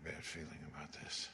bad feeling about this.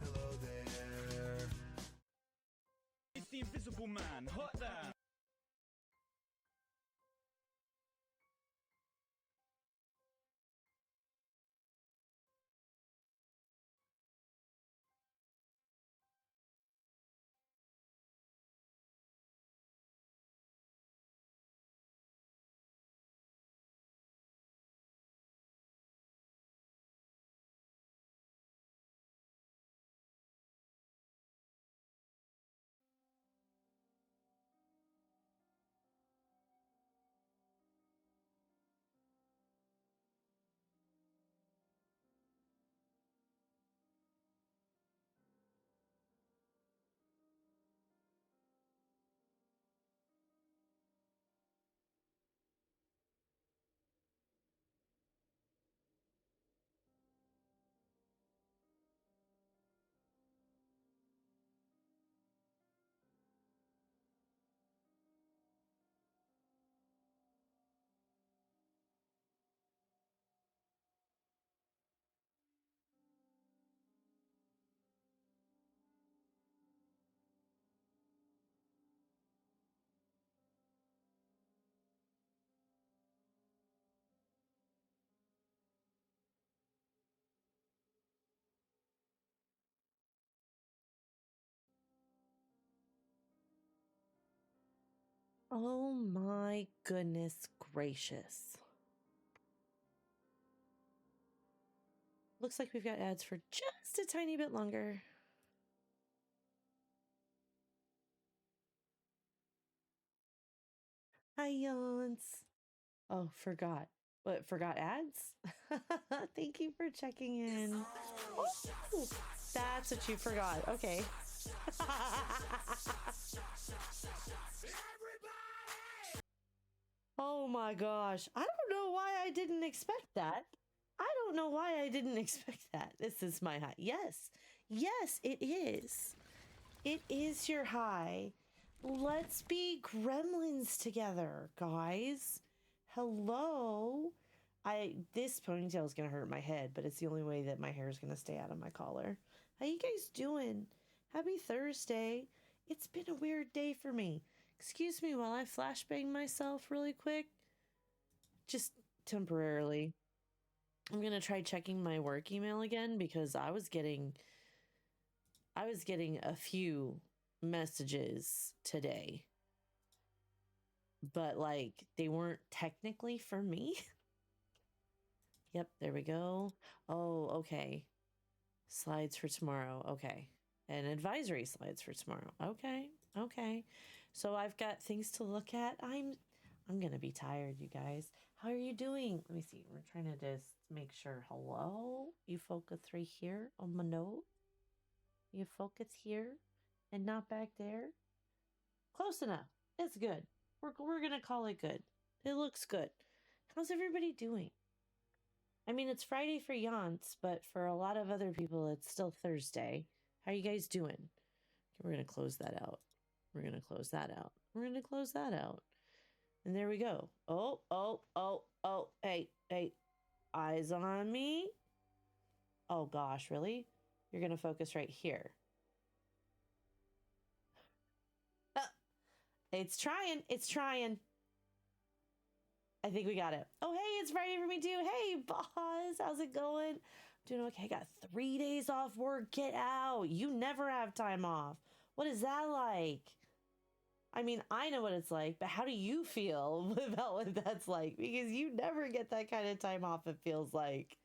Hello there. It's the Invisible Man. Hot damn. Oh my goodness gracious. Looks like we've got ads for just a tiny bit longer. Hi, Yawns. Oh, forgot. What, forgot ads? Thank you for checking in. Oh, that's what you forgot. Okay. Oh my gosh. I don't know why I didn't expect that. I don't know why I didn't expect that. This is my high. Yes. Yes, it is. It is your high. Let's be gremlins together, guys. Hello. This ponytail is gonna hurt my head, but it's the only way that my hair is gonna stay out of my collar. How you guys doing? Happy Thursday. It's been a weird day for me. Excuse me while I flashbang myself really quick. Just temporarily. I'm gonna try checking my work email again because I was getting a few messages today, but like they weren't technically for me. Yep, there we go. Oh, okay. Slides for tomorrow. Okay. And advisory slides for tomorrow. Okay. Okay. So I've got things to look at. I'm gonna be tired, you guys. How are you doing? Let me see. We're trying to just make sure. Hello? You focus right here on my note. You focus here and not back there. Close enough. It's good. We're gonna call it good. It looks good. How's everybody doing? I mean, it's Friday for Yance, but for a lot of other people, it's still Thursday. How are you guys doing? Okay, we're gonna close that out. We're gonna close that out. We're gonna close that out. And there we go. Oh, oh, oh, oh. Hey, hey. Eyes on me. Oh gosh, really? You're gonna focus right here. It's trying. It's trying. I think we got it. Oh, hey, it's Friday for me too. Hey, boss. How's it going? Doing okay. Got 3 days off work. Get out. You never have time off. What is that like? I mean, I know what it's like, but how do you feel about what that's like? Because you never get that kind of time off, it feels like.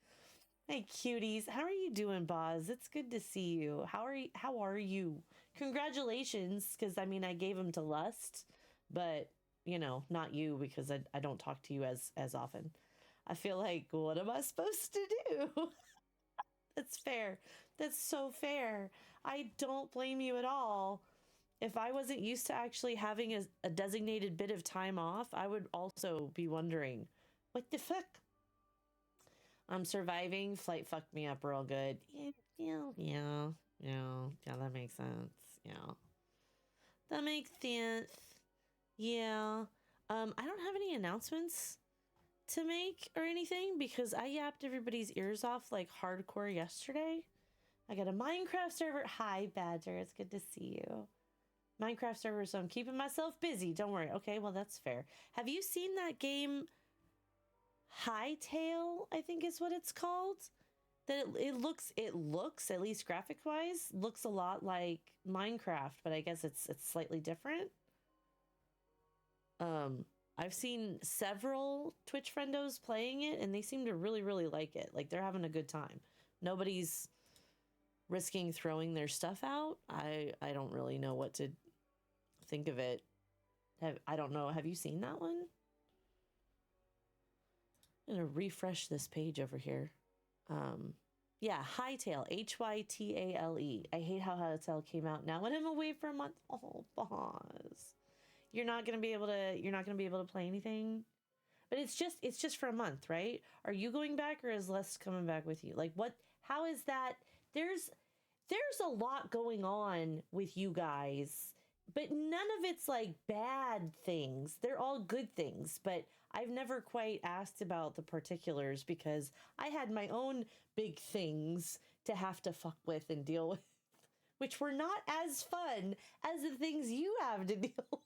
Hey, cuties. How are you doing, Boz? It's good to see you. How are you? Congratulations, because I mean, I gave them to Lust, but you know, not you, because I don't talk to you as often. I feel like, what am I supposed to do? That's fair. That's so fair. I don't blame you at all. If I wasn't used to actually having a designated bit of time off, I would also be wondering, what the fuck? I'm surviving. Flight fucked me up real good. Yeah, that makes sense. Yeah. That makes sense. Yeah. I don't have any announcements to make or anything because I yapped everybody's ears off like hardcore yesterday. I got a Minecraft server. Hi, Badger. It's good to see you. Minecraft server, so I'm keeping myself busy. Don't worry. Okay, well, that's fair. Have you seen that game Hightail, I think is what it's called? That it looks, at least graphic wise, looks a lot like Minecraft, but I guess it's slightly different. I've seen several Twitch friendos playing it and they seem to really, really like it. Like they're having a good time. Nobody's risking throwing their stuff out. I don't really know what to think of it. I don't know. Have you seen that one? I'm gonna refresh this page over here. Yeah, Hightail, Hytale. I hate how Hightail came out now when I'm away for a month. Oh, boss. You're not gonna be able to play anything. But it's just for a month, right? Are you going back or is Les coming back with you? Like what, how is that? There's a lot going on with you guys, but none of it's like bad things. They're all good things, but I've never quite asked about the particulars because I had my own big things to have to fuck with and deal with, which were not as fun as the things you have to deal with.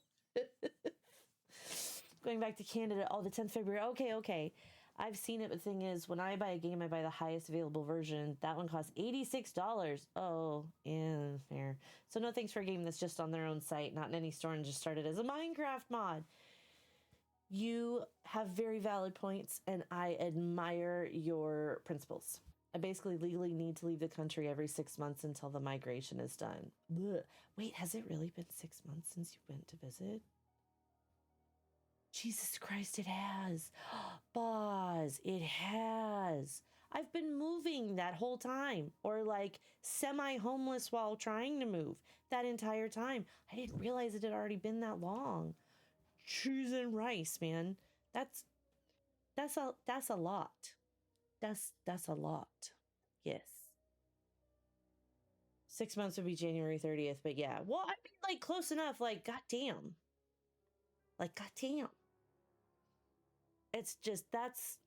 Going back to Canada, the 10th February. Okay. I've seen it, but the thing is, when I buy a game, I buy the highest available version. That one costs $86. Oh, yeah, fair. So no thanks for a game that's just on their own site, not in any store, and just started as a Minecraft mod. You have very valid points, and I admire your principles. I basically legally need to leave the country every 6 months until the migration is done. Blech. Wait, has it really been 6 months since you went to visit? Jesus Christ, it has. Boz, it has. I've been moving that whole time, or like semi-homeless while trying to move that entire time. I didn't realize it had already been that long. Cheese and rice, man. That's a lot. That's a lot. Yes. 6 months would be January 30th, but yeah. Well, I mean, like close enough. Like, goddamn. It's just that's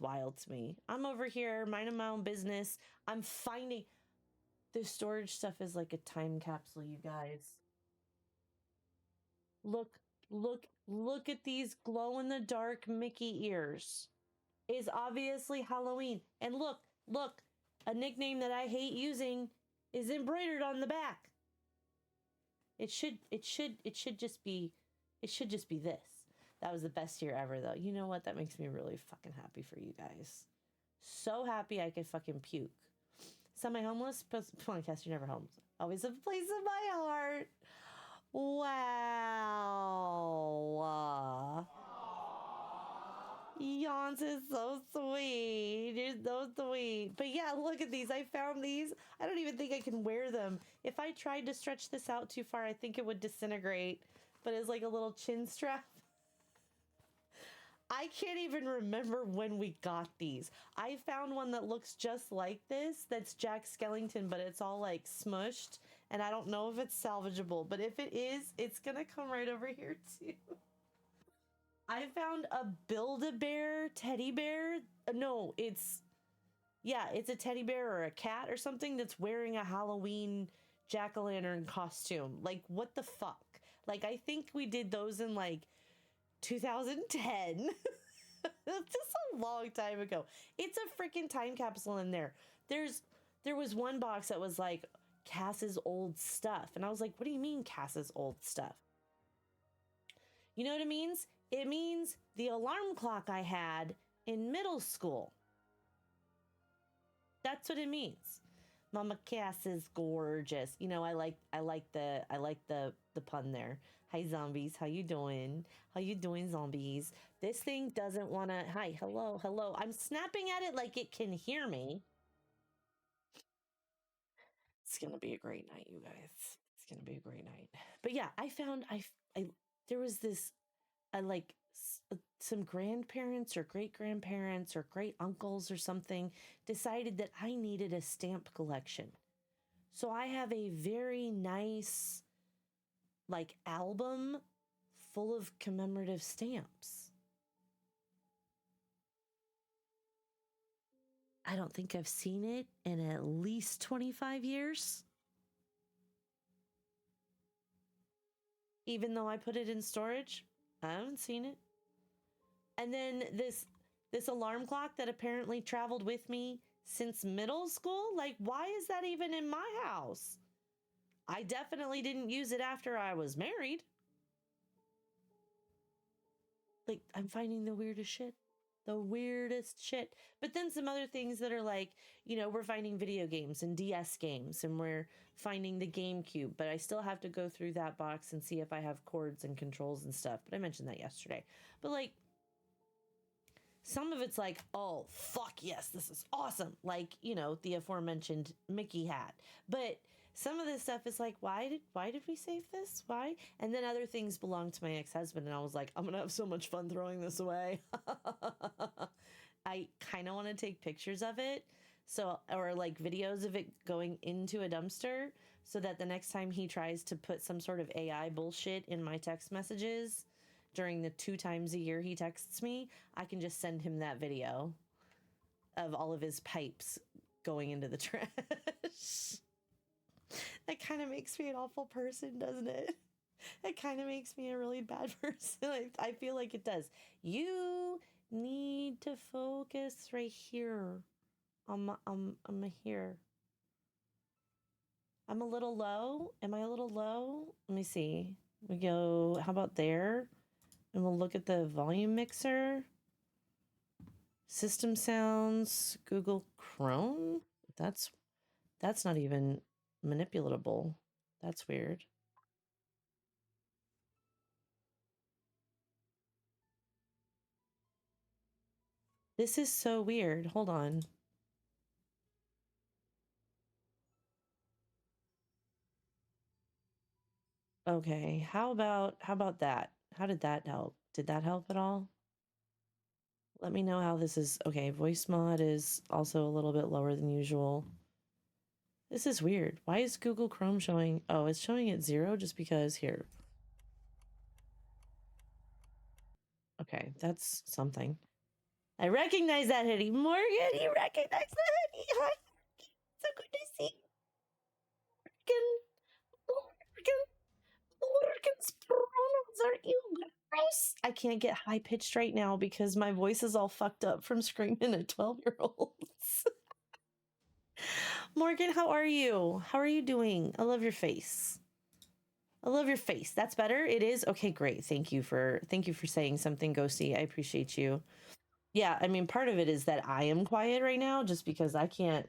wild to me. I'm over here minding my own business. I'm finding this storage stuff is like a time capsule, you guys. Look at these glow in the dark Mickey ears. Is obviously Halloween. And look, a nickname that I hate using is embroidered on the back. It should just be this. That was the best year ever, though. You know what? That makes me really fucking happy for you guys. So happy I could fucking puke. Semi-homeless? Podcast, you're never homeless. Always a place in my heart. Wow. response is so sweet. You're so sweet. But yeah, look at these. I found these. I don't even think I can wear them. If I tried to stretch this out too far, I think it would disintegrate. But it's like a little chin strap. I can't even remember when we got these. I found one that looks just like this. That's Jack Skellington, but it's all like smushed. And I don't know if it's salvageable. But if it is, it's going to come right over here too. I found a Build-A-Bear teddy bear. No, it's a teddy bear or a cat or something that's wearing a Halloween jack-o'-lantern costume. Like, what the fuck? Like, I think we did those in like 2010. That's just a long time ago. It's a freaking time capsule in there. There was one box that was like Cass's old stuff, and I was like, what do you mean Cass's old stuff? You know what it means? It means the alarm clock I had in middle school. That's what it means. Mama Cass is gorgeous. You know, I like the pun there. Hi zombies, how you doing? How you doing, zombies? This thing doesn't want to. Hi, hello, hello. I'm snapping at it like it can hear me. It's gonna be a great night, you guys. It's gonna be a great night. But yeah, I found I there was this like some grandparents or great grandparents or great uncles or something decided that I needed a stamp collection. So I have a very nice like album full of commemorative stamps. I don't think I've seen it in at least 25 years. Even though I put it in storage, I haven't seen it. And then this alarm clock that apparently traveled with me since middle school, like why is that even in my house? I definitely didn't use it after I was married. Like I'm finding the weirdest shit. The weirdest shit. But then some other things that are like, you know, we're finding video games and DS games and we're finding the GameCube, but I still have to go through that box and see if I have cords and controls and stuff. But I mentioned that yesterday. But like some of it's like, oh, fuck yes, this is awesome. Like, you know, the aforementioned Mickey hat. But some of this stuff is like, why did we save this? Why? And then other things belong to my ex-husband. And I was like, I'm going to have so much fun throwing this away. I kind of want to take pictures of it. So, or like videos of it going into a dumpster so that the next time he tries to put some sort of AI bullshit in my text messages, during the 2 times a year he texts me, I can just send him that video of all of his pipes going into the trash. That kind of makes me an awful person, doesn't it? It kind of makes me a really bad person. I feel like it does. You need to focus right here. I'm here. I'm a little low. Am I a little low? Let me see. We go, how about there? And we'll look at the volume mixer. System sounds, Google Chrome. That's not even manipulatable. That's weird. This is so weird. Hold on. Okay, how about that? How did that help? Did that help at all? Let me know how this is. Okay, voice mod is also a little bit lower than usual. This is weird. Why is Google Chrome showing? Oh, it's showing at 0 just because here. Okay, that's something. I recognize that hoodie. Morgan, you recognize the hoodie. Hi. So good to see Morgan's pronouns, aren't you? Gross. I can't get high pitched right now because my voice is all fucked up from screaming at 12-year-olds. Morgan, how are you? How are you doing? I love your face. I love your face. That's better. It is. Okay, great. Thank you for saying something, Ghosty. I appreciate you. Yeah, I mean, part of it is that I am quiet right now just because I can't.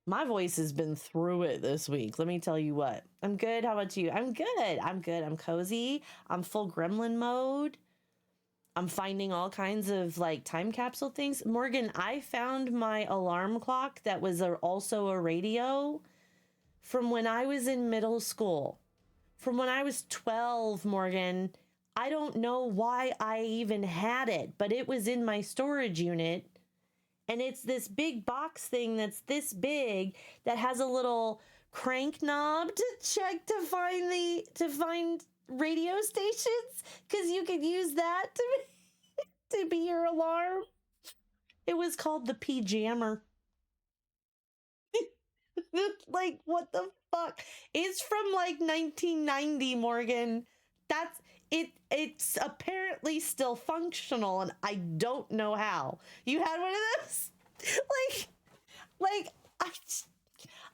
My voice has been through it this week. Let me tell you what. I'm good. How about you? I'm good. I'm good. I'm cozy. I'm full gremlin mode. I'm finding all kinds of like time capsule things. Morgan, I found my alarm clock that was also a radio from when I was in middle school. From when I was 12, Morgan. I don't know why I even had it, but it was in my storage unit. And it's this big box thing that's this big that has a little crank knob to check to find radio stations, because you could use that to be your alarm. It was called the Jammer. Like, what the fuck? It's from like 1990, Morgan. That's it. It's apparently still functional, and I don't know how. You had one of those? like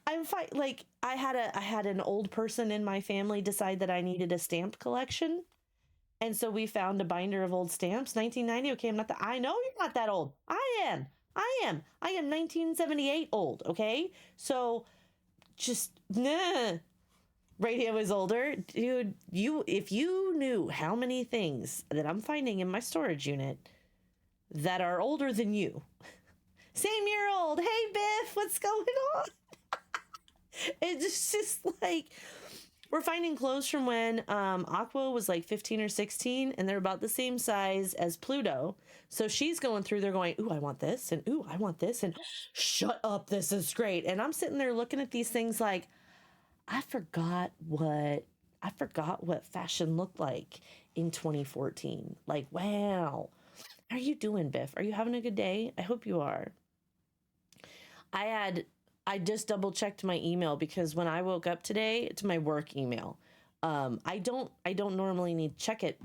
I'm fine. Like, I had an old person in my family decide that I needed a stamp collection. And so we found a binder of old stamps. 1990. Okay, I know you're not that old. I am 1978 old. Okay. So just, nah. Radio is older. Dude, if you knew how many things that I'm finding in my storage unit that are older than you. Same year old. Hey, Biff, what's going on? It's just like, we're finding clothes from when Aqua was like 15 or 16, and they're about the same size as Pluto. So she's going through, they're going, ooh, I want this, and ooh, I want this, and shut up, this is great. And I'm sitting there looking at these things like, I forgot what fashion looked like in 2014. Like, wow. How are you doing, Biff? Are you having a good day? I hope you are. I just double checked my email because when I woke up today, it's my work email. I don't normally need to check it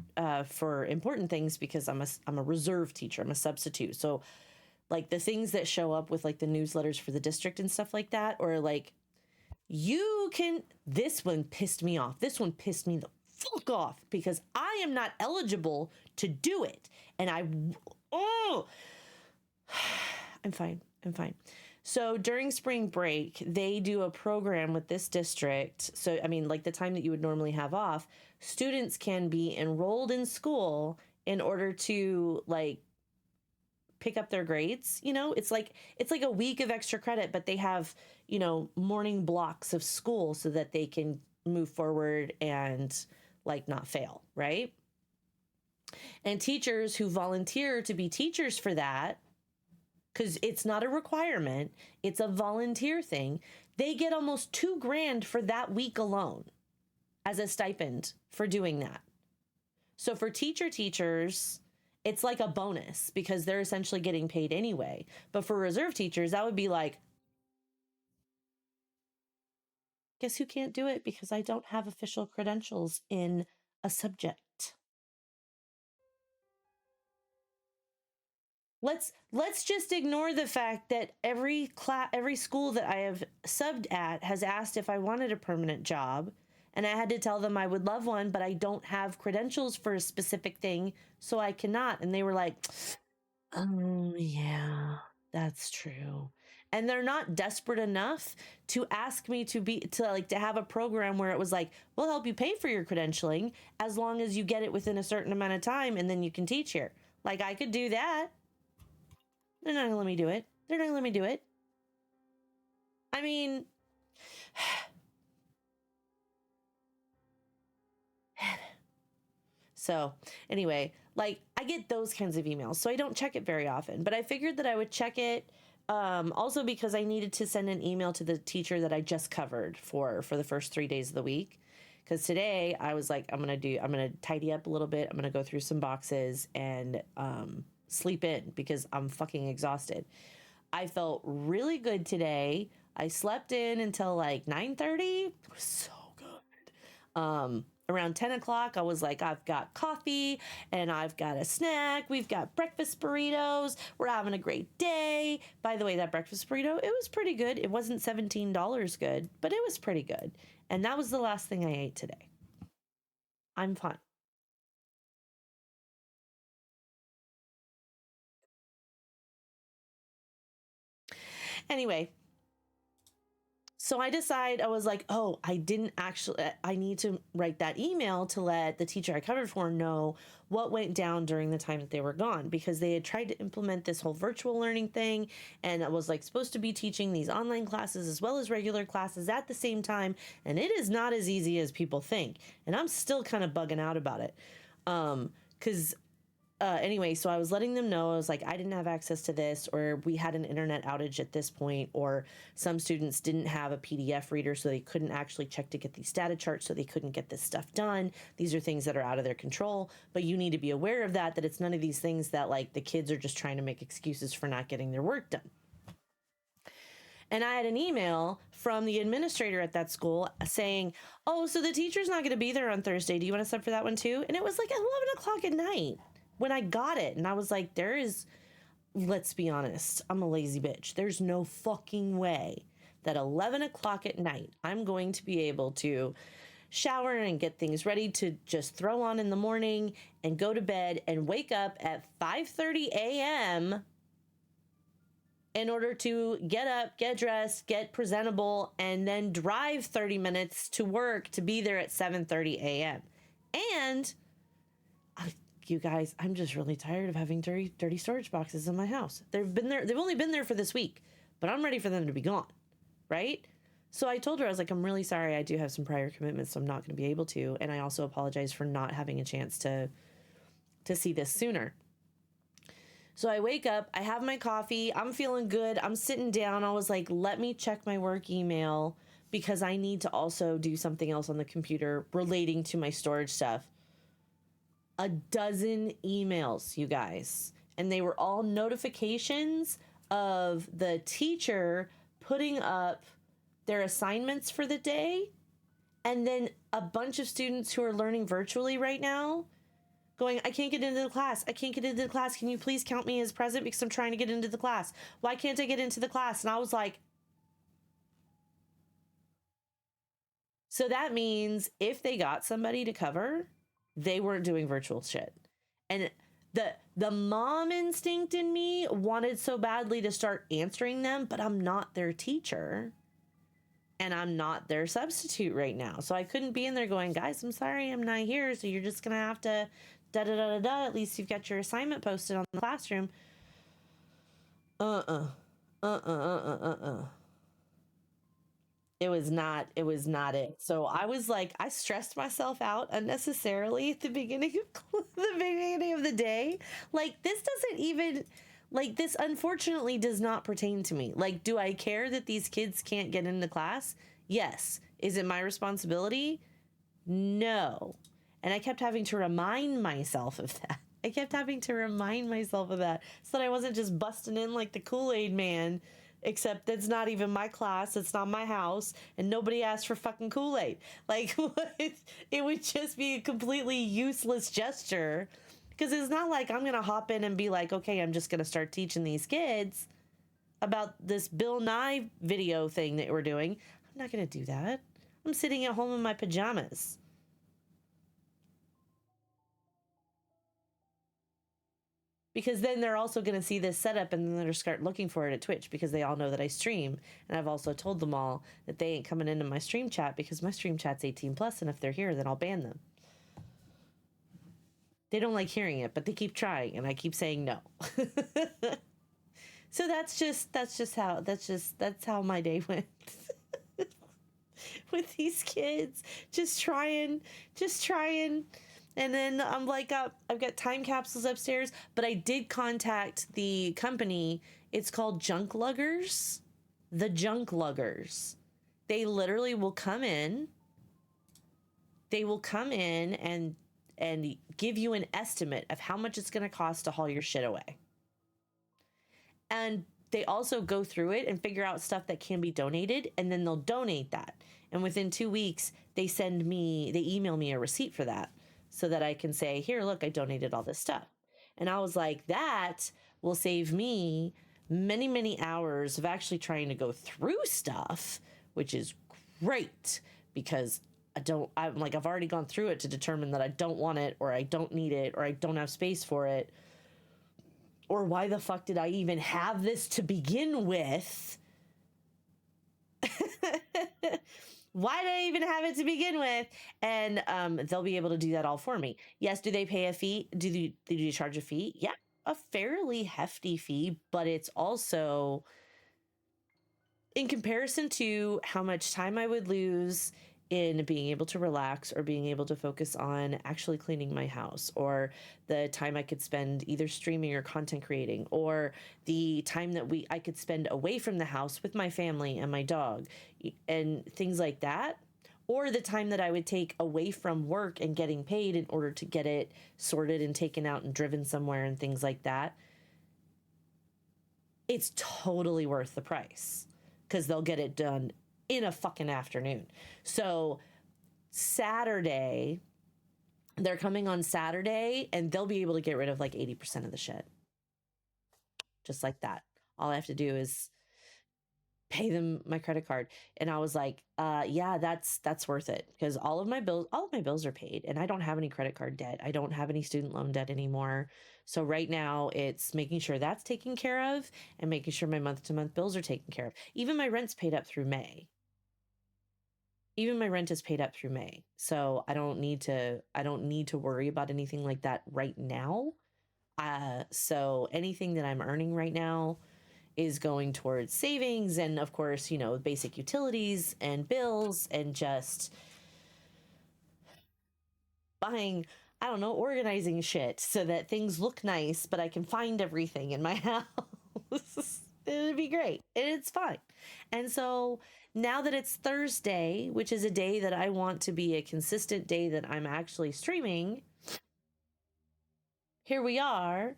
for important things because I'm a reserve teacher. I'm a substitute. So like the things that show up with like the newsletters for the district and stuff like that, or like this one pissed me off. This one pissed me the fuck off because I am not eligible to do it. And I'm fine. So during spring break, they do a program with this district. So, I mean, like the time that you would normally have off, students can be enrolled in school in order to like pick up their grades. You know, it's like a week of extra credit, but they have, morning blocks of school so that they can move forward and like not fail, right? And teachers who volunteer to be teachers for that, because it's not a requirement, it's a volunteer thing, they get almost $2,000 for that week alone as a stipend for doing that. So for teachers, it's like a bonus because they're essentially getting paid anyway. But for reserve teachers, that would be like, guess who can't do it because I don't have official credentials in a subject. Let's just ignore the fact that every school that I have subbed at has asked if I wanted a permanent job, and I had to tell them I would love one, but I don't have credentials for a specific thing, so I cannot. And they were like, "Oh, yeah, that's true." And they're not desperate enough to ask me to have a program where it was like, "We'll help you pay for your credentialing as long as you get it within a certain amount of time and then you can teach here." Like, I could do that. They're not gonna let me do it. I mean, so anyway, like I get those kinds of emails, so I don't check it very often, but I figured that I would check it also because I needed to send an email to the teacher that I just covered for the first 3 days of the week. Because today I was like, I'm gonna tidy up a little bit. I'm gonna go through some boxes and sleep in because I'm fucking exhausted. I felt really good today. I slept in until like 9:30. It was so good. Around 10 o'clock, I was like, I've got coffee and I've got a snack. We've got breakfast burritos. We're having a great day. By the way, that breakfast burrito, it was pretty good. It wasn't $17 good, but it was pretty good. And that was the last thing I ate today. I'm fine. Anyway, So I was like, oh, I need to write that email to let the teacher I covered for know what went down during the time that they were gone, because they had tried to implement this whole virtual learning thing. And I was like supposed to be teaching these online classes as well as regular classes at the same time. And it is not as easy as people think. And I'm still kind of bugging out about it. Cause anyway, so I was letting them know, I was like, I didn't have access to this, or we had an internet outage at this point, or some students didn't have a PDF reader, so they couldn't actually check to get these data charts, so they couldn't get this stuff done. These are things that are out of their control, but you need to be aware of that it's none of these things that like the kids are just trying to make excuses for not getting their work done. And I had an email from the administrator at that school saying, oh, so the teacher's not going to be there on Thursday. Do you want to sub for that one too? And it was like 11 o'clock at night when I got it. And I was like, let's be honest, I'm a lazy bitch. There's no fucking way that 11 o'clock at night, I'm going to be able to shower and get things ready to just throw on in the morning and go to bed and wake up at 5:30 a.m. in order to get up, get dressed, get presentable, and then drive 30 minutes to work to be there at 7:30 a.m. And you guys, I'm just really tired of having dirty storage boxes in my house. They've only been there for this week, but I'm ready for them to be gone, right? So I told her, I was like, I'm really sorry. I do have some prior commitments, so I'm not going to be able to. And I also apologize for not having a chance to see this sooner. So I wake up, I have my coffee, I'm feeling good, I'm sitting down. I was like, let me check my work email because I need to also do something else on the computer relating to my storage stuff. 12 emails, you guys. And they were all notifications of the teacher putting up their assignments for the day. And then a bunch of students who are learning virtually right now going, I can't get into the class. I can't get into the class. Can you please count me as present because I'm trying to get into the class? Why can't I get into the class? And I was like, so that means if they got somebody to cover, they weren't doing virtual shit. And the mom instinct in me wanted so badly to start answering them, but I'm not their teacher. And I'm not their substitute right now. So I couldn't be in there going, guys, I'm sorry I'm not here. So you're just going to have to da-da-da-da-da. At least you've got your assignment posted on the classroom. It was not it. So I was like, I stressed myself out unnecessarily at the beginning of the day. Like, this doesn't even, like, this unfortunately does not pertain to me. Like, do I care that these kids can't get into class? Yes. Is it my responsibility? No. And I kept having to remind myself of that. So that I wasn't just busting in like the Kool-Aid man, except that's not even my class, it's not my house, and nobody asked for fucking Kool-Aid. Like, it would just be a completely useless gesture, because it's not like I'm gonna hop in and be like, okay, I'm just gonna start teaching these kids about this Bill Nye video thing that we're doing. I'm not gonna do that. I'm sitting at home in my pajamas. Because then they're also going to see this setup and then they're start looking for it at Twitch, because they all know that I stream. And I've also told them all that they ain't coming into my stream chat because my stream chat's 18 plus, and if they're here, then I'll ban them. They don't like hearing it, but they keep trying, and I keep saying no. So that's how my day went. With these kids, just trying. And then I'm like, I've got time capsules upstairs, but I did contact the company. It's called Junk Luggers. The Junk Luggers. They literally will come in. And give you an estimate of how much it's going to cost to haul your shit away. And they also go through it and figure out stuff that can be donated, and then they'll donate that. And within 2 weeks, they email me a receipt for that, so that I can say, here, look, I donated all this stuff. And I was like, that will save me many, many hours of actually trying to go through stuff, which is great, because I've already gone through it to determine that I don't want it, or I don't need it, or I don't have space for it, or why the fuck did I even have this to begin with? Why did I even have it to begin with? And they'll be able to do that all for me. Yes, do they pay a fee? Do you charge a fee? Yeah, a fairly hefty fee, but it's also in comparison to how much time I would lose in being able to relax or being able to focus on actually cleaning my house, or the time I could spend either streaming or content creating, or the time that I could spend away from the house with my family and my dog and things like that, or the time that I would take away from work and getting paid in order to get it sorted and taken out and driven somewhere and things like that. It's totally worth the price because they'll get it done in a fucking afternoon. So Saturday, they're coming on Saturday and they'll be able to get rid of like 80% of the shit. Just like that. All I have to do is pay them my credit card. And I was like, yeah, that's worth it, because all of my bills are paid and I don't have any credit card debt. I don't have any student loan debt anymore. So right now it's making sure that's taken care of and making sure my month-to-month bills are taken care of. Even my rent's paid up through May. Even my rent is paid up through May. So I don't need to worry about anything like that right now. So anything that I'm earning right now is going towards savings and, of course, basic utilities and bills and just buying, I don't know, organizing shit so that things look nice, but I can find everything in my house. It'd be great. It's fine. And so now that it's Thursday, which is a day that I want to be a consistent day that I'm actually streaming, here we are.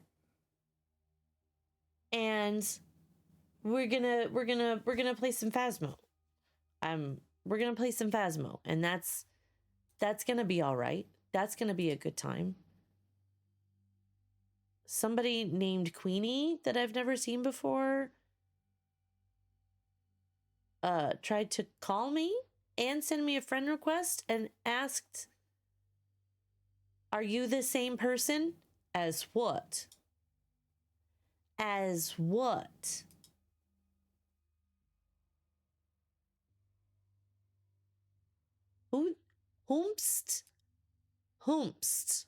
And we're gonna play some Phasmo. We're gonna play some Phasmo, and that's gonna be all right. That's gonna be a good time. Somebody named Queenie that I've never seen before tried to call me and send me a friend request and asked, "Are you the same person?" As what? As what? Who? Whomst? Whomst?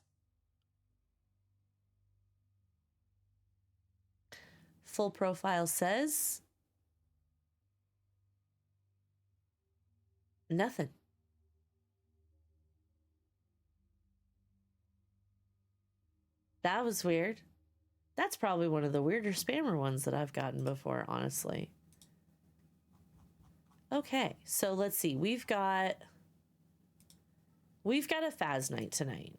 Full profile says nothing. That was weird. That's probably one of the weirder spammer ones that I've gotten before, honestly. Okay, so let's see. We've got a Phaz night tonight.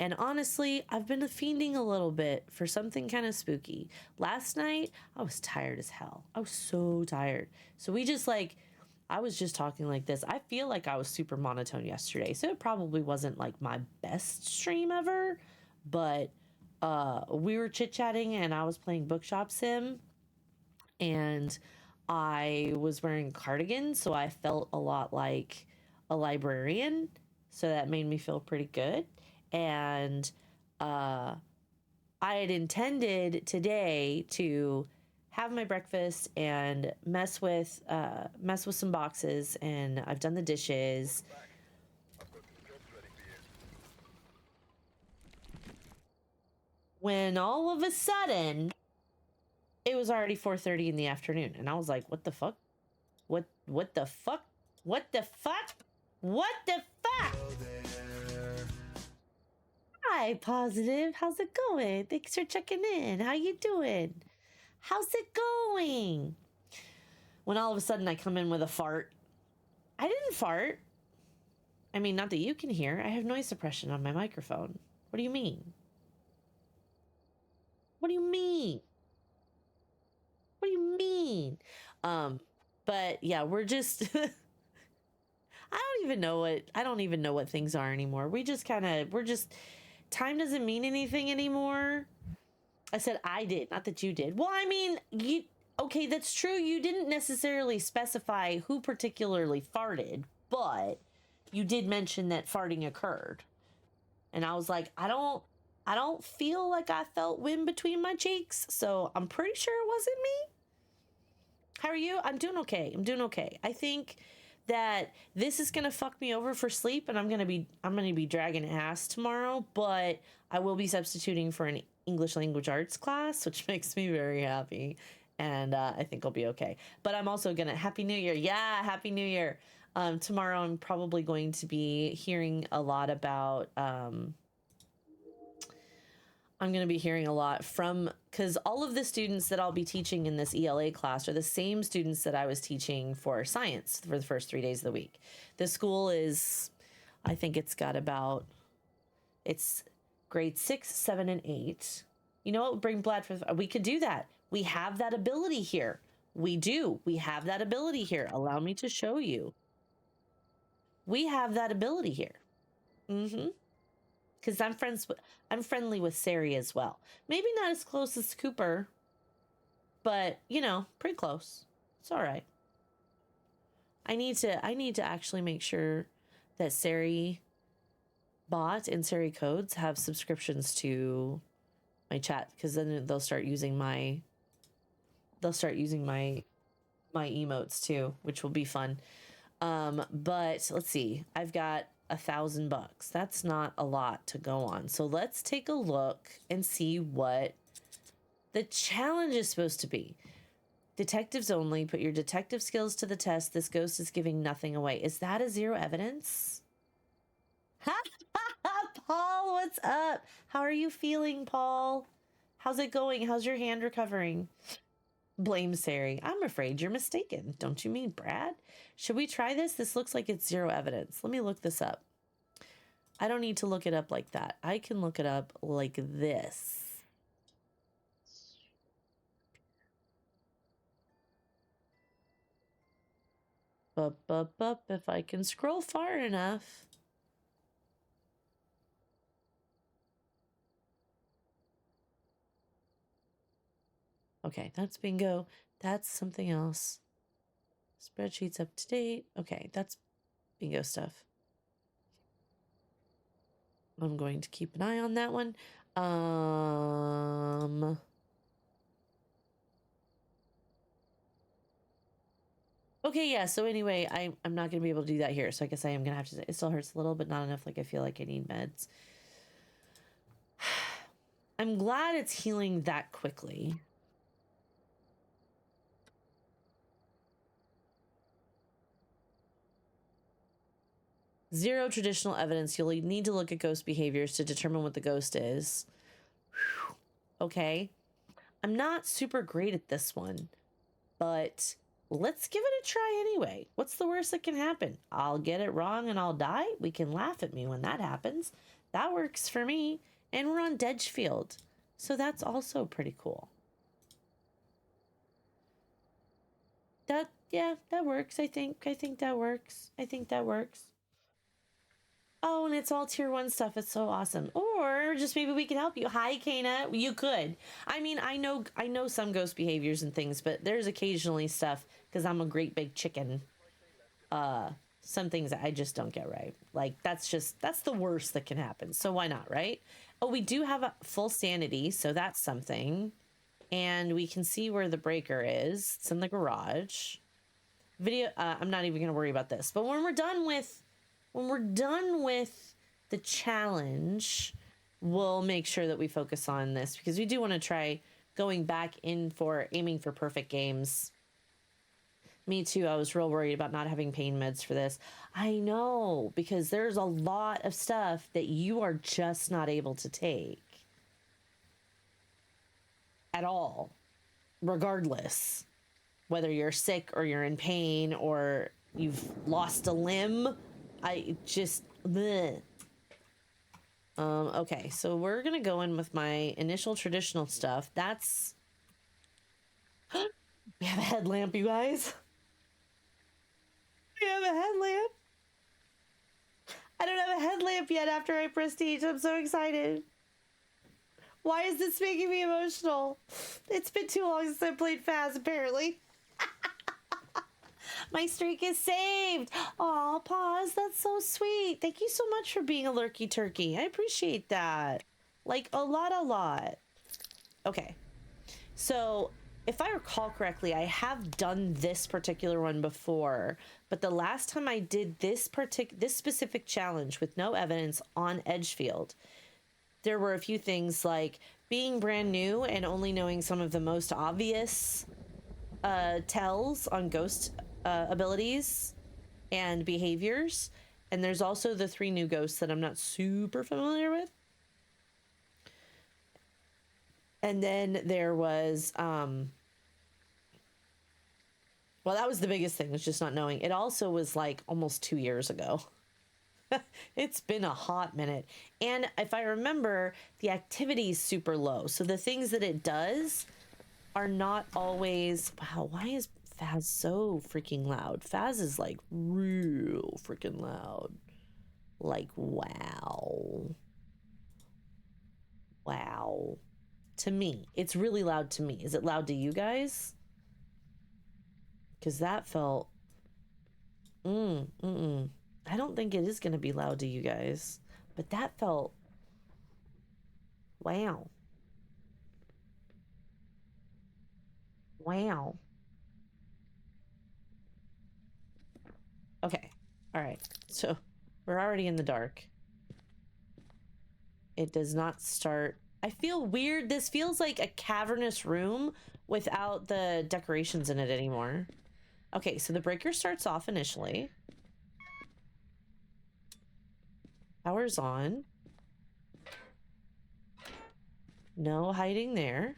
And honestly, I've been fiending a little bit for something kind of spooky. Last night, I was tired as hell. I was so tired. So I was just talking like this. I feel like I was super monotone yesterday. So it probably wasn't like my best stream ever, but we were chit-chatting and I was playing Bookshop Sim and I was wearing a cardigan, so I felt a lot like a librarian. So that made me feel pretty good. And I had intended today to have my breakfast and mess with some boxes, and I've done the dishes. When all of a sudden it was already 4:30 in the afternoon, and I was like, what the fuck? What the fuck? What the fuck? What the fuck? Hi, Positive. How's it going? Thanks for checking in. How you doing? How's it going? When all of a sudden I come in with a fart. I didn't fart. I mean, not that you can hear. I have noise suppression on my microphone. What do you mean? What do you mean? What do you mean? But yeah, we're just I don't even know what things are anymore. We're just time doesn't mean anything anymore. I said I did, not that you did. Well, I mean, okay, that's true. You didn't necessarily specify who particularly farted, but you did mention that farting occurred. And I was like, I don't feel like I felt wind between my cheeks, so I'm pretty sure it wasn't me. How are you? I'm doing okay. I think that this is gonna fuck me over for sleep, and I'm gonna be dragging ass tomorrow, but I will be substituting for an English language arts class, which makes me very happy, and I think I'll be okay. But I'm also gonna Happy New Year, yeah, Happy New Year. Tomorrow I'm probably going to be hearing a lot about I'm going to be hearing a lot from, because all of the students that I'll be teaching in this ELA class are the same students that I was teaching for science for the first 3 days of the week. The school is, I think it's got about, it's grade 6, 7, and 8. You know what? Bring Blad for, we could do that. We have that ability here. We do. We have that ability here. Allow me to show you. We have that ability here. Mm-hmm. Because I'm friendly with Sari as well. Maybe not as close as Cooper, but you know, pretty close. It's all right. I need to actually make sure that Sari bot and Sari codes have subscriptions to my chat, because then they'll start using my emotes too, which will be fun. But let's see. I've got $1,000. That's not a lot to go on. So let's take a look and see what the challenge is supposed to be. Detectives only. Put your detective skills to the test. This ghost is giving nothing away. Is that a zero evidence? Paul, what's up? How are you feeling, Paul? How's it going? How's your hand recovering? Blame Sari. I'm afraid you're mistaken. Don't you mean Brad? Should we try this? This looks like it's zero evidence. Let me look this up. I don't need to look it up like that. I can look it up like this. If I can scroll far enough. Okay, that's bingo. That's something else. Spreadsheets up to date. Okay, that's bingo stuff. I'm going to keep an eye on that one. Okay, yeah, so anyway, I'm not going to be able to do that here, so I guess I am going to have to say it still hurts a little, but not enough like I feel like I need meds. I'm glad it's healing that quickly. Zero traditional evidence. You'll need to look at ghost behaviors to determine what the ghost is. Whew. Okay. I'm not super great at this one, but let's give it a try anyway. What's the worst that can happen? I'll get it wrong and I'll die. We can laugh at me when that happens. That works for me. And we're on Dedgefield, so that's also pretty cool. Yeah, that works. I think that works. I think that works. Oh, and it's all tier 1 stuff. It's so awesome. Or just maybe we can help you. Hi, Kana. You could. I mean, I know some ghost behaviors and things, but there's occasionally stuff, because I'm a great big chicken. Some things I just don't get right. Like, that's the worst that can happen. So why not, right? Oh, we do have a full sanity, so that's something. And we can see where the breaker is. It's in the garage. Video, I'm not even going to worry about this. But when we're done with the challenge, we'll make sure that we focus on this, because we do want to try going back in for aiming for perfect games. Me too. I was real worried about not having pain meds for this. I know, because there's a lot of stuff that you are just not able to take at all, regardless, whether you're sick or you're in pain or you've lost a limb. I just, bleh. Okay, so we're gonna go in with my initial traditional stuff. That's, we have a headlamp, you guys. We have a headlamp. I don't have a headlamp yet after I prestige. I'm so excited. Why is this making me emotional? It's been too long since I played Phas, apparently. My streak is saved. Aw, Pause, that's so sweet. Thank you so much for being a lurky turkey. I appreciate that. Like, a lot. Okay. So, if I recall correctly, I have done this particular one before, but the last time I did this specific challenge with no evidence on Edgefield, there were a few things like being brand new and only knowing some of the most obvious tells on ghost abilities and behaviors. And there's also the 3 new ghosts that I'm not super familiar with. And then there was, well, that was the biggest thing, was just not knowing. It also was like almost 2 years ago. It's been a hot minute. And if I remember, the activity is super low. So the things that it does are not always, wow, why is Phaz so freaking loud? Phaz is like real freaking loud. Like, wow. Wow. To me, it's really loud to me. Is it loud to you guys? Because that felt, I don't think it is going to be loud to you guys, but that felt, wow. Wow. Okay. All right. So we're already in the dark. It does not start. I feel weird. This feels like a cavernous room without the decorations in it anymore. Okay, so the breaker starts off initially. Power's on. No hiding there.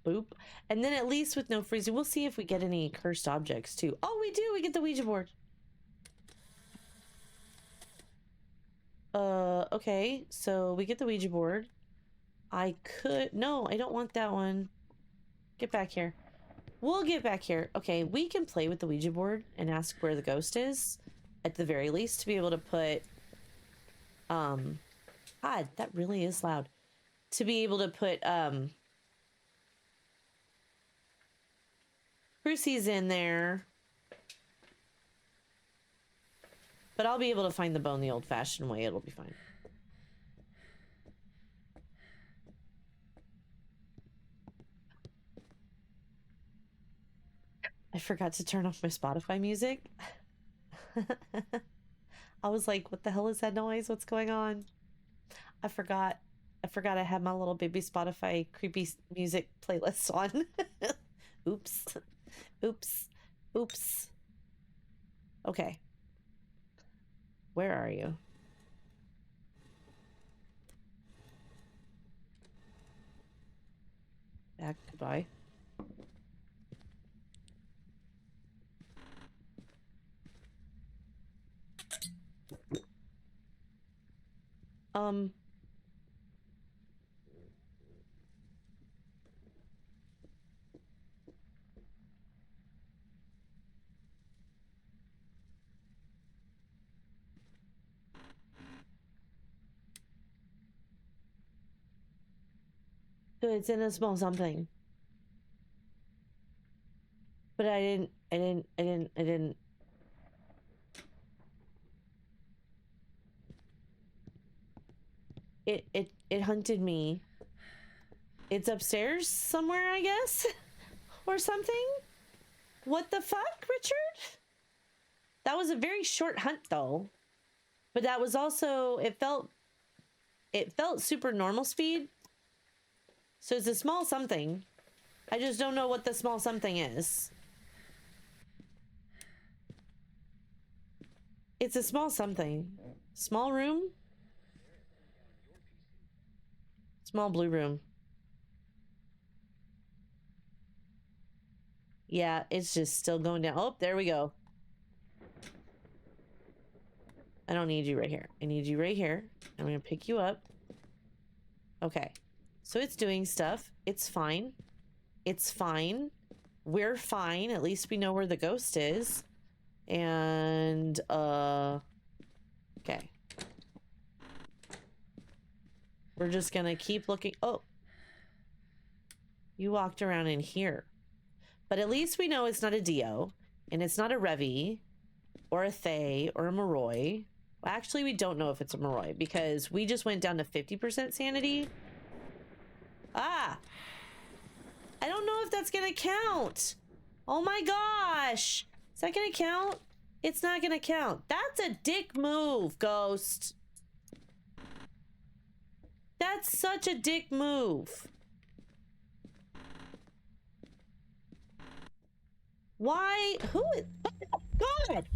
Boop. And then at least with no freezing, we'll see if we get any cursed objects too. Oh, we do. We get the Ouija board. Okay. So we get the Ouija board. I could... No, I don't want that one. Get back here. We'll get back here. Okay, we can play with the Ouija board and ask where the ghost is. At the very least, to be able to put... God, that really is loud. To be able to put, Crucies in there. But I'll be able to find the bone the old-fashioned way. It'll be fine. I forgot to turn off my Spotify music. I was like, what the hell is that noise? What's going on? I forgot I had my little baby Spotify creepy music playlist on. Oops. Oops. Oops. Okay. Where are you? Back. Goodbye. So it's in a small something. But I didn't. It hunted me. It's upstairs somewhere, I guess? Or something? What the fuck, Richard? That was a very short hunt, though. But that was also... It felt super normal speed. So it's a small something. I just don't know what the small something is. It's a small something. Small room? Small blue room. Yeah, it's just still going down. Oh, there we go. I don't need you right here. I need you right here. I'm gonna pick you up. Okay. So it's doing stuff. It's fine. It's fine. We're fine. At least we know where the ghost is. And, okay. We're just gonna keep looking. Oh. You walked around in here. But at least we know it's not a Dio. And it's not a Revy. Or a Thay. Or a Moroi. Actually, we don't know if it's a Moroi because we just went down to 50% sanity. Ah! I don't know if that's gonna count. Oh my gosh! Is that gonna count? It's not gonna count. That's a dick move, Ghost. That's such a dick move. Why? Who is... God!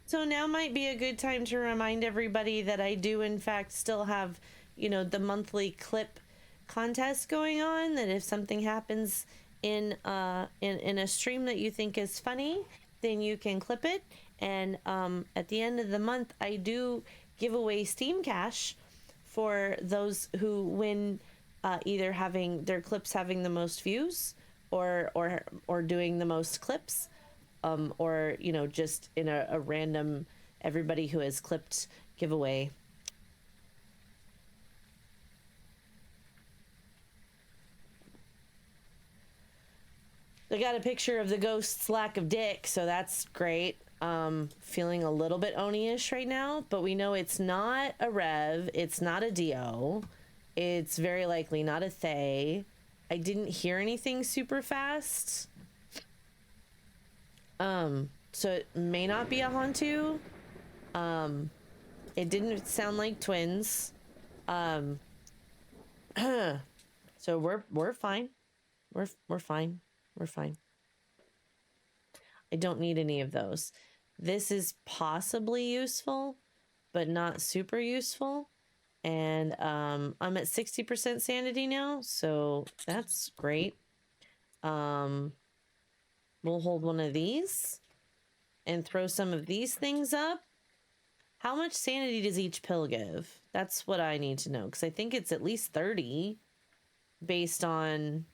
So now might be a good time to remind everybody that I do in fact still have, you know, the monthly clip contest going on, that if something happens in a stream that you think is funny, then you can clip it. And at the end of the month, I do give away Steam Cash for those who win, either having their clips having the most views or doing the most clips. Or, you know, just in a random everybody who has clipped giveaway. I got a picture of the ghost's lack of dick, so that's great. Feeling a little bit Oni-ish right now, but we know it's not a Rev, it's not a Dio, it's very likely not a Thay. I didn't hear anything super fast. So it may not be a Hantu. It didn't sound like twins. So we're fine. We're fine. We're fine. I don't need any of those. This is possibly useful, but not super useful. And I'm at 60% sanity now, so that's great. We'll hold one of these and throw some of these things up. How much sanity does each pill give? That's what I need to know, because I think it's at least 30 based on,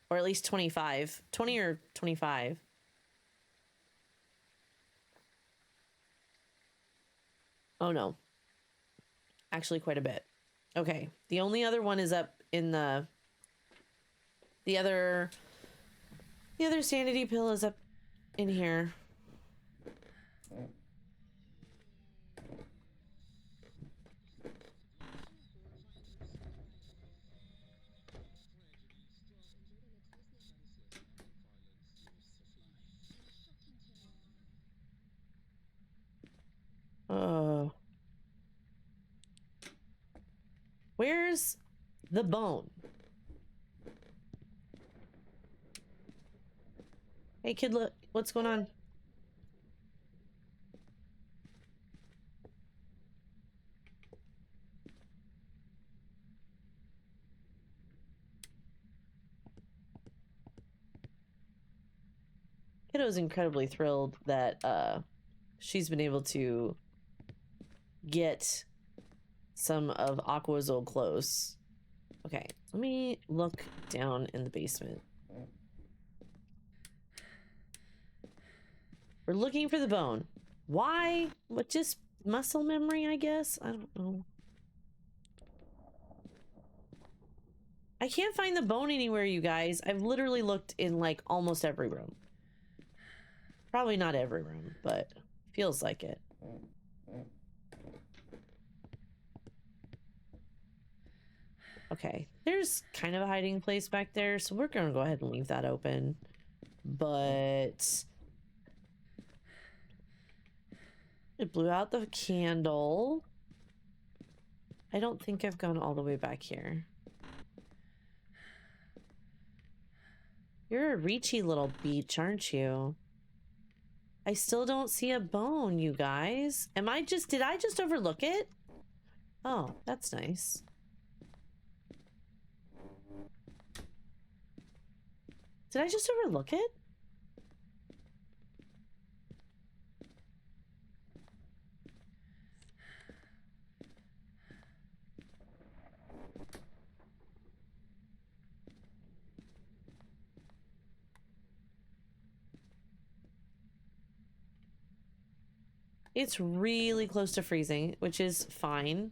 or at least 25. 20 or 25. Oh no. Actually quite a bit. Okay. The only other one is up in the other sanity pill is up in here. Where's the bone? Hey kid, look, what's going on? Kiddo's incredibly thrilled that she's been able to get some of Aqua's old clothes. Okay, let me look down in the basement. We're looking for the bone. Why? What, just muscle memory, I guess? I don't know. I can't find the bone anywhere, you guys. I've literally looked in like almost every room. Probably not every room, but feels like it. Okay, there's kind of a hiding place back there, so we're gonna go ahead and leave that open. But it blew out the candle. I don't think I've gone all the way back here. You're a reachy little beach, aren't you? I still don't see a bone, you guys. Did I just overlook it? Oh, that's nice. Did I just overlook it? It's really close to freezing, which is fine.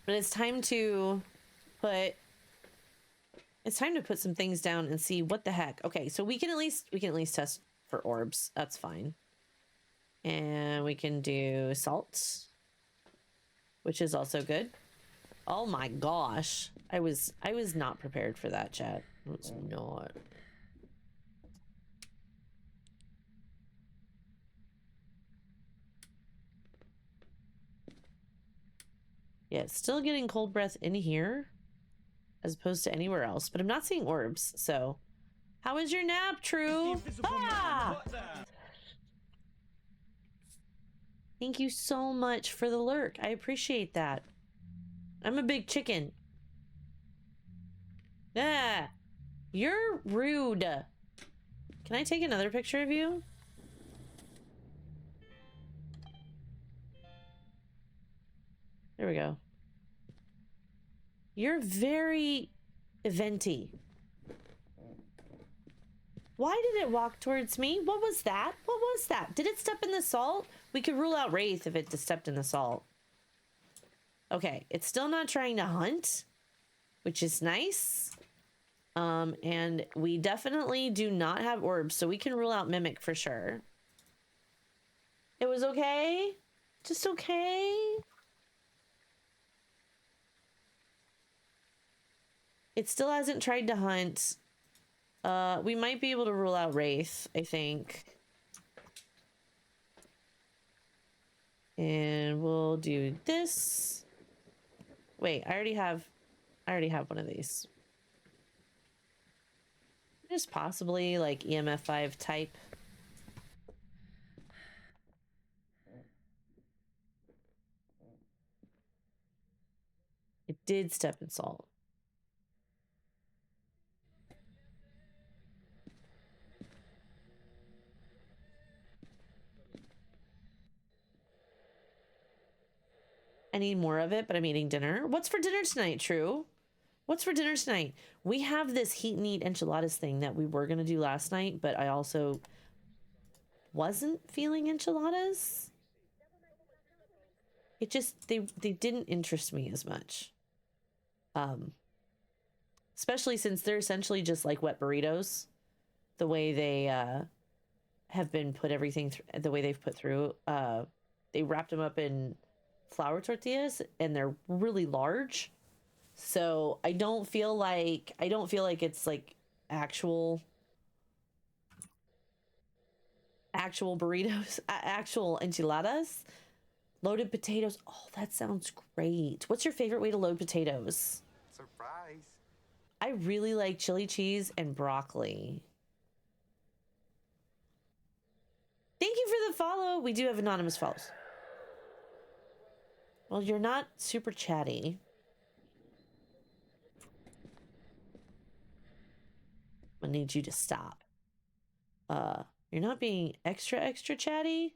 But it's time to put some things down and see what the heck. Okay, so we can at least test for orbs. That's fine. And we can do salt, which is also good. Oh my gosh. I was not prepared for that, chat. I was not. Yeah, it's still getting cold breath in here as opposed to anywhere else, but I'm not seeing orbs, so. How was your nap, True? Ah! Thank you so much for the lurk. I appreciate that. I'm a big chicken. Ah! You're rude. Can I take another picture of you? There we go. You're very eventy. Why did it walk towards me? What was that? What was that? Did it step in the salt? We could rule out Wraith if it stepped in the salt. Okay, it's still not trying to hunt, which is nice. And we definitely do not have orbs, so we can rule out Mimic for sure. It was okay? Just okay? It still hasn't tried to hunt. We might be able to rule out Wraith, I think. And we'll do this. Wait, I already have one of these. Just possibly like EMF 5 type. It did step in salt. I need more of it, but I'm eating dinner. What's for dinner tonight, True? What's for dinner tonight? We have this heat and eat enchiladas thing that we were going to do last night, but I also wasn't feeling enchiladas. It just, they didn't interest me as much. Especially since they're essentially just like wet burritos. The way they have been put everything, the way they've put through. They wrapped them up in flour tortillas and they're really large. So I don't feel like it's like actual burritos, actual enchiladas. Loaded potatoes. Oh, that sounds great. What's your favorite way to load potatoes? Surprise. I really like chili cheese and broccoli. Thank you for the follow. We do have anonymous follows. Well, you're not super chatty. I need you to stop. You're not being extra chatty.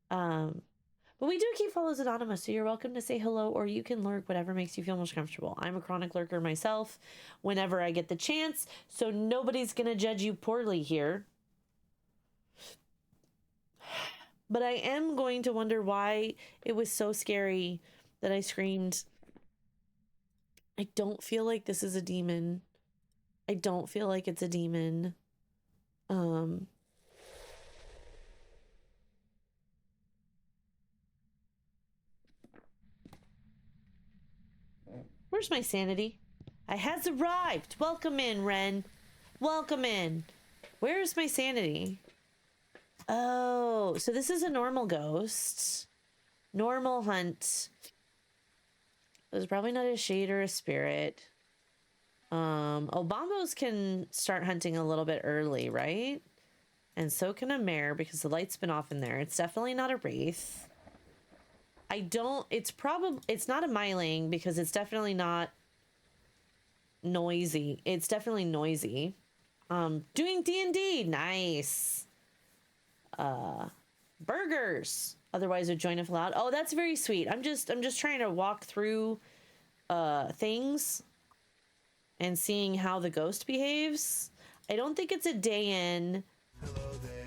But we do keep follows anonymous, so you're welcome to say hello, or you can lurk, whatever makes you feel most comfortable. I'm a chronic lurker myself whenever I get the chance, so nobody's gonna judge you poorly here. But I am going to wonder why it was so scary that I screamed. I don't feel like this is a demon. I don't feel like it's a demon. Where's my sanity? I has arrived. Welcome in, Ren. Welcome in. Where's my sanity? Oh, so this is a normal ghost. Normal hunt. There's probably not a shade or a spirit. Obambos can start hunting a little bit early, right? And so can a mare because the light's been off in there. It's definitely not a wraith. It's not a myling because it's definitely not noisy. It's definitely noisy. Doing D&D. Nice. Burgers. Otherwise would join if allowed. Oh, that's very sweet. I'm just trying to walk through things and seeing how the ghost behaves. I don't think it's a day in. Hello there.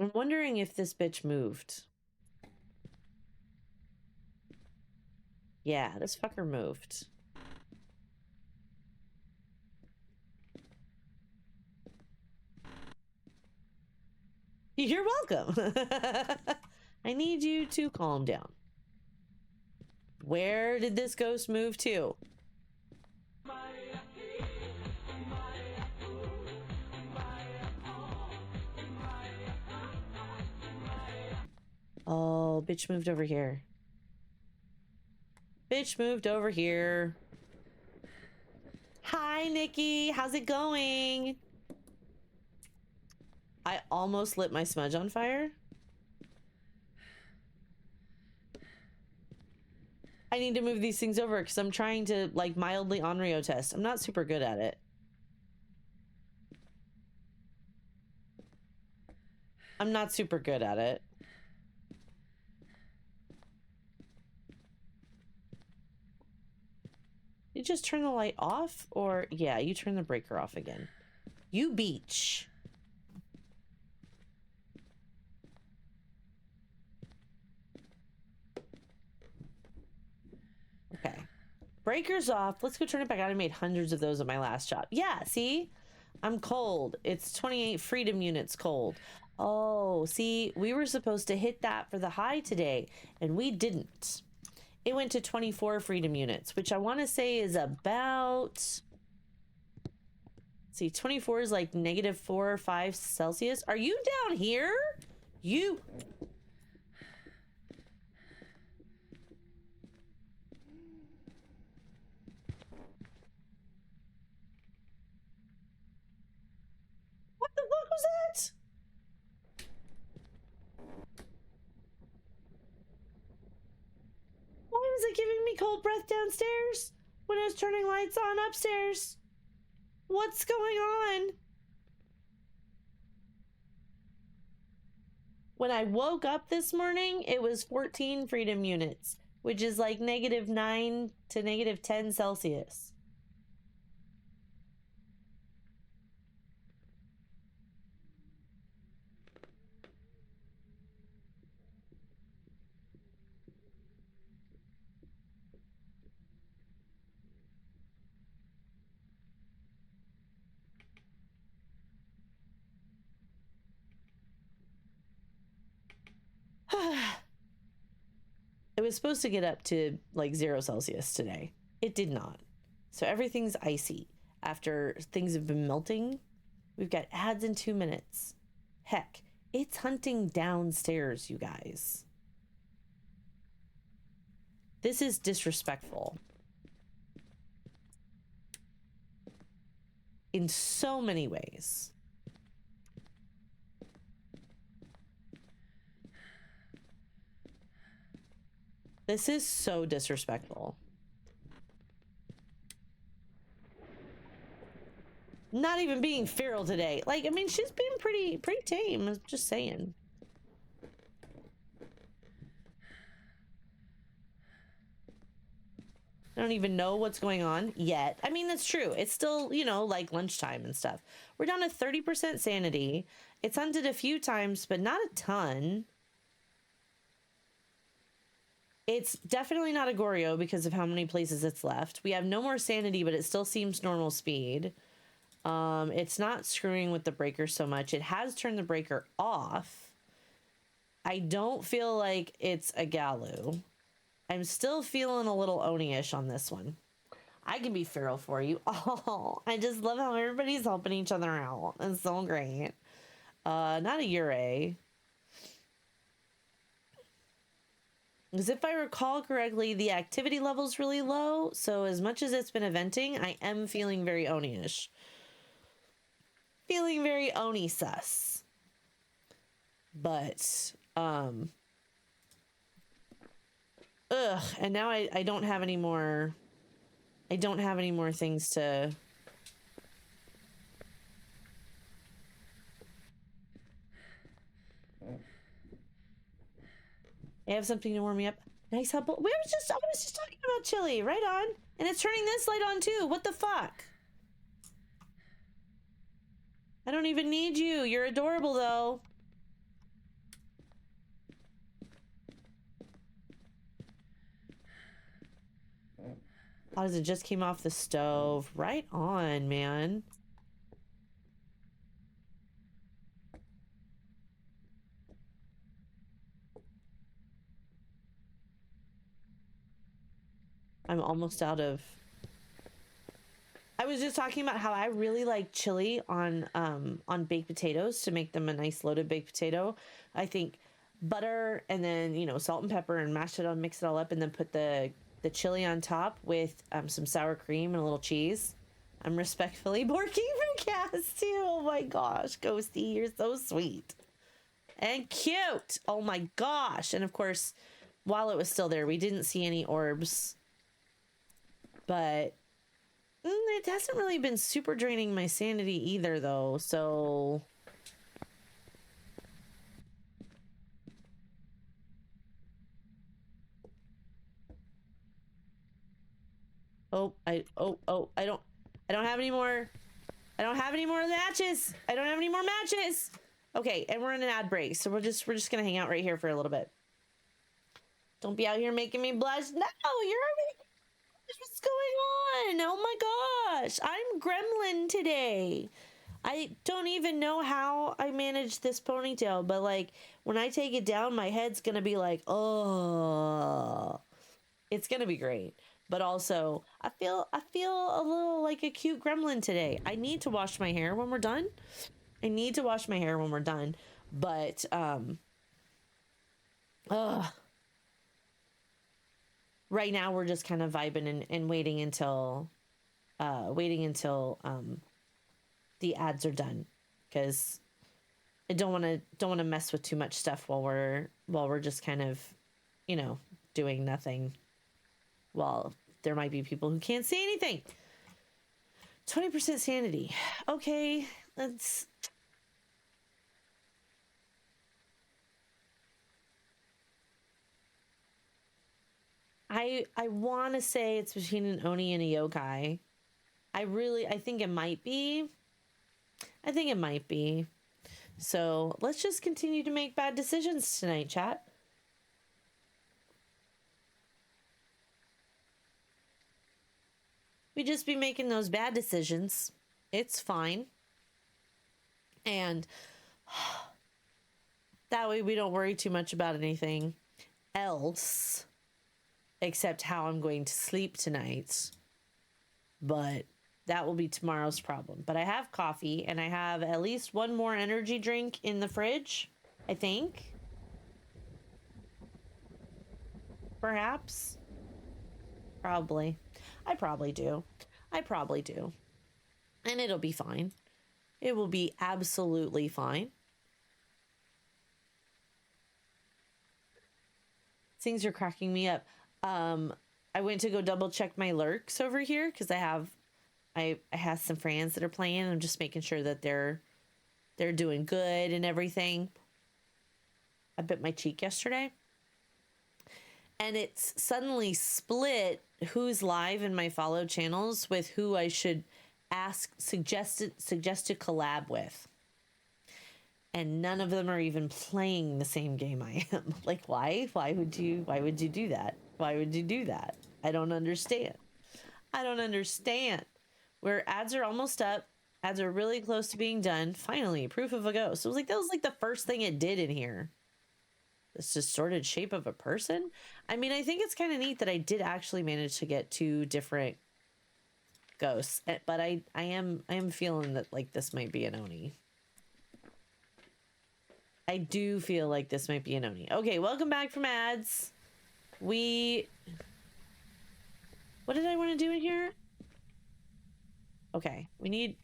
I'm wondering if this bitch moved. Yeah, this fucker moved. You're welcome. I need you to calm down. Where did this ghost move to? Oh, bitch moved over here. Bitch moved over here. Hi, Nikki. How's it going? I almost lit my smudge on fire. I need to move these things over because I'm trying to like mildly Onryo test. I'm not super good at it. I'm not super good at it. You just turn the light off, or yeah, you turn the breaker off again. You beach. Okay. Breaker's off. Let's go turn it back on. I made hundreds of those at my last job. Yeah, see? I'm cold. It's 28 freedom units cold. Oh, see, we were supposed to hit that for the high today, and we didn't. It went to 24 freedom units, which I want to say is about... See, 24 is like -4 or 5 Celsius. Are you down here? You... What the fuck was that? Why was it giving me cold breath downstairs when I was turning lights on upstairs? What's going on? When I woke up this morning, it was 14 freedom units, which is like -9 to -10 Celsius. It was supposed to get up to like 0 Celsius today. It did not. So everything's icy. After things have been melting, we've got ads in 2 minutes. Heck, it's hunting downstairs, you guys. This is disrespectful. In so many ways. This is so disrespectful. Not even being feral today. Like, I mean, she's been pretty tame. I'm just saying. I don't even know what's going on yet. I mean, that's true. It's still, you know, like lunchtime and stuff. We're down to 30% sanity. It's hunted a few times, but not a ton. It's definitely not a Goryo because of how many places it's left. We have no more sanity, but it still seems normal speed. It's not screwing with the breaker so much. It has turned the breaker off. I don't feel like it's a Galu. I'm still feeling a little Oni-ish on this one. I can be feral for you. Oh, I just love how everybody's helping each other out. It's so great. Not a Ure. Because if I recall correctly, the activity level's really low. So as much as it's been eventing, I am feeling very Oni-ish. Feeling very Oni-sus. But, ugh. And now I don't have any more... I don't have any more things to... I have something to warm me up. Nice help. I was just talking about chili. Right on. And it's turning this light on too. What the fuck? I don't even need you. You're adorable though. How does it just came off the stove? Right on, man. I'm almost out of... I was just talking about how I really like chili on baked potatoes to make them a nice loaded baked potato. I think butter and then, you know, salt and pepper and mash it all, mix it all up, and then put the chili on top with some sour cream and a little cheese. I'm respectfully borking from Cass too. Oh my gosh, Ghosty, you're so sweet and cute. Oh my gosh. And of course, while it was still there, we didn't see any orbs, but it hasn't really been super draining my sanity either, though, so... I don't have any more... I don't have any more matches! I don't have any more matches! Okay, and we're in an ad break, so we're just gonna hang out right here for a little bit. Don't be out here making me blush. No, you're already... What's going on? Oh my gosh, I'm Gremlin today. I don't even know how I managed this ponytail, but like when I take it down, my head's gonna be like, oh, it's gonna be great. But also, I feel a little like a cute gremlin today. I need to wash my hair when we're done. I need to wash my hair when we're done. But right now we're just kind of vibing and waiting until the ads are done, because I don't want to mess with too much stuff while we're just kind of, you know, doing nothing, while there might be people who can't see anything. 20% sanity. Okay, let's... I want to say it's between an Oni and a yokai. I think it might be. I think it might be. So let's just continue to make bad decisions tonight, chat. We just be making those bad decisions. It's fine. And that way we don't worry too much about anything else except how I'm going to sleep tonight. But that will be tomorrow's problem. But I have coffee, and I have at least one more energy drink in the fridge, I think. Perhaps. Probably. I probably do. And it'll be fine. It will be absolutely fine. Things are cracking me up. I went to go double check my lurks over here because I have some friends that are playing. I'm just making sure that they're doing good and everything. I bit my cheek yesterday, and it's suddenly split who's live in my followed channels with who I should suggest to collab with. And none of them are even playing the same game I am. Like, why? Why would you do that? Why would you do that? I don't understand. Where ads are almost up. Ads are really close to being done. Finally, proof of a ghost. So it was like, that was like the first thing it did in here. This distorted shape of a person. I mean, I think it's kind of neat that I did actually manage to get 2 different ghosts. But I am feeling that like this might be an Oni. I do feel like this might be an Oni. Okay, welcome back from ads. What did I want to do in here? Okay, we need...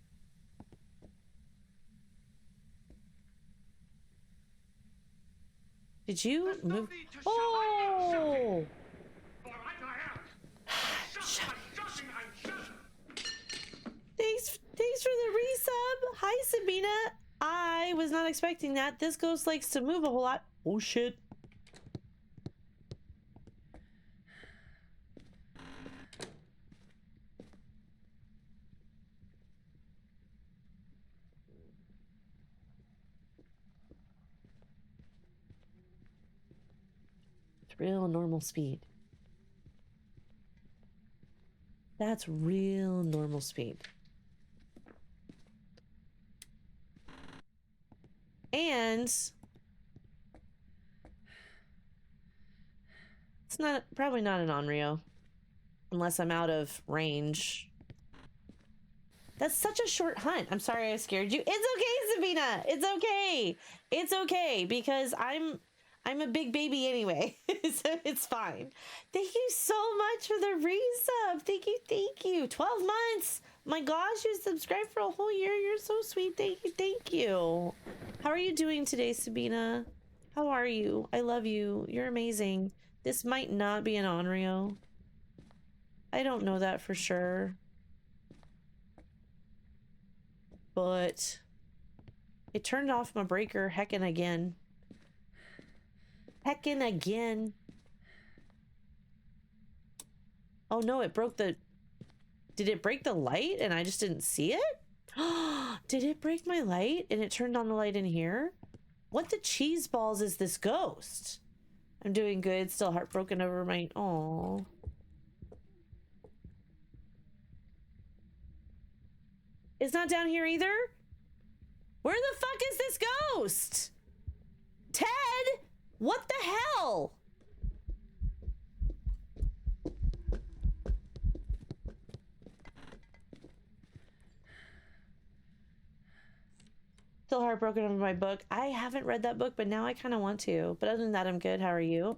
Did you move? Oh! Thanks for the resub. Hi, Sabina. I was not expecting that. This ghost likes to move a whole lot. Oh, shit. It's real normal speed. That's real normal speed. And it's not probably not an Onryo unless I'm out of range. That's such a short hunt. I'm sorry I scared you. It's okay, Sabina. It's okay. It's okay because I'm a big baby anyway. So it's fine. Thank you so much for the resub. Thank you. Thank you. 12 months. My gosh, you subscribed for a whole year. You're so sweet. Thank you. Thank you. How are you doing today, Sabina? How are you? I love you. You're amazing. This might not be an Onryo. I don't know that for sure. But it turned off my breaker heckin' again. Heckin' again. Oh no, it broke the... Did it break the light and I just didn't see it? Did it break my light and it turned on the light in here? What the cheese balls is this ghost? I'm doing good, still heartbroken over my... Aww. It's not down here either? Where the fuck is this ghost? Ted? What the hell? Still heartbroken over my book. I haven't read that book, but now I kind of want to. But other than that, I'm good. How are you?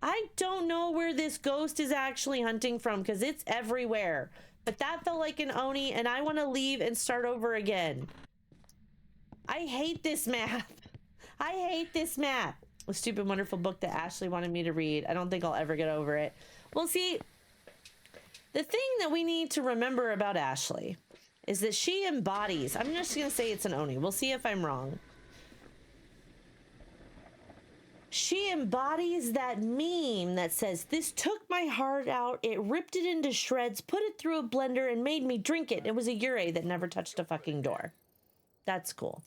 I don't know where this ghost is actually hunting from because it's everywhere. But that felt like an Oni, and I want to leave and start over again. I hate this map. I hate this map. A stupid, wonderful book that Ashley wanted me to read. I don't think I'll ever get over it. Well, see, the thing that we need to remember about Ashley is that she embodies... I'm just going to say it's an Oni. We'll see if I'm wrong. She embodies that meme that says, this took my heart out, it ripped it into shreds, put it through a blender, and made me drink it. It was a Yurei that never touched a fucking door. That's cool.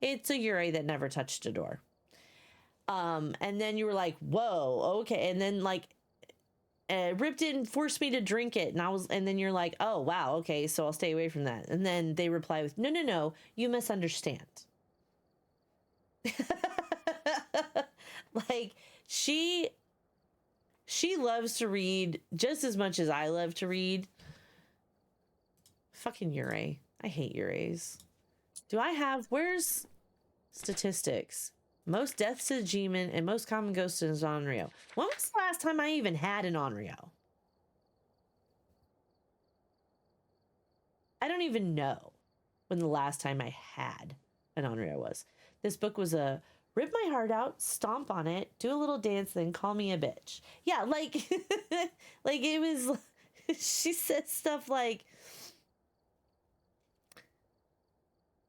It's a Yurei that never touched a door. And then you were like, whoa, okay. And then like, ripped it and forced me to drink it. And then you're like, oh, wow, okay, so I'll stay away from that. And then they reply with, no, no, no, you misunderstand. Like, she loves to read just as much as I love to read. Fucking Yurei. I hate Yureis. Do I have... Where's statistics? Most deaths to G-Man and most common ghosts in Onryo. When was the last time I even had an Onryo? I don't even know when the last time I had an Onryo was. This book was a rip my heart out, stomp on it, do a little dance, then call me a bitch. Yeah, like, like it was... She said stuff like...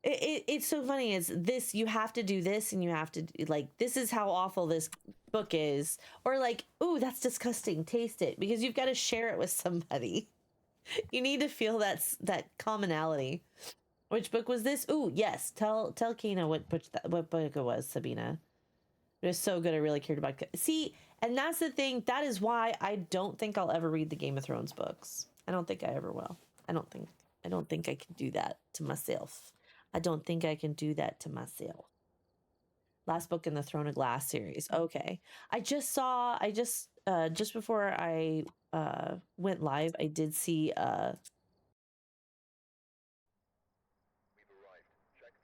It's so funny. Is this, you have to do this and you have to, like, this is how awful this book is. Or like, ooh, that's disgusting. Taste it. Because you've got to share it with somebody. You need to feel that commonality. Which book was this? Ooh, yes. Tell Kina what book it was, Sabina. It was so good. I really cared about it. See, and that's the thing. That is why I don't think I'll ever read the Game of Thrones books. I don't think I ever will. I don't think I can do that to myself. I don't think I can do that to myself. Last book in the Throne of Glass series. Okay. Just before I went live, I did see an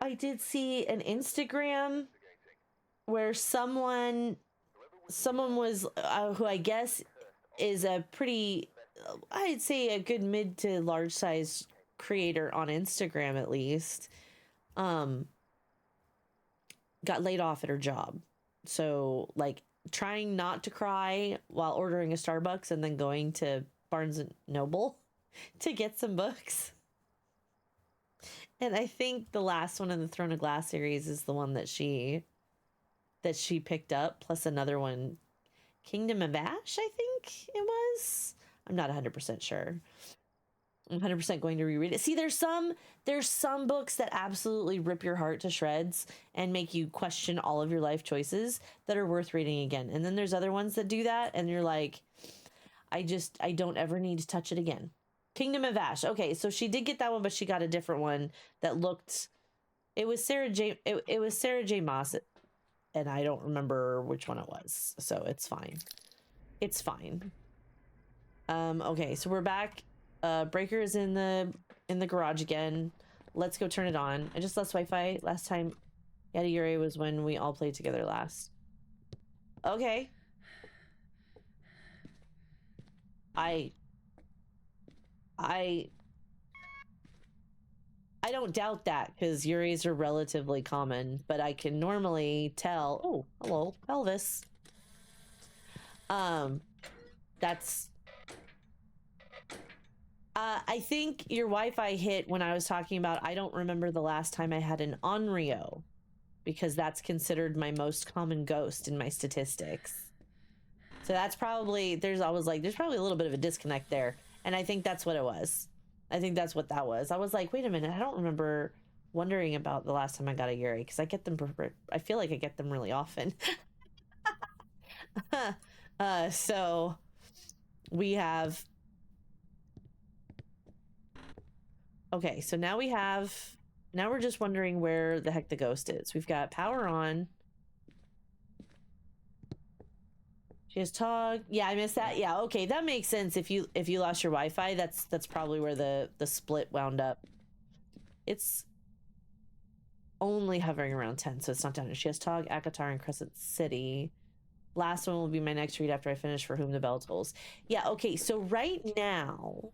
Instagram where someone was who I guess is a pretty, I'd say a good mid to large size creator on Instagram at least, got laid off at her job. So like trying not to cry while ordering a Starbucks and then going to Barnes and Noble to get some books. And I think the last one in the Throne of Glass series is the one that she picked up, plus another one, Kingdom of Ash, I think it was. I'm not 100% sure. I'm 100% going to reread it. See, there's some books that absolutely rip your heart to shreds and make you question all of your life choices that are worth reading again. And then there's other ones that do that and you're like, I don't ever need to touch it again. Kingdom of Ash. Okay, so she did get that one, but she got a different one that looked. It was Sarah J. It was Sarah J. Maas, and I don't remember which one it was. So it's fine. It's fine. Okay, so we're back. Breaker is in the garage again. Let's go turn it on. I just lost Wi-Fi last time. Yuri was when we all played together last. Okay. I don't doubt that because Yuris are relatively common, but I can normally tell. Oh, hello, Elvis. That's. I think your Wi-Fi hit when I was talking about. I don't remember the last time I had an Onryo, because that's considered my most common ghost in my statistics. So that's probably there's probably a little bit of a disconnect there, and I think that's what it was. I think that's what that was. I was like, wait a minute, I don't remember wondering about the last time I got a Yuri, because I get them. I feel like I get them really often. So we have. Okay, so now we're just wondering where the heck the ghost is. We've got power on. She has Tog. Yeah, I missed that. Yeah, okay, that makes sense. If you lost your Wi-Fi, that's probably where the split wound up. It's only hovering around 10, so it's not down. She has Tog, Akatar, and Crescent City. Last one will be my next read after I finish For Whom the Bell Tolls. Yeah, okay, so right now,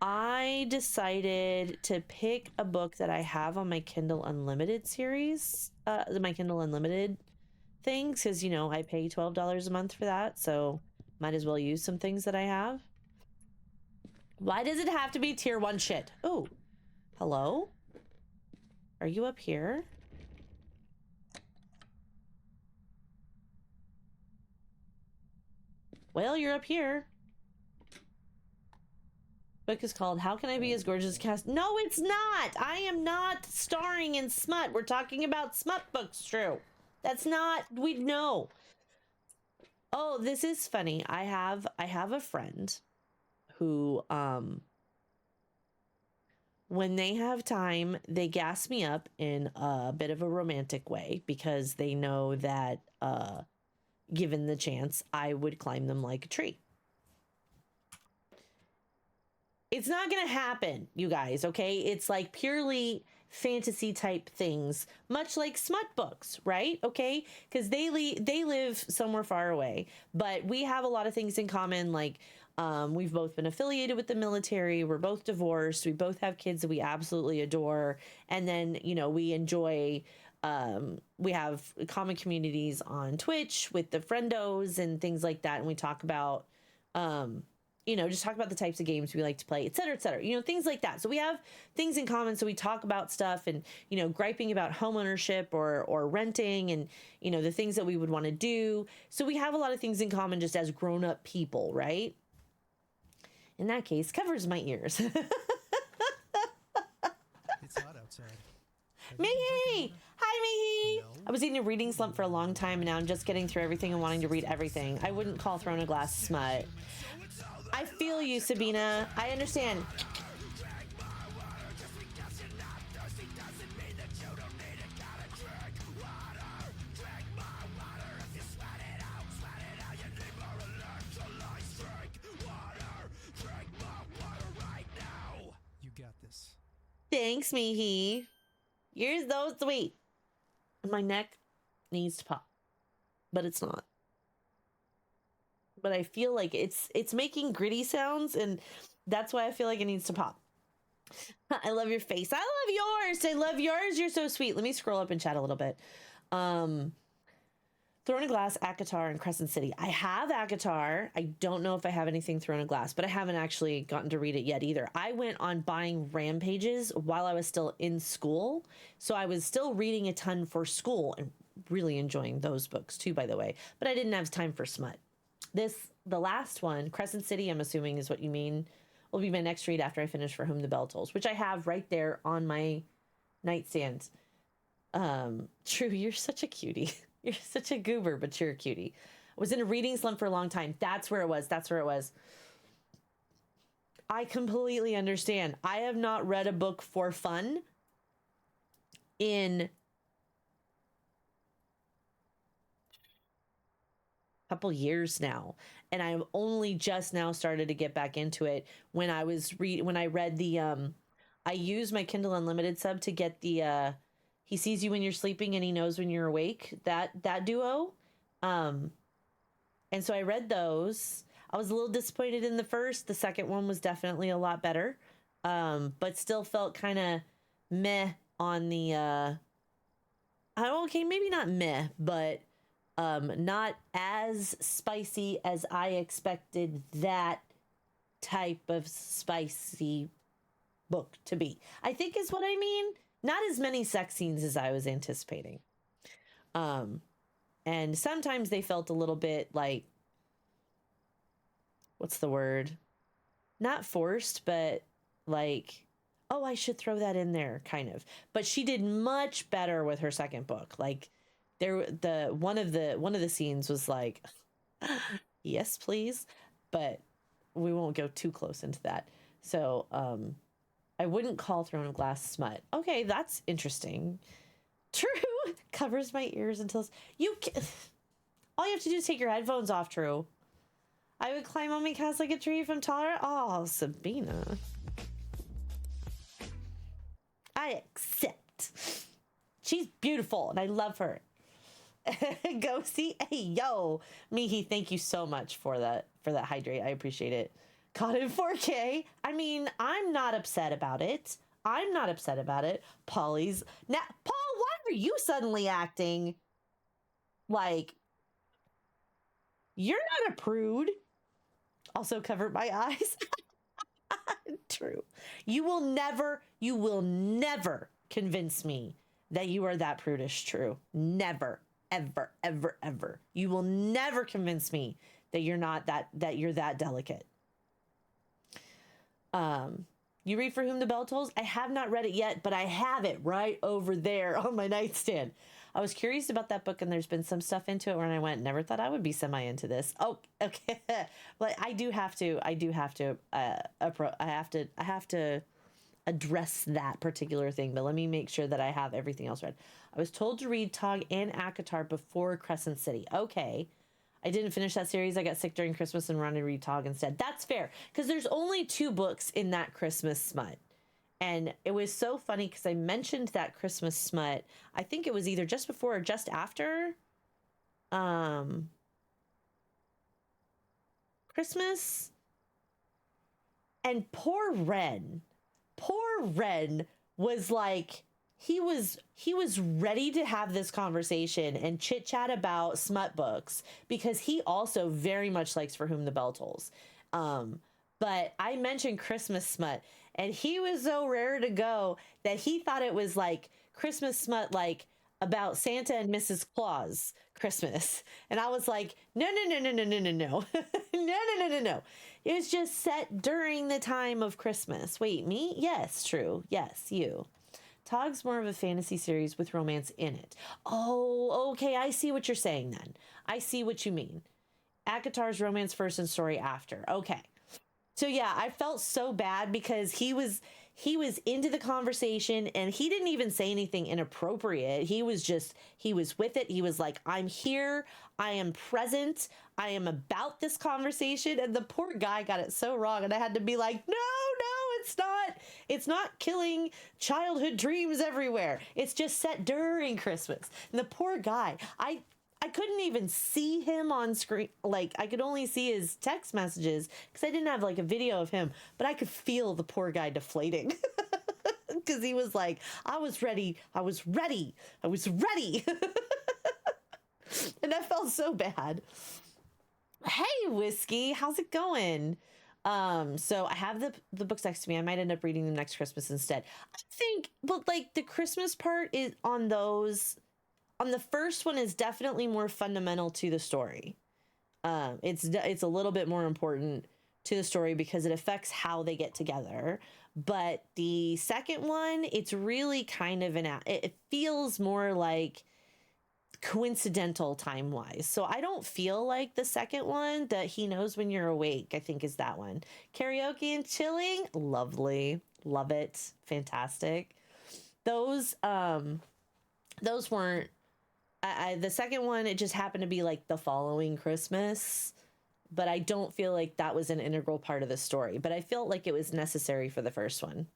I decided to pick a book that I have on my Kindle Unlimited series, my Kindle Unlimited things, because I pay $12 a month for that, so might as well use some things that I have. Why does it have to be tier 1 shit? Oh, hello? Are you up here? Well, you're up here. Book is called How Can I Be as Gorgeous as Cass? No, it's not. I am not starring in smut. We're talking about smut books, True. That's not, we know. Oh, this is funny. I have a friend who when they have time, they gas me up in a bit of a romantic way, because they know that given the chance, I would climb them like a tree. It's not gonna happen, you guys, okay? It's like purely fantasy type things, much like smut books, right? Okay, because they live somewhere far away, but we have a lot of things in common. Like we've both been affiliated with the military, we're both divorced, we both have kids that we absolutely adore, and then we enjoy we have common communities on Twitch with the friendos and things like that, and we talk about just talk about the types of games we like to play, et cetera, things like that. So we have things in common. So we talk about stuff and, griping about home ownership or renting and, the things that we would want to do. So we have a lot of things in common just as grown up people, right? In that case, covers my ears. It's hot outside. Mihi! Hi, Mihi! No. I was eating a reading slump for a long time, and now I'm just getting through everything and wanting to read everything. I wouldn't call Throne of Glass smut. I feel you, Sabina. I understand. You got this. Thanks, Mihi. You're so sweet. My neck needs to pop, but it's not. But I feel like it's making gritty sounds, and that's why I feel like it needs to pop. I love your face. I love yours. I love yours. You're so sweet. Let me scroll up and chat a little bit. Throne of Glass, Akatar, and Crescent City. I have Akatar. I don't know if I have anything Throne of Glass, but I haven't actually gotten to read it yet either. I went on buying rampages while I was still in school, so I was still reading a ton for school and really enjoying those books too, by the way. But I didn't have time for smut. The last one, Crescent City, I'm assuming is what you mean, will be my next read after I finish For Whom the Bell Tolls, which I have right there on my nightstand. True, you're such a cutie. You're such a goober, but you're a cutie. I was in a reading slump for a long time. That's where it was. I completely understand. I have not read a book for fun in a couple years now, and I've only just now started to get back into it. When I read the I used my Kindle Unlimited sub to get the he sees you when you're sleeping and he knows when you're awake, that duo. um and so I read those. I was a little disappointed in the first. The second one was definitely a lot better, but still felt kind of meh on the okay, maybe not meh, but not as spicy as I expected that type of spicy book to be, I think is what I mean. Not as many sex scenes as I was anticipating. Um, and sometimes they felt a little bit like, what's the word? Not forced, but like, oh, I should throw that in there, kind of. But she did much better with her second book. Like, one of the scenes was like, yes, please, but we won't go too close into that. So, I wouldn't call Throne of Glass smut. Okay, that's interesting. True. Covers my ears until all you have to do is take your headphones off. True. I would climb on my cast like a tree if I'm taller. Oh, Sabina. I accept. She's beautiful and I love her. Go see. Hey, yo, Mihi, thank you so much for that hydrate. I appreciate it. Caught in 4K. I mean, I'm not upset about it. Polly's now. Paul, why are you suddenly acting like you're not a prude? Also covered my eyes. True. You will never convince me that you are that prudish. True. Never, ever, ever, ever. You will never convince me that you're not that you're that delicate. You read For Whom the Bell Tolls? I have not read it yet, but I have it right over there on my nightstand. I was curious about that book, and there's been some stuff into it where I went, never thought I would be semi into this. Oh, okay. But I have to address that particular thing. But let me make sure that I have everything else read. I was told to read Tog and Akatar before Crescent City. Okay. I didn't finish that series. I got sick during Christmas and wanted to read Tog instead. That's fair, because there's only 2 books in that Christmas smut. And it was so funny because I mentioned that Christmas smut. I think it was either just before or just after Christmas. And poor Ren was like, he was ready to have this conversation and chit chat about smut books because he also very much likes For Whom the Bell Tolls. But I mentioned Christmas smut, and he was so rare to go that he thought it was like Christmas smut, like about Santa and Mrs. Claus Christmas. And I was like, no. No. It was just set during the time of Christmas. Wait, me? Yes, true. Yes, you. Tog's more of a fantasy series with romance in it. Oh, okay. I see what you're saying then. I see what you mean. Akatar's romance first and story after. Okay. So yeah, I felt so bad because he was into the conversation and he didn't even say anything inappropriate. He was with it. He was like, I'm here. I am present. I am about this conversation. And the poor guy got it so wrong. And I had to be like, no, it's not. It's not killing childhood dreams everywhere. It's just set during Christmas. And the poor guy, I couldn't even see him on screen. Like, I could only see his text messages because I didn't have like a video of him, but I could feel the poor guy deflating because he was like, I was ready. And I felt so bad. Hey, Whiskey, how's it going? So I have the books next to me. I might end up reading them next Christmas instead. I think, but like the Christmas part is on those. On the first one is definitely more fundamental to the story. It's a little bit more important to the story because it affects how they get together. But the second one, it's really kind of it feels more like coincidental time wise. So I don't feel like the second one, that he knows when you're awake, I think is that one. Karaoke and chilling, lovely. Love it. Fantastic. Those weren't the second one, it just happened to be like the following Christmas, but I don't feel like that was an integral part of the story, but I felt like it was necessary for the first one.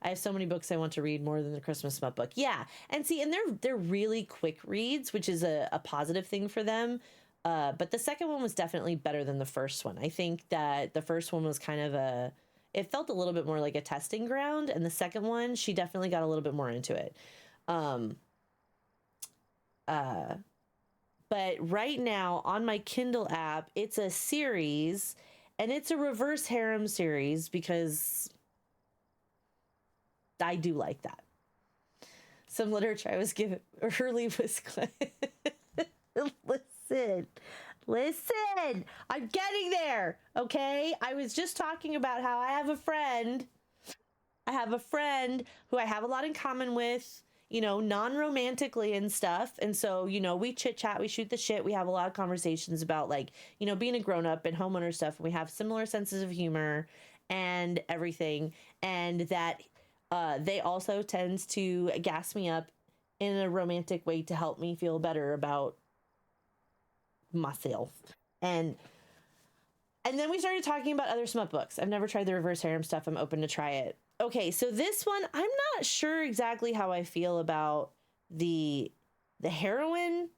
I have so many books I want to read more than the Christmas Smut book. Yeah, and see, and they're really quick reads, which is a positive thing for them. But the second one was definitely better than the first one. I think that the first one was kind of it felt a little bit more like a testing ground, and the second one, she definitely got a little bit more into it. Um, uh, but right now on my Kindle app, it's a series, and it's a reverse harem series because I do like that. Some literature I was given early was listen, I'm getting there. Okay, I was just talking about how I have a friend who I have a lot in common with, non-romantically and stuff. And so, we chit chat, we shoot the shit, we have a lot of conversations about, like, being a grown-up and homeowner stuff. And we have similar senses of humor and everything. And that they also tends to gas me up in a romantic way to help me feel better about myself. And then we started talking about other smut books. I've never tried the reverse harem stuff. I'm open to try it. Okay, so this one, I'm not sure exactly how I feel about the heroine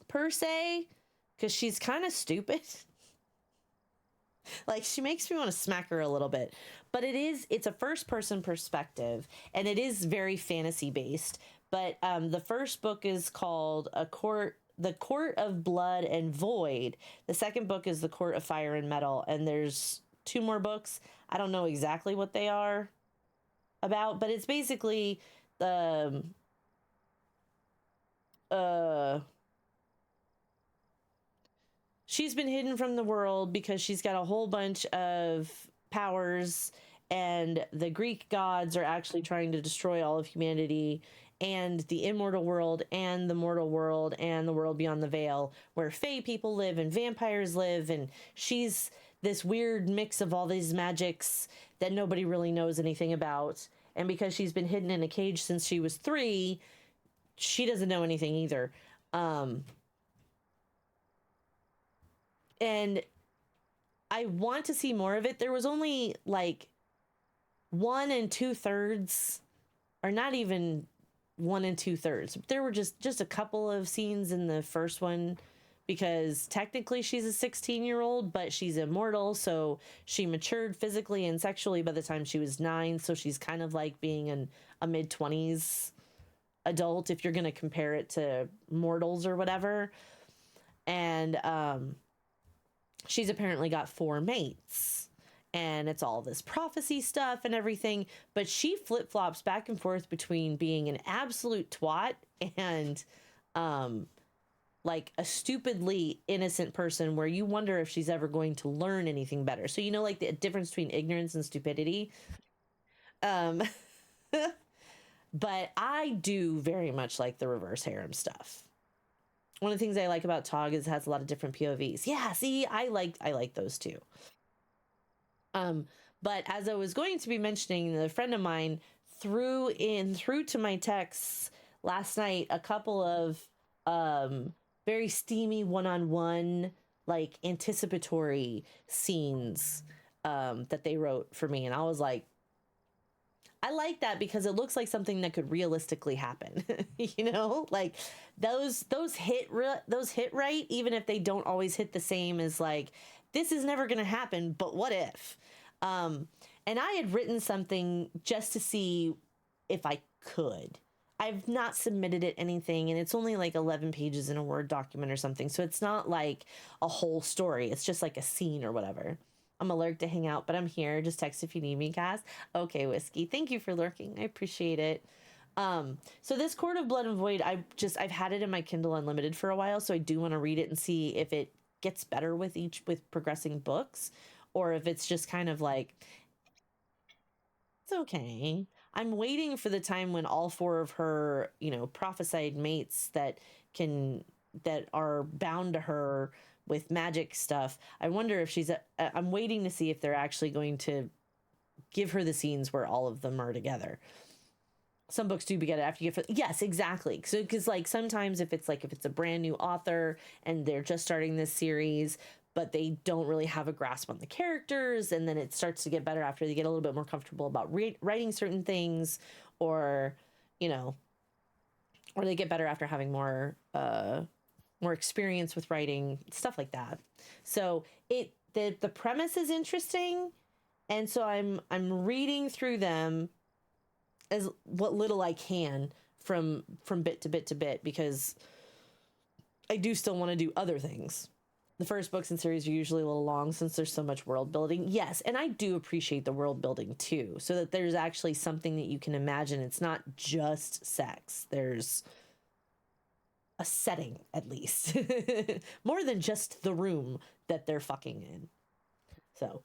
per se, because she's kind of stupid. Like, she makes me want to smack her a little bit. But it's a first person perspective, and it is very fantasy based. But the first book is called The Court of Blood and Void. The second book is The Court of Fire and Metal, and there's 2 more books. I don't know exactly what they are about, but it's basically she's been hidden from the world because she's got a whole bunch of powers, and the Greek gods are actually trying to destroy all of humanity, and the immortal world and the mortal world and the world beyond the veil, where fae people live and vampires live, and she's this weird mix of all these magics that nobody really knows anything about. And because she's been hidden in a cage since she was 3, she doesn't know anything either. And I want to see more of it. There was only like 1 2/3, or not even 1 2/3. There were just a couple of scenes in the first one, because technically she's a 16-year-old, but she's immortal, so she matured physically and sexually by the time she was 9, so she's kind of like being a mid-20s adult if you're going to compare it to mortals or whatever. And she's apparently got 4 mates, and it's all this prophecy stuff and everything, but she flip-flops back and forth between being an absolute twat and like a stupidly innocent person where you wonder if she's ever going to learn anything better. So, like the difference between ignorance and stupidity. But I do very much like the reverse harem stuff. One of the things I like about Tog is it has a lot of different POVs. Yeah, see, I like those too. But as I was going to be mentioning, a friend of mine threw to my texts last night a couple of very steamy one-on-one, like, anticipatory scenes that they wrote for me, and I was like, I like that because it looks like something that could realistically happen. Like those hit right, even if they don't always hit the same as, like, this is never going to happen, but what if? And I had written something just to see if I could. I've not submitted it anything, and it's only like 11 pages in a Word document or something. So it's not like a whole story. It's just like a scene or whatever. I'm allergic to hang out, but I'm here. Just text if you need me, guys. Okay, Whiskey. Thank you for lurking. I appreciate it. So this Court of Blood and Void, I've had it in my Kindle Unlimited for a while, so I do want to read it and see if it gets better with progressing books, or if it's just kind of like, it's okay. I'm waiting for the time when all 4 of her, you know, prophesied mates that are bound to her with magic stuff. I wonder if I'm waiting to see if they're actually going to give her the scenes where all of them are together. Some books do get it after you get yes, exactly. So because like sometimes if it's a brand new author and they're just starting this series, but they don't really have a grasp on the characters, and then it starts to get better after they get a little bit more comfortable about writing certain things, or you know, or they get better after having more experience with writing, stuff like that. So the premise is interesting, and so I'm reading through them as what little I can from bit to bit to bit, because I do still want to do other things. The first books in series are usually a little long since there's so much world building. Yes, and I do appreciate the world building too, so that there's actually something that you can imagine. It's not just sex. There's a setting, at least. More than just the room that they're fucking in. So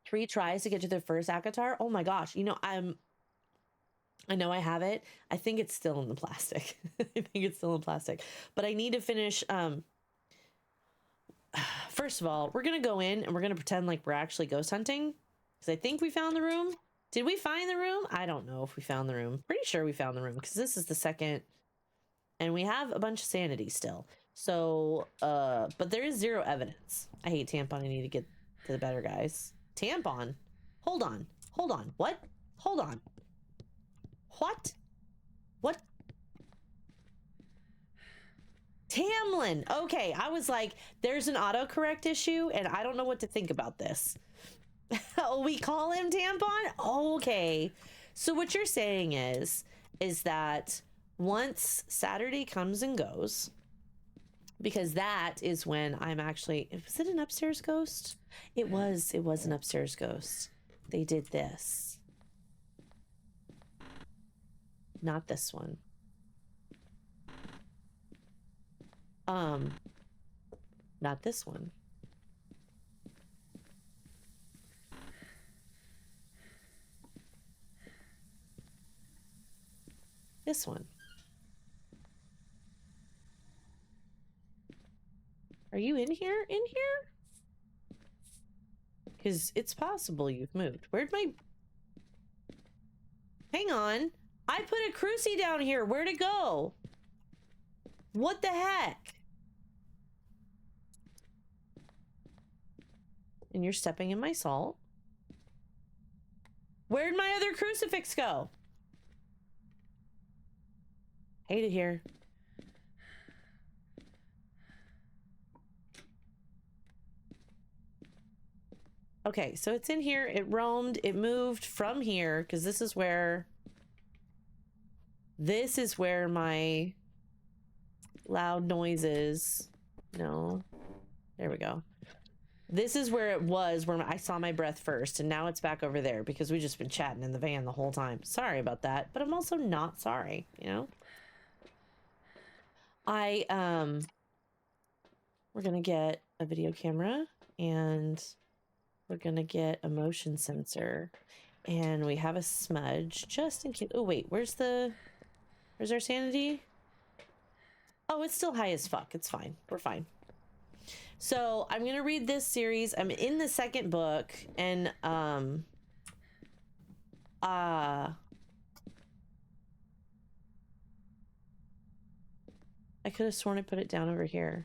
3 tries to get to their first ACOTAR. Oh my gosh. You know, I know I have it. I think it's still in the plastic. I think it's still in plastic. But I need to finish. First of all, we're going to go in and we're going to pretend like we're actually ghost hunting. Because I think we found the room. Did we find the room? I don't know if we found the room. Pretty sure we found the room because this is the second. And we have a bunch of sanity still. So, but there is 0 evidence. I hate tampon. I need to get to the better guys. Tampon? Hold on. Hold on. What? Hold on. What? What? Tamlin. Okay, I was like, there's an autocorrect issue, and I don't know what to think about this. Oh, we call him Tampon? Okay. So what you're saying is that once Saturday comes and goes, because that is when I'm actually, was it an upstairs ghost? It was an upstairs ghost. They did this. Not this one. Not this one. This one. Are you in here? In here? Because it's possible you've moved. Where'd my... Hang on. I put a crucie down here. Where'd it go? What the heck? And you're stepping in my salt. Where'd my other crucifix go? Hate it here. Okay, so it's in here. It roamed. It moved from here because this is where my loud noises. No. There we go. This is where it was, where I saw my breath first, and now it's back over there because we've just been chatting in the van the whole time. Sorry about that, but I'm also not sorry, you know? We're gonna get a video camera, and we're gonna get a motion sensor, and we have a smudge just in case. Oh wait, where's our sanity? Oh, it's still high as fuck. It's fine. We're fine. So I'm gonna read this series. I'm in the second book, and I could have sworn I put it down over here.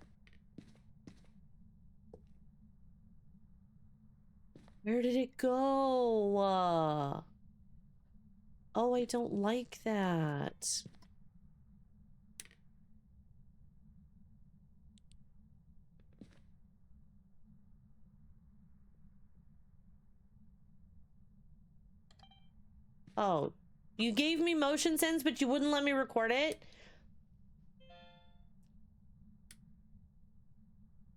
Where did it go? Oh, I don't like that. Oh, you gave me motion sense, but you wouldn't let me record it?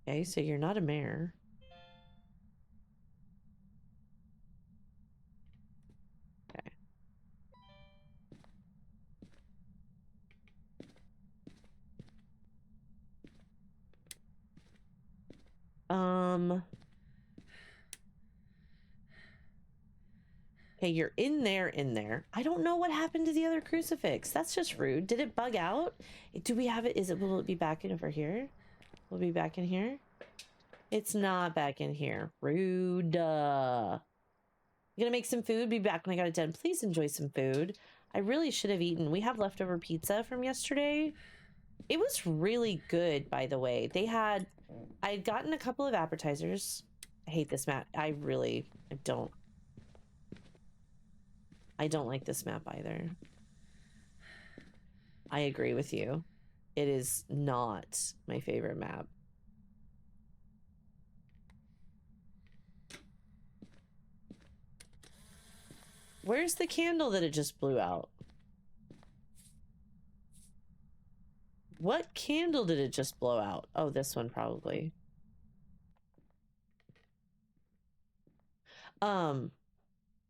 Okay, so you're not a mayor. Okay. Okay, you're in there. I don't know what happened to the other crucifix. That's just rude. Did it bug out? Do we have it? Will it be back in over here? Will it be back in here? It's not back in here. Rude. Gonna make some food. Be back when I got it done. Please enjoy some food. I really should have eaten. We have leftover pizza from yesterday. It was really good, by the way. I had gotten a couple of appetizers. I hate this map. I don't like this map either. I agree with you. It is not my favorite map. Where's the candle that it just blew out? What candle did it just blow out? Oh, this one probably.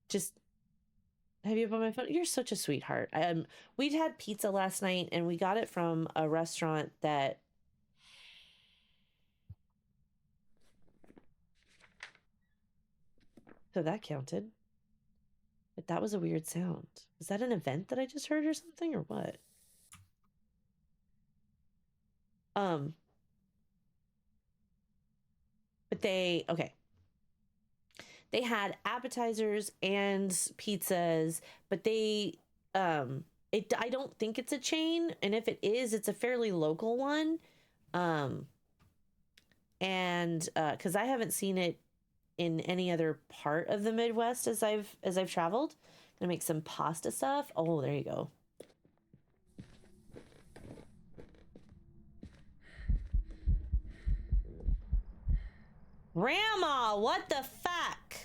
Just have you up on my phone? You're such a sweetheart. We'd had pizza last night and we got it from a restaurant that so that counted. But that was a weird sound. Was that an event that I just heard or something or what? But okay. They had appetizers and pizzas, but I don't think it's a chain, and if it is, it's a fairly local one. And because I haven't seen it in any other part of the Midwest as I've traveled. Gonna make some pasta stuff. Oh, there you go. Grandma, what the fuck?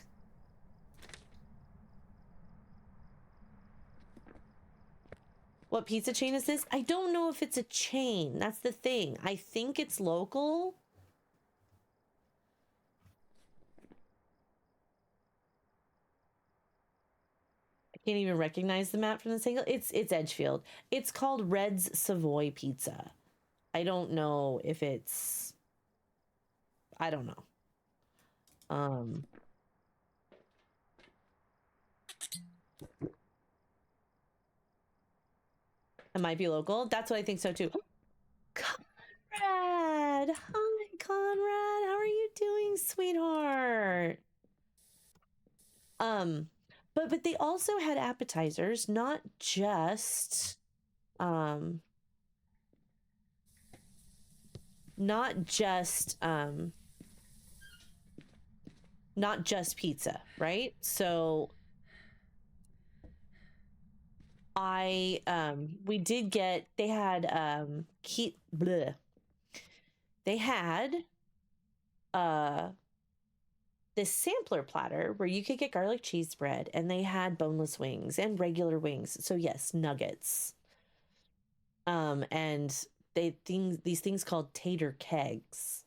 What pizza chain is this? I don't know if it's a chain. That's the thing. I think it's local. I can't even recognize the map from this angle. It's Edgefield. It's called Red's Savoy Pizza. I don't know if it's... I don't know. It might be local. That's what I think so too. Conrad! Hi, Conrad. How are you doing, sweetheart? But they also had appetizers, not just not just pizza, right? So we did get, they had they had this sampler platter where you could get garlic cheese bread, and they had boneless wings and regular wings. So yes, nuggets. And these things called tater kegs.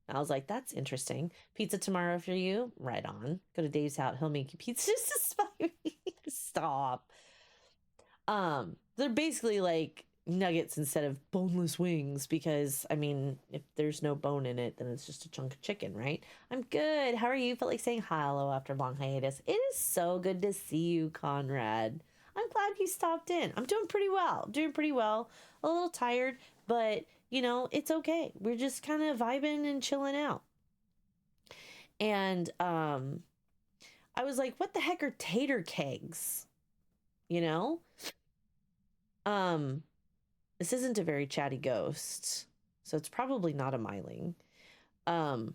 I was like, that's interesting. Pizza tomorrow for you? Right on. Go to Dave's house. He'll make you pizza just to spite me. Stop. They're basically like nuggets instead of boneless wings because, I mean, if there's no bone in it, then it's just a chunk of chicken, right? I'm good. How are you? Felt like saying hello after a long hiatus. It is so good to see you, Conrad. I'm glad you stopped in. I'm doing pretty well. A little tired, but you know, it's okay. We're just kind of vibing and chilling out. And I was like, what the heck are tater kegs? You know? This isn't a very chatty ghost, so it's probably not a myling. And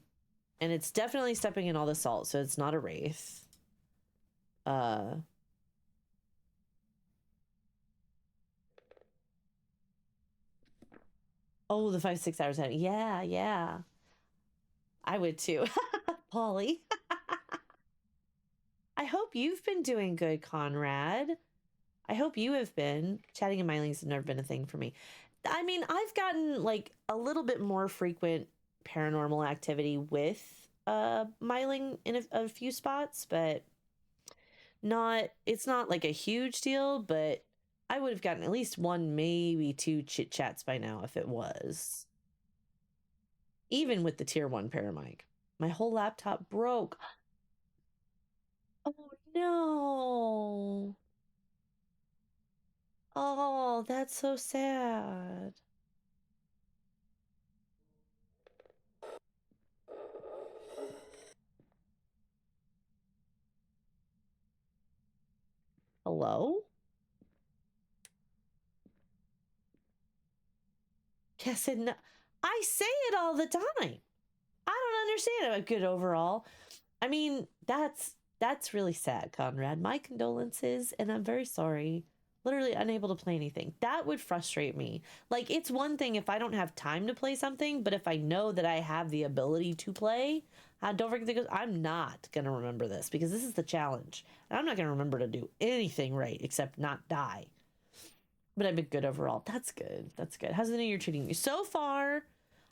it's definitely stepping in all the salt, so it's not a wraith. Oh, the 5-6 hours out. Yeah. I would too. Polly. I hope you've been doing good, Conrad. I hope you have been. Chatting and mylings has never been a thing for me. I mean, I've gotten like a little bit more frequent paranormal activity with myling in a few spots, but it's not like a huge deal, but I would have gotten at least one, maybe two chit chats by now if it was. Even with the tier 1 paramic. My whole laptop broke. Oh No. Oh, that's so sad. Hello? Yes and no. I say it all the time. I don't understand it. Good overall. I mean, that's really sad, Conrad. My condolences, and I'm very sorry. Literally unable to play anything. That would frustrate me. Like, it's one thing if I don't have time to play something, but if I know that I have the ability to play, don't forget to I'm not gonna remember this because this is the challenge. And I'm not gonna remember to do anything right except not die. But I've been good overall. That's good. That's good. How's the new year treating you? So far,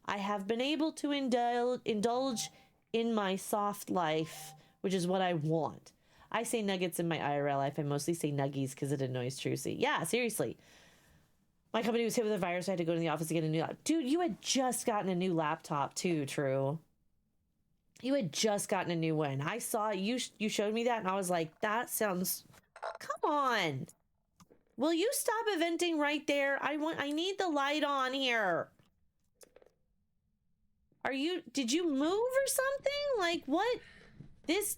I have been able to indulge in my soft life, which is what I want. I say nuggets in my IRL life. I mostly say nuggies because it annoys Trucy. Yeah, seriously. My company was hit with a virus. I had to go to the office to get a new laptop. Dude, you had just gotten a new laptop too, True. You had just gotten a new one. I saw you. You showed me that, and I was like, "That sounds. Come on. Will you stop eventing right there? I need the light on here. Did you move or something? Like what? This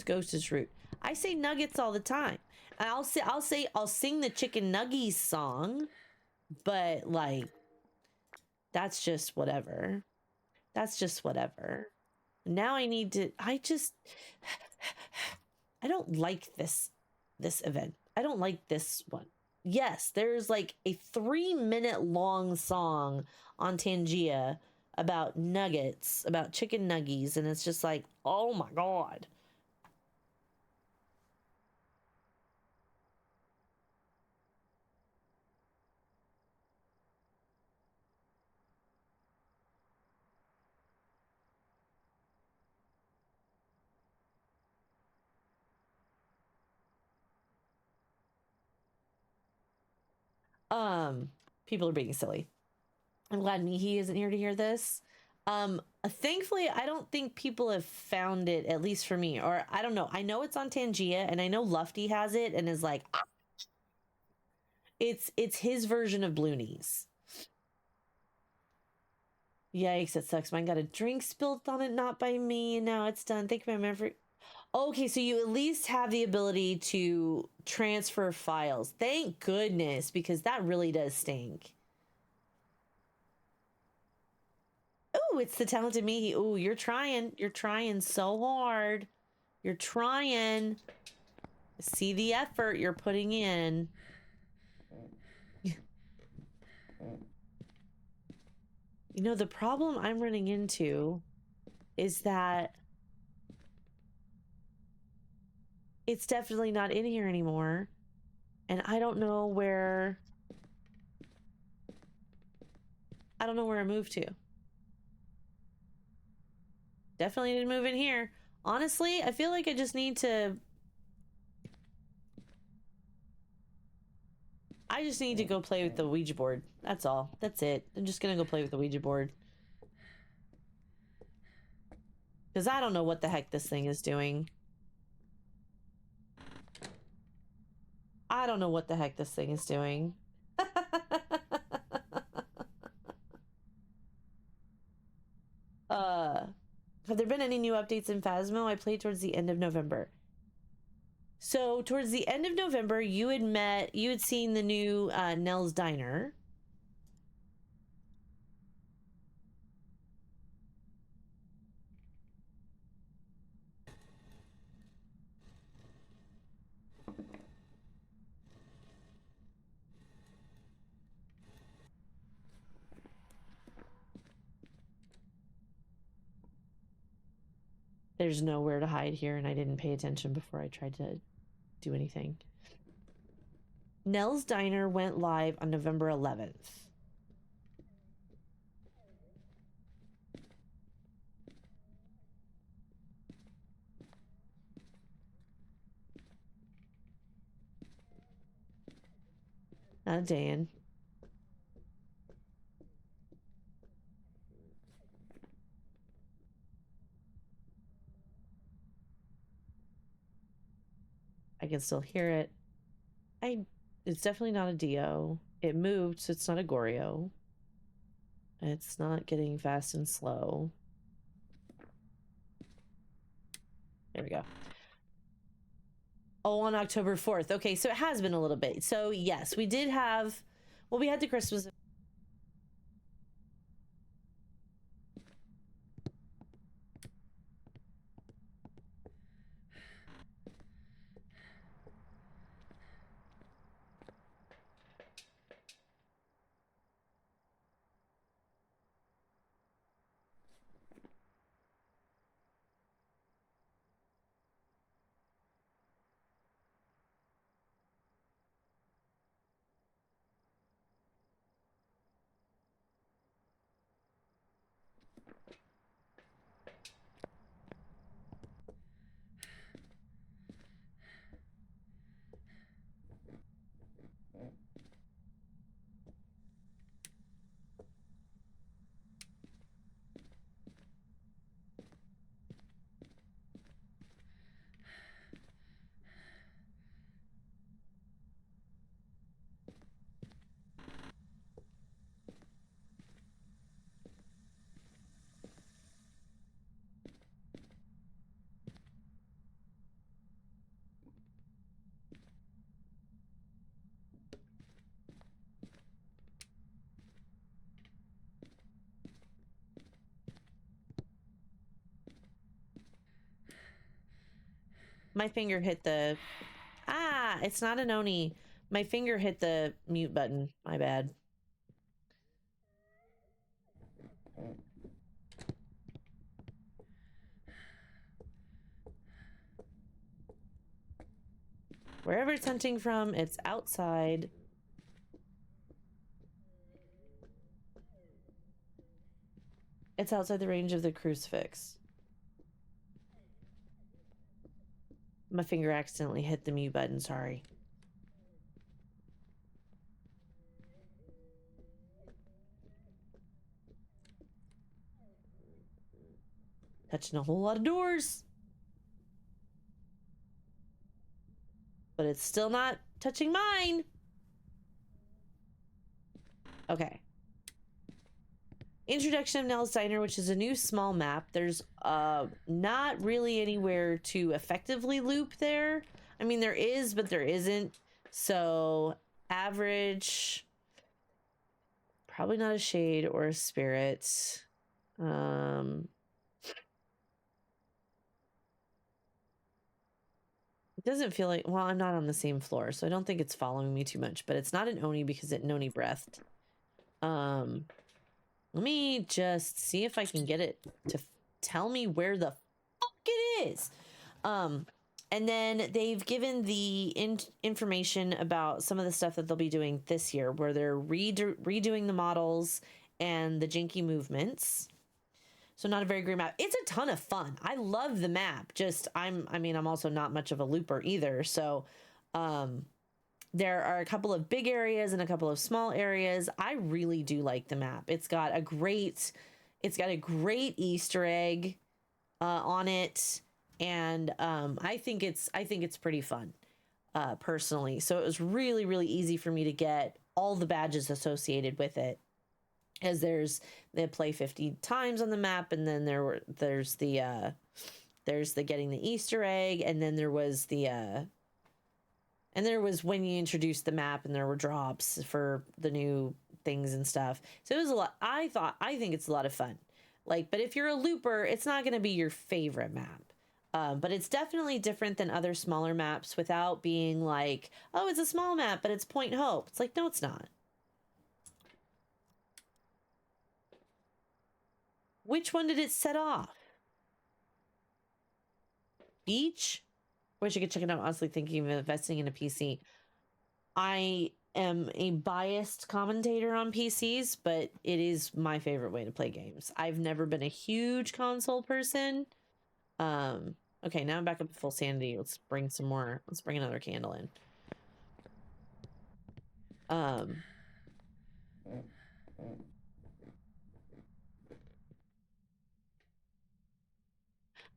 ghost is rude. I say nuggets all the time. And I'll sing the chicken nuggies song, but like that's just whatever. That's just whatever. Now I need to I don't like this event. I don't like this one. Yes, there's like a 3-minute long song on Tangia about nuggets, about chicken nuggies, and it's just like, oh my god. Um, People are being silly. I'm glad Mihi isn't here to hear this. Thankfully, I don't think people have found it, at least for me, or I don't know. I know it's on Tangia, and I know Lufty has it, and is like, ah! It's his version of Bloonies. Yikes, it sucks. Mine got a drink spilled on it, not by me, and now it's done. Thank you, my man, for. Okay, so you at least have the ability to transfer files. Thank goodness, because that really does stink. Oh, it's the talented me. Oh, you're trying. You're trying so hard. You're trying. See the effort you're putting in. You know, the problem I'm running into is that it's definitely not in here anymore. And I don't know where I moved to. Definitely didn't move in here. Honestly, I feel like I just need to go play with the Ouija board. That's all. That's it. I'm just gonna go play with the Ouija board. Because I don't know what the heck this thing is doing. I don't know what the heck this thing is doing. Have there been any new updates in Phasmo? I played towards the end of November. So towards the end of November, you had seen the new Nell's Diner. There's nowhere to hide here, and I didn't pay attention before I tried to do anything. Nell's Diner went live on November 11th. Not a day in. I can still hear it. It's definitely not a Dio. It moved, so it's not a Goryo. It's not getting fast and slow. There we go. Oh, on October 4th. Okay, so it has been a little bit. So yes, we did have, well, we had the Christmas. My finger hit the, it's not an Oni. My finger hit the mute button. My bad. Wherever it's hunting from, it's outside. It's outside the range of the crucifix. My finger accidentally hit the mute button, sorry. Touching a whole lot of doors. But it's still not touching mine. Okay. Introduction of Nell's Diner, which is a new small map. There's not really anywhere to effectively loop there. I mean, there is, but there isn't. So average, probably not a shade or a spirit. It doesn't feel like, well, I'm not on the same floor, so I don't think it's following me too much, but it's not an Oni because it Noni breathed. Let me just see if I can get it to tell me where the fuck it is. And then they've given the information about some of the stuff that they'll be doing this year, where they're redoing the models and the janky movements. So not a very great map. It's a ton of fun. I love the map. Just I'm also not much of a looper either. So there are a couple of big areas and a couple of small areas. I really do like the map. It's got a great Easter egg on it, and I think it's pretty fun personally. So it was really, really easy for me to get all the badges associated with it, as they play 50 times on the map, and then there's the getting the Easter egg, and then there was when you introduced the map, and there were drops for the new things and stuff. So it was a lot. I think it's a lot of fun. Like, but if you're a looper, it's not going to be your favorite map. But it's definitely different than other smaller maps without being like, oh, it's a small map, but it's Point Hope. It's like, no, it's not. Which one did it set off? Beach? Wish I could check it out. Honestly, thinking of investing in a PC. I am a biased commentator on PCs, but it is my favorite way to play games. I've never been a huge console person. Okay, now I'm back up to full sanity. Let's bring some more. Let's bring another candle in.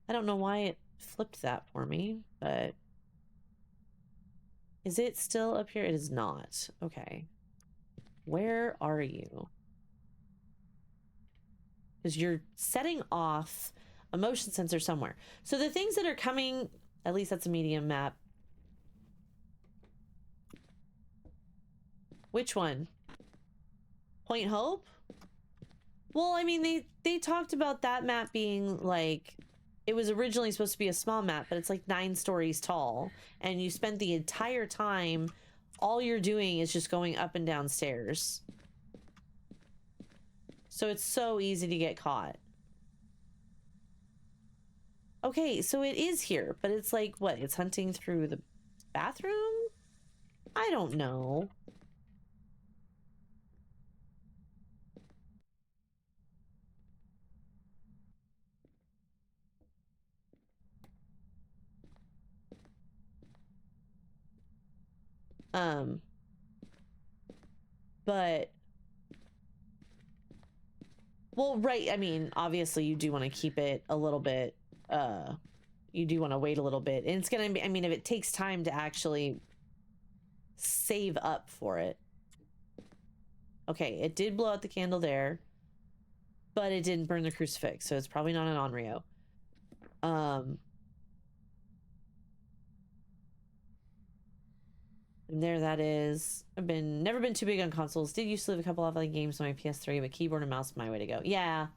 I don't know why it flipped that for me, but Is it still up here? It is not. Okay. Where are you? Because you're setting off a motion sensor somewhere. So the things that are coming, at least that's a medium map. Which one? Point Hope? Well, I mean, they talked about that map being like, it was originally supposed to be a small map, but it's like 9 stories tall. And you spent the entire time, all you're doing is just going up and down stairs. So it's so easy to get caught. Okay, so it is here, but it's like, what? It's hunting through the bathroom? I don't know. But well, right, I mean, obviously you do want to keep it a little bit, you do want to wait a little bit. And it's gonna be, I mean, if it takes time to actually save up for it. Okay, it did blow out the candle there, but it didn't burn the crucifix, so it's probably not an Onryo. And there that is. I've never been too big on consoles. Did used to leave a couple offline games on my PS3, but keyboard and mouse my way to go. Yeah.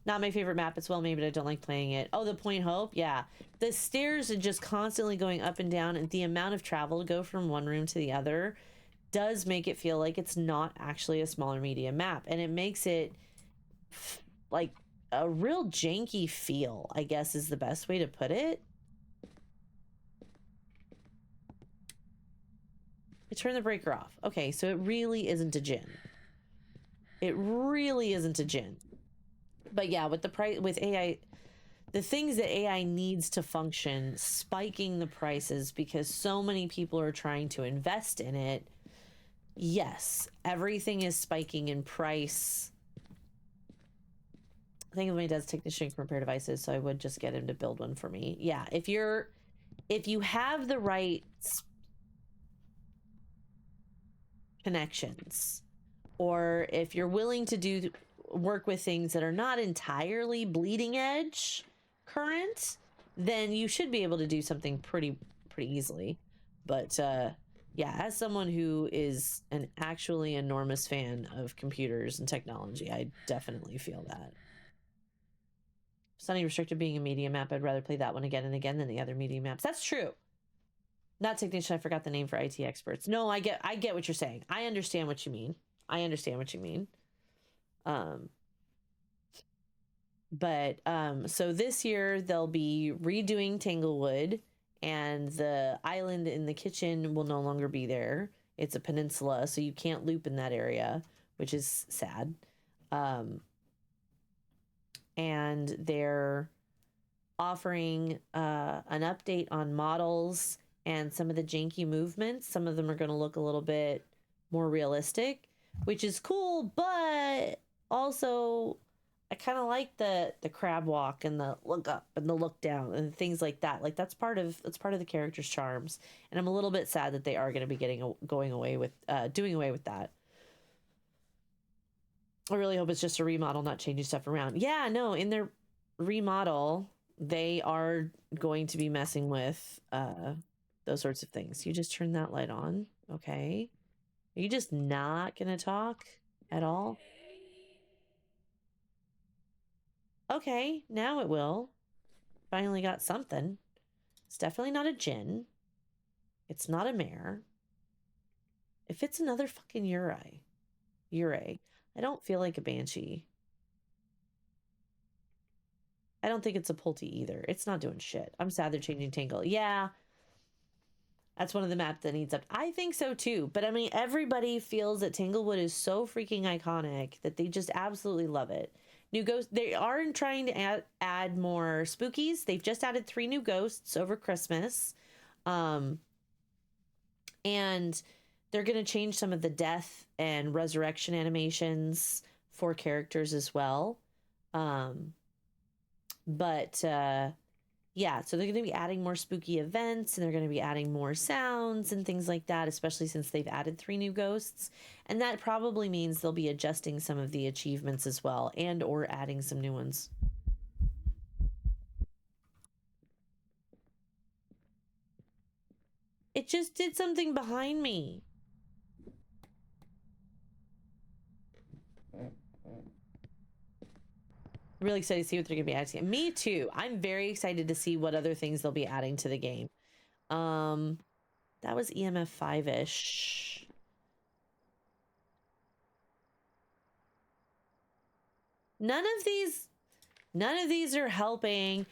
Not my favorite map. It's well made, but I don't like playing it. Oh, the Point Hope? Yeah. The stairs are just constantly going up and down, and the amount of travel to go from one room to the other does make it feel like it's not actually a smaller medium map. And it makes it like a real janky feel, I guess is the best way to put it. I turned the breaker off. Okay, so it really isn't a Jinn. It really isn't a Jinn. But yeah, with the price, with AI, the things that AI needs to function, spiking the prices because so many people are trying to invest in it. Yes, everything is spiking in price. I think my dad's technician can repair devices, so I would just get him to build one for me. Yeah, if you have the right connections, or if you're willing to work with things that are not entirely bleeding edge current, then you should be able to do something pretty easily. But yeah, as someone who is an actually enormous fan of computers and technology, I definitely feel that. Sunny restricted being a media map, I'd rather play that one again and again than the other media maps. That's true. Not technician, I forgot the name for IT experts. No, I get what you're saying. I understand what you mean. But so this year they'll be redoing Tanglewood, and the island in the kitchen will no longer be there. It's a peninsula, so you can't loop in that area, which is sad. And they're offering an update on models and some of the janky movements. Some of them are going to look a little bit more realistic, which is cool, but also I kind of like the crab walk and the look up and the look down and things like that. Like that's part of the character's charms, and I'm a little bit sad that they are going to be doing away with that. I really hope it's just a remodel, not changing stuff around. Yeah, no, in their remodel, they are going to be messing with those sorts of things. You just turn that light on, okay? Are you just not gonna talk at all? Okay, now it will. Finally got something. It's definitely not a Jinn. It's not a mare. If it's another fucking Ure, I don't feel like a banshee. I don't think it's a Pulte either. It's not doing shit. I'm sad they're changing Tangle. Yeah. That's one of the maps that needs up. I think so too. But I mean, everybody feels that Tanglewood is so freaking iconic that they just absolutely love it. New ghosts. They are trying to add more spookies. They've just added 3 new ghosts over Christmas. And they're going to change some of the death and resurrection animations for characters as well. But Yeah, so they're going to be adding more spooky events, and they're going to be adding more sounds and things like that, especially since they've added 3 new ghosts. And that probably means they'll be adjusting some of the achievements as well, and or adding some new ones. It just did something behind me. Really excited to see what they're going to be adding. Me too. I'm very excited to see what other things they'll be adding to the game. That was EMF 5-ish. None of these are helping.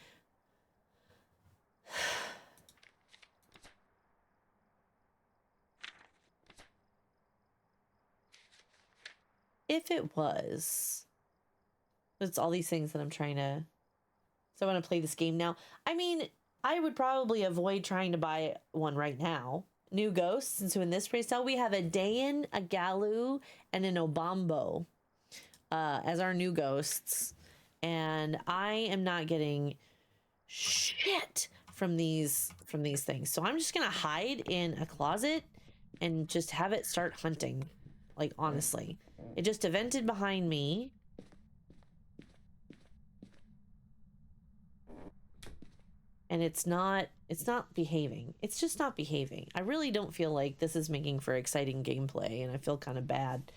If it was, it's all these things that I'm trying to. So I want to play this game now. I mean, I would probably avoid trying to buy one right now. New ghosts. And so in this playstyle, we have a Dayan, a Galu, and an Obambo as our new ghosts. And I am not getting shit from these things. So I'm just gonna hide in a closet and just have it start hunting. Like, honestly. It just evented behind me. And it's not behaving. It's just not behaving. I really don't feel like this is making for exciting gameplay, and I feel kind of bad.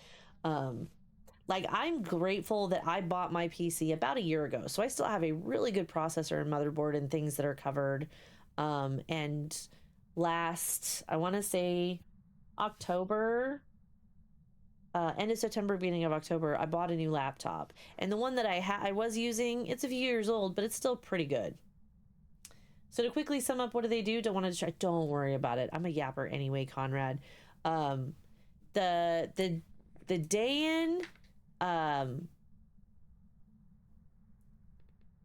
Like, I'm grateful that I bought my PC about a year ago, so I still have a really good processor and motherboard and things that are covered. And last, I want to say October, end of September, beginning of October, I bought a new laptop, and the one that I was using, it's a few years old, but it's still pretty good. So to quickly sum up, what do they do? Don't want to try. Don't worry about it. I'm a yapper anyway, Conrad. The Dayan,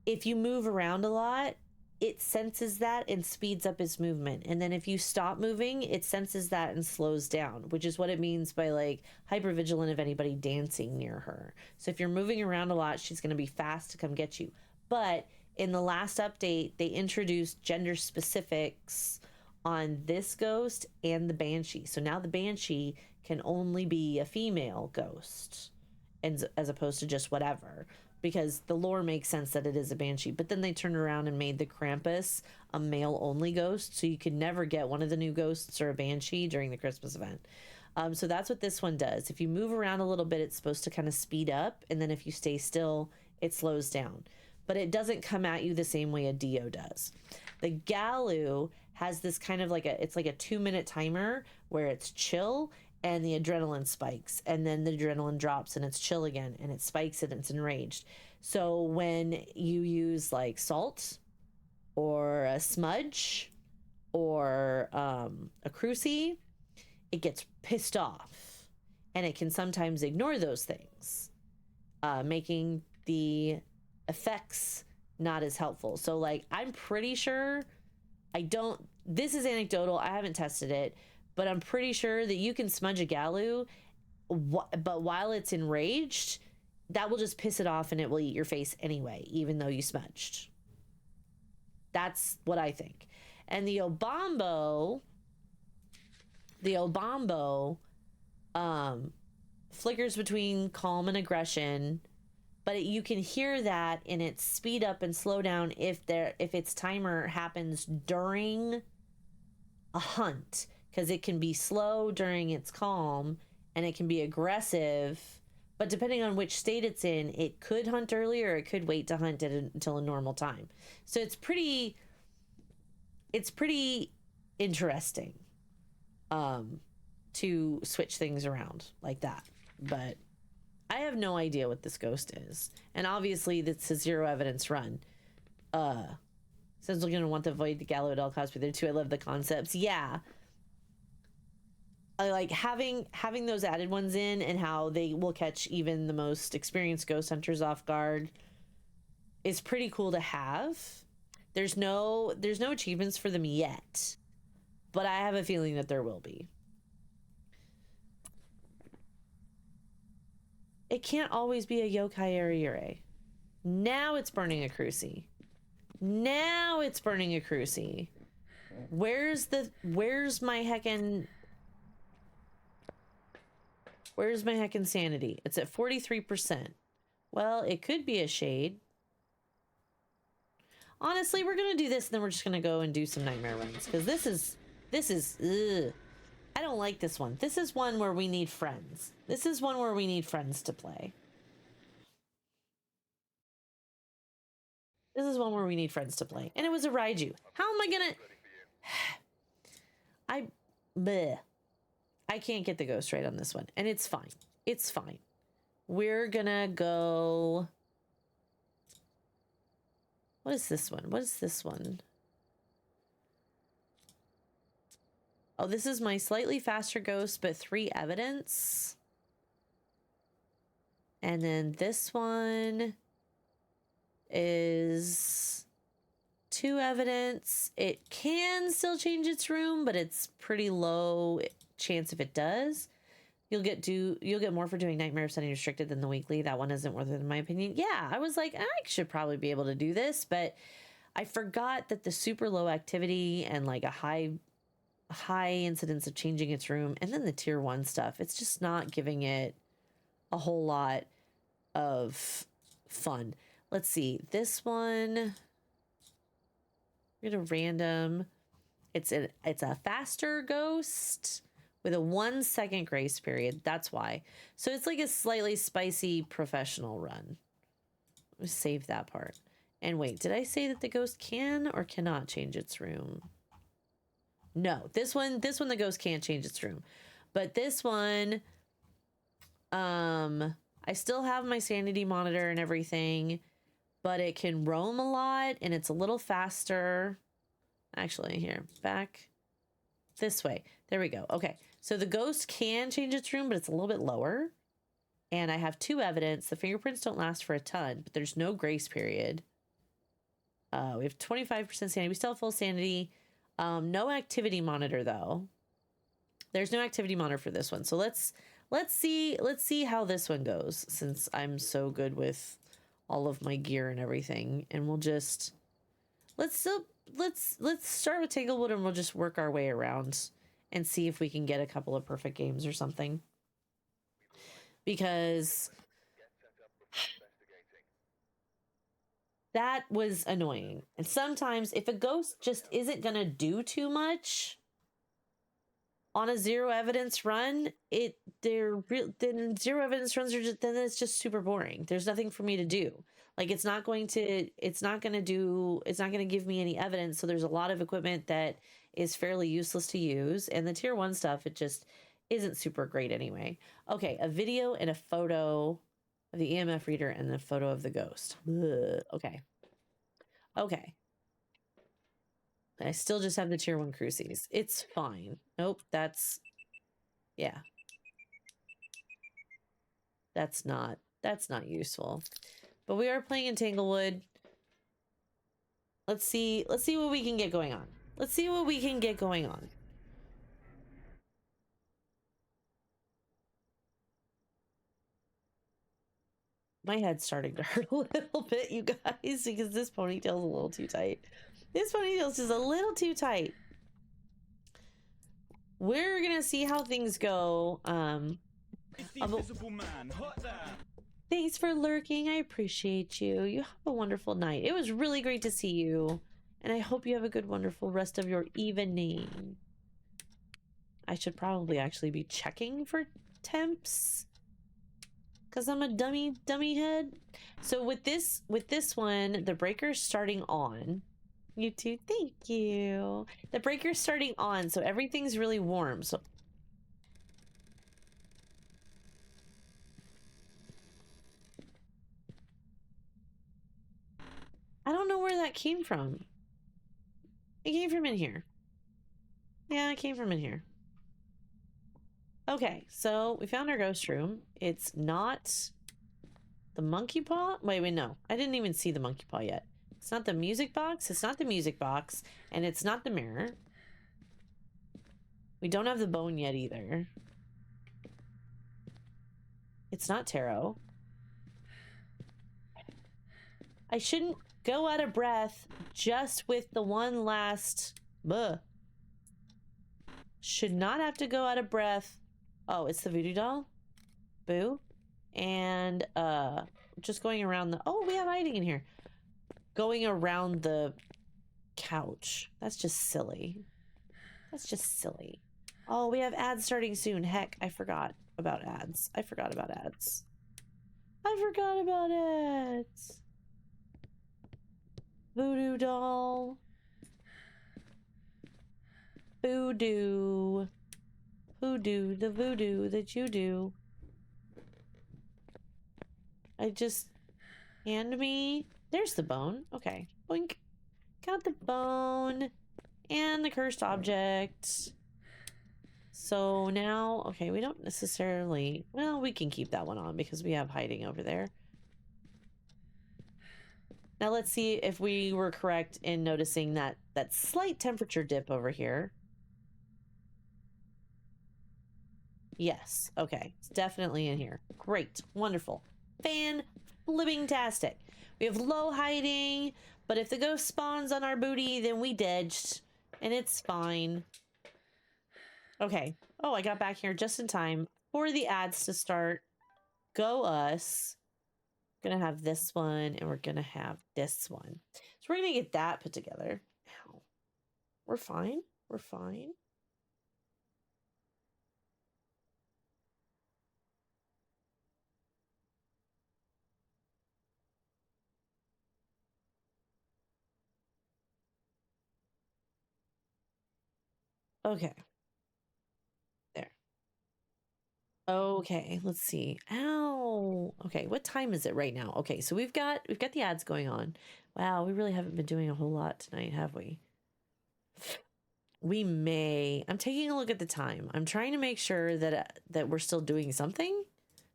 if you move around a lot, it senses that and speeds up its movement. And then if you stop moving, it senses that and slows down, which is what it means by like hypervigilant of anybody dancing near her. So if you're moving around a lot, she's going to be fast to come get you. But in the last update, they introduced gender specifics on this ghost and the Banshee. So now the Banshee can only be a female ghost, and as opposed to just whatever, because the lore makes sense that it is a Banshee. But then they turned around and made the Krampus a male only ghost, so you could never get one of the new ghosts or a Banshee during the Christmas event. So that's what this one does. If you move around a little bit, it's supposed to kind of speed up, and then if you stay still, it slows down. But it doesn't come at you the same way a Dio does. The Galu has this kind of like it's like a 2-minute timer where it's chill and the adrenaline spikes, and then the adrenaline drops and it's chill again, and it spikes and it's enraged. So when you use like salt or a smudge or a cruci, it gets pissed off, and it can sometimes ignore those things, making the effects not as helpful. So like, I'm pretty sure, this is anecdotal, I haven't tested it, but I'm pretty sure that you can smudge a Galu, but while it's enraged, that will just piss it off and it will eat your face anyway, even though you smudged. That's what I think. And the Obambo flickers between calm and aggression, but you can hear that in its speed up and slow down if its timer happens during a hunt, because it can be slow during its calm and it can be aggressive, but depending on which state it's in, it could hunt earlier or it could wait to hunt until a normal time. So it's pretty interesting to switch things around like that. But I have no idea what this ghost is, and obviously that's a zero evidence run. Says we're gonna want to avoid the Gallo at all costs, but there too. I love the concepts. Yeah, I like having those added ones in, and how they will catch even the most experienced ghost hunters off guard. Is pretty cool to have. There's no achievements for them yet, but I have a feeling that there will be. It can't always be a yokai or a yurei. Now it's burning a cruci. Now it's burning a cruci. Where's my heckin' sanity? It's at 43%. Well, it could be a shade. Honestly, we're gonna do this and then we're just gonna go and do some nightmare runs, because this is ugh. I don't like this one. This is one where we need friends. This is one where we need friends to play. This is one where we need friends to play. And it was a Raiju. How am I gonna... Bleh. I can't get the ghost right on this one. And it's fine. It's fine. We're gonna go... What is this one? What is this one? Oh, this is my slightly faster ghost, but 3 evidence. And then this one is 2 evidence. It can still change its room, but it's pretty low chance if it does. You'll get more for doing nightmare setting restricted than the weekly. That one isn't worth it in my opinion. Yeah, I was like, I should probably be able to do this, but I forgot that the super low activity and like a high incidence of changing its room, and then the tier 1 stuff, it's just not giving it a whole lot of fun. Let's see, this one, we're gonna random. It's a faster ghost with a 1 second grace period. That's why. So it's like a slightly spicy professional run. Let me save that part. And wait, did I say that the ghost can or cannot change its room? No, this one the ghost can't change its room. But this one, I still have my sanity monitor and everything, but it can roam a lot and it's a little faster. Actually, here, back this way. There we go. Okay, so the ghost can change its room, but it's a little bit lower. And I have 2 evidence. The fingerprints don't last for a ton, but there's no grace period. We have 25% sanity. We still have full sanity. No activity monitor though. There's no activity monitor for this one. So let's see how this one goes, since I'm so good with all of my gear and everything. And we'll just let's start with Tanglewood and we'll just work our way around and see if we can get a couple of perfect games or something. Because that was annoying. And sometimes if a ghost just isn't gonna do too much on a 0 evidence run, then 0 evidence runs are then it's just super boring. There's nothing for me to do. Like it's not gonna give me any evidence. So there's a lot of equipment that is fairly useless to use. And the tier 1 stuff, it just isn't super great anyway. Okay, a video and a photo of the EMF reader and the photo of the ghost. Ugh, okay. Okay. I still just have the tier 1 crucies. It's fine. Nope, yeah. That's not useful. But we are playing in Tanglewood. Let's see what we can get going on. Let's see what we can get going on. My head's starting to hurt a little bit, you guys, because this ponytail's a little too tight. This ponytail's just a little too tight. We're gonna see how things go. Thanks for lurking. I appreciate you. You have a wonderful night. It was really great to see you. And I hope you have a good, wonderful rest of your evening. I should probably actually be checking for temps, because I'm a dummy head. So with this one, the breaker's starting on. You too, thank you. The breaker's starting on, so everything's really warm. So I don't know where that came from. It came from in here. Yeah, it came from in here. Okay, so we found our ghost room. It's not the monkey paw. Wait, no. I didn't even see the monkey paw yet. It's not the music box. It's not the music box. And it's not the mirror. We don't have the bone yet either. It's not tarot. I shouldn't go out of breath just with the one last... Buh. Should not have to go out of breath. Oh, it's the voodoo doll? Boo. And, just going around the... Oh, we have hiding in here. Going around the couch. That's just silly. That's just silly. Oh, we have ads starting soon. Heck, I forgot about ads. I forgot about ads. I forgot about ads. Voodoo doll. Voodoo. Voodoo, the voodoo that you do. I just... Hand me... There's the bone. Okay. Boink. Got the bone. And the cursed object. So now... Okay, we don't necessarily... Well, we can keep that one on because we have hiding over there. Now let's see if we were correct in noticing that slight temperature dip over here. Yes. Okay. It's definitely in here. Great. Wonderful. Fan-flipping-tastic. We have low hiding, but if the ghost spawns on our booty, then we dodged, and it's fine. Okay. Oh, I got back here just in time for the ads to start. Go us. Gonna have this one, and we're gonna have this one. So we're gonna get that put together. Ow. We're fine. We're fine. Okay. There. Okay, let's see. Ow. Okay, what time is it right now? Okay, so we've got the ads going on. Wow, we really haven't been doing a whole lot tonight, have we? We may. I'm taking a look at the time. I'm trying to make sure that we're still doing something.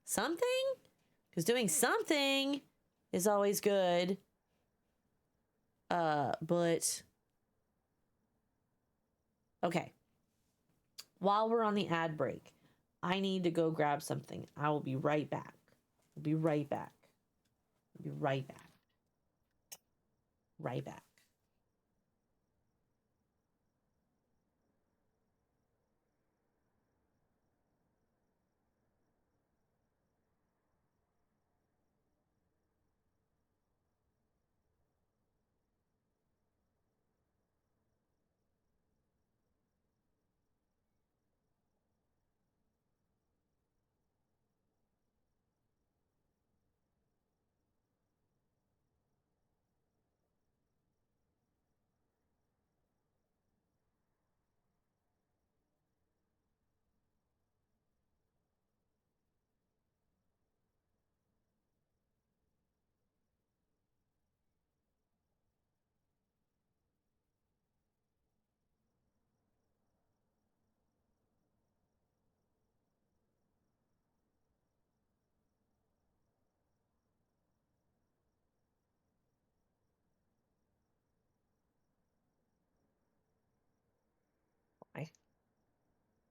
Something? Because doing something is always good. But okay. While we're on the ad break, I need to go grab something. I will be right back. I'll be right back. I'll be right back. Right back.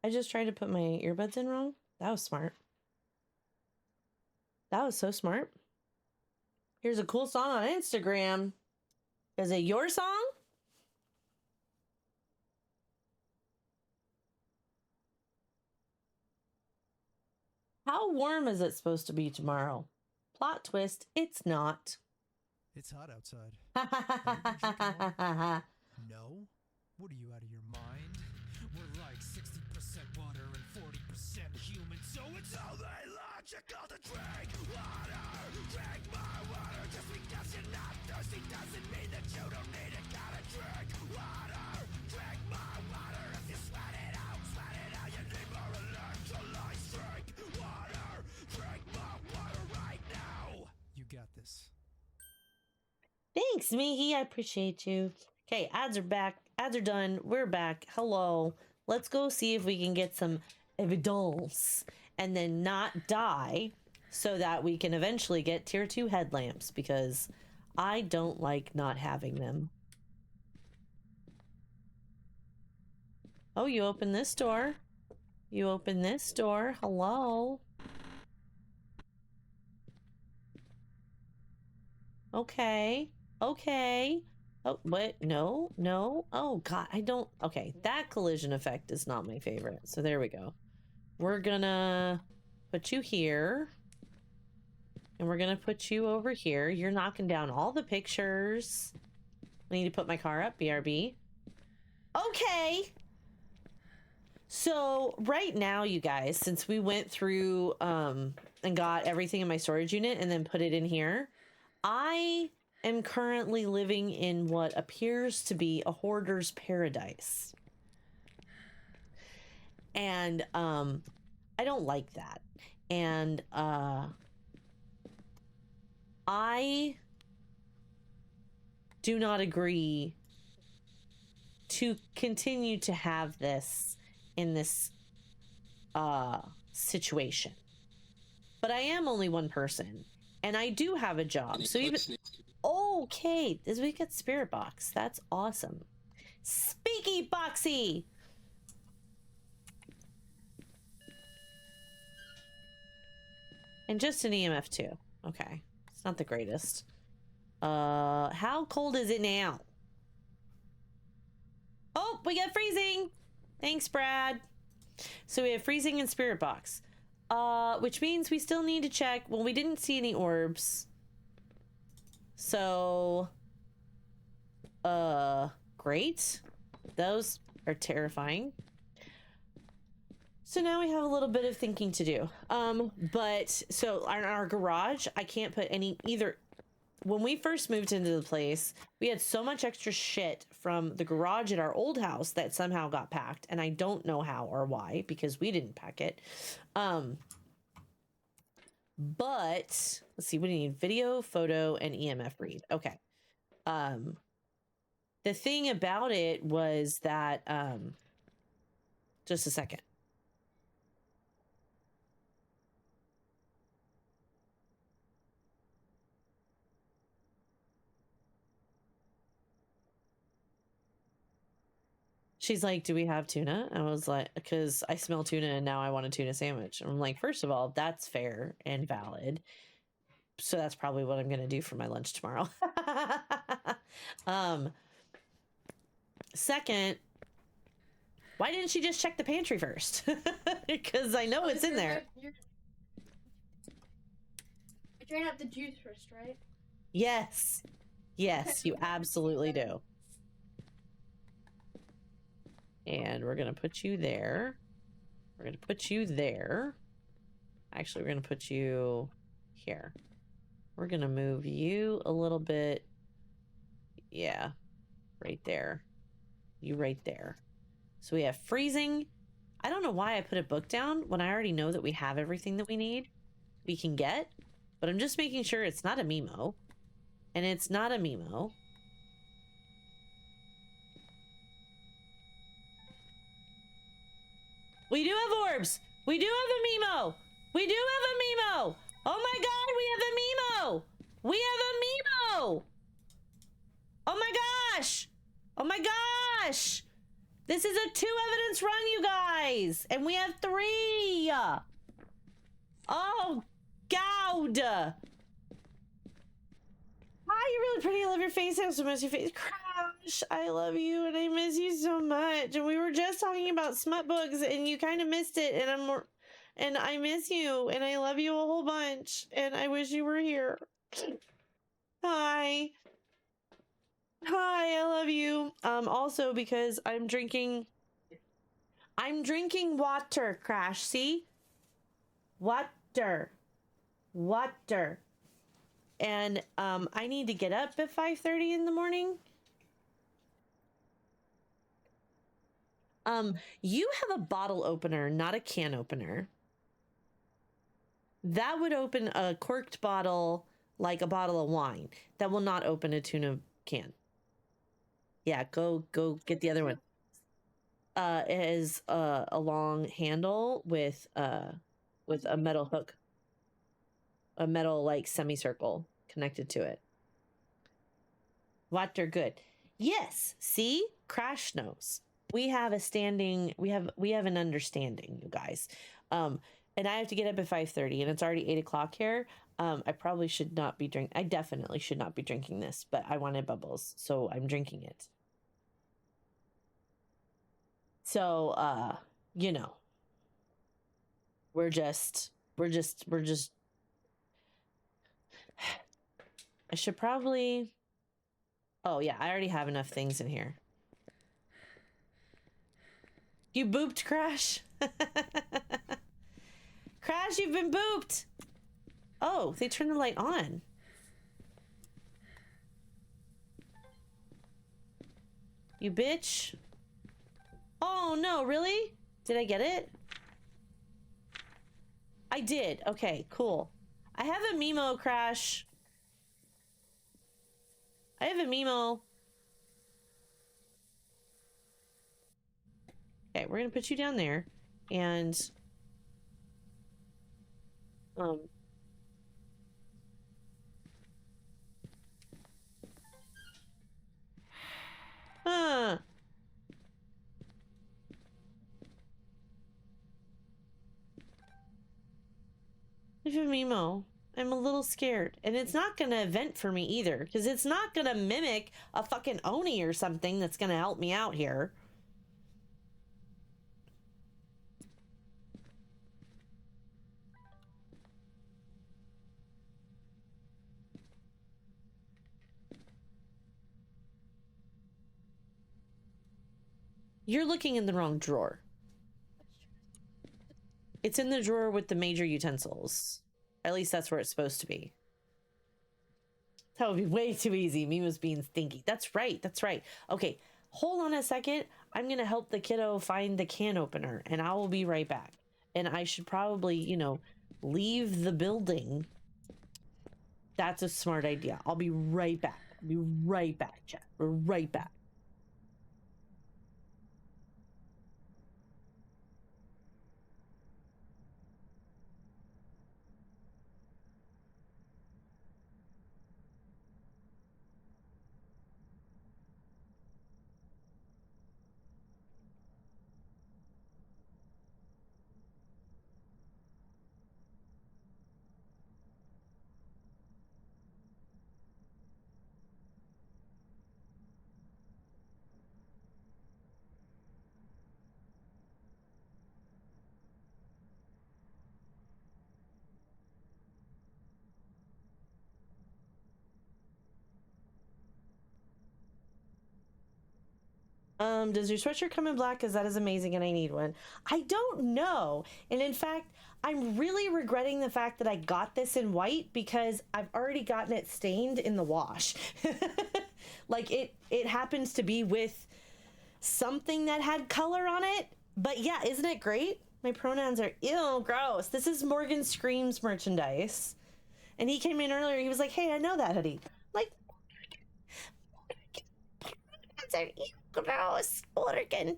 I just tried to put my earbuds in wrong. That was smart. That was so smart. Here's a cool song on Instagram. Is it your song? How warm is it supposed to be tomorrow? Plot twist, it's not. It's hot outside. Ha No? What are you, out of your mind? We're like 60% water and 40% human, so it's only logical to drink water. Drink my water. Just because you're not thirsty doesn't mean that you don't need it. Gotta drink water. Drink my water. If you sweat it out, you need more electrolytes. Drink water. Drink my water right now. You got this. Thanks, Mihi. I appreciate you. Okay, ads are back. Ads are done. We're back. Hello. Let's go see if we can get some evidence and then not die so that we can eventually get tier 2 headlamps because I don't like not having them. Oh, you open this door. You open this door. Hello. Okay. Okay. Oh, what? No, no. Oh, God, I don't. Okay, that collision effect is not my favorite. So there we go. We're gonna put you here. And we're gonna put you over here. You're knocking down all the pictures. I need to put my car up, BRB. Okay. So right now, you guys, since we went through and got everything in my storage unit and then put it in here, I am currently living in what appears to be a hoarder's paradise. And I don't like that. And I do not agree to continue to have this in this situation. But I am only one person and I do have a job. So even okay, this week at Spirit Box. That's awesome. Speaky Boxy. And just an EMF too. Okay. It's not the greatest. How cold is it now? Oh, we got freezing. Thanks, Brad. So we have freezing and Spirit Box. Which means we still need to check. Well, we didn't see any orbs. So, great. Those are terrifying. So now we have a little bit of thinking to do. But so in our garage, I can't put any either. When we first moved into the place, we had so much extra shit from the garage at our old house that somehow got packed, and I don't know how or why because we didn't pack it. But let's see, we need video, photo, and EMF read. Okay. The thing about it was that just a second. She's like, do we have tuna? I was like, because I smell tuna and now I want a tuna sandwich. And I'm like, first of all, that's fair and valid. So that's probably what I'm going to do for my lunch tomorrow. Second, why didn't she just check the pantry first? Because I know it's in there. You drain out the juice first, right? Yes. Yes, you absolutely do. And we're going to put you there. We're going to put you there. Actually, we're going to put you here. We're going to move you a little bit. Yeah, right there. You right there. So we have freezing. I don't know why I put a book down when I already know that we have everything that we need, we can get. But I'm just making sure it's not a Mimo. And it's not a Mimo. We do have orbs. We do have a Mimo. We do have a Mimo. Oh my God, we have a Mimo. We have a Mimo. Oh my gosh. Oh my gosh. This is a 2 evidence run, you guys. And we have 3. Oh, God. Hi, you're really pretty. I love your face. I also miss your face. Crash, I love you and I miss you so much. And we were just talking about smut books and you kind of missed it. And I miss you and I love you a whole bunch. And I wish you were here. Hi. Hi, I love you. Also because I'm drinking water, Crash. See? Water. And I need to get up at 5:30 in the morning. You have a bottle opener, not a can opener. That would open a corked bottle like a bottle of wine. That will not open a tuna can. Yeah, go get the other one. It has a long handle with a metal hook. A metal like semicircle connected to it. Water good. Yes, see? Crash knows. We have an understanding, you guys. and I have to get up at 5:30, and it's already 8 o'clock here. I probably should not be drinking. I definitely should not be drinking this, but I wanted bubbles, so I'm drinking it. So, you know, we're just. I should probably. Oh yeah, I already have enough things in here. You booped, Crash. Crash, you've been booped. Oh, they turned the light on. You bitch. Oh no, really? Did I get it? I did. Okay, cool. I have a Mimo, Crash. I have a Mimo. Okay, we're gonna put you down there. And huh. I have a Mimo. I'm a little scared. And it's not gonna event for me either, because it's not gonna mimic a fucking Oni or something that's gonna help me out here. You're looking in the wrong drawer. It's in the drawer with the major utensils. At least that's where it's supposed to be. That would be way too easy. Me was being stinky. That's right. That's right. Okay, hold on a second. I'm going to help the kiddo find the can opener, and I will be right back. And I should probably, you know, leave the building. That's a smart idea. I'll be right back. I'll be right back, chat. We're right back. Does your sweatshirt come in black? Because that is amazing and I need one. I don't know. And in fact, I'm really regretting the fact that I got this in white because I've already gotten it stained in the wash. Like it happens to be with something that had color on it. But yeah, isn't it great? My pronouns are ew, gross. This is Morgan Screams merchandise. And he came in earlier. He was like, hey, I know that hoodie. Like, gross, Morgan.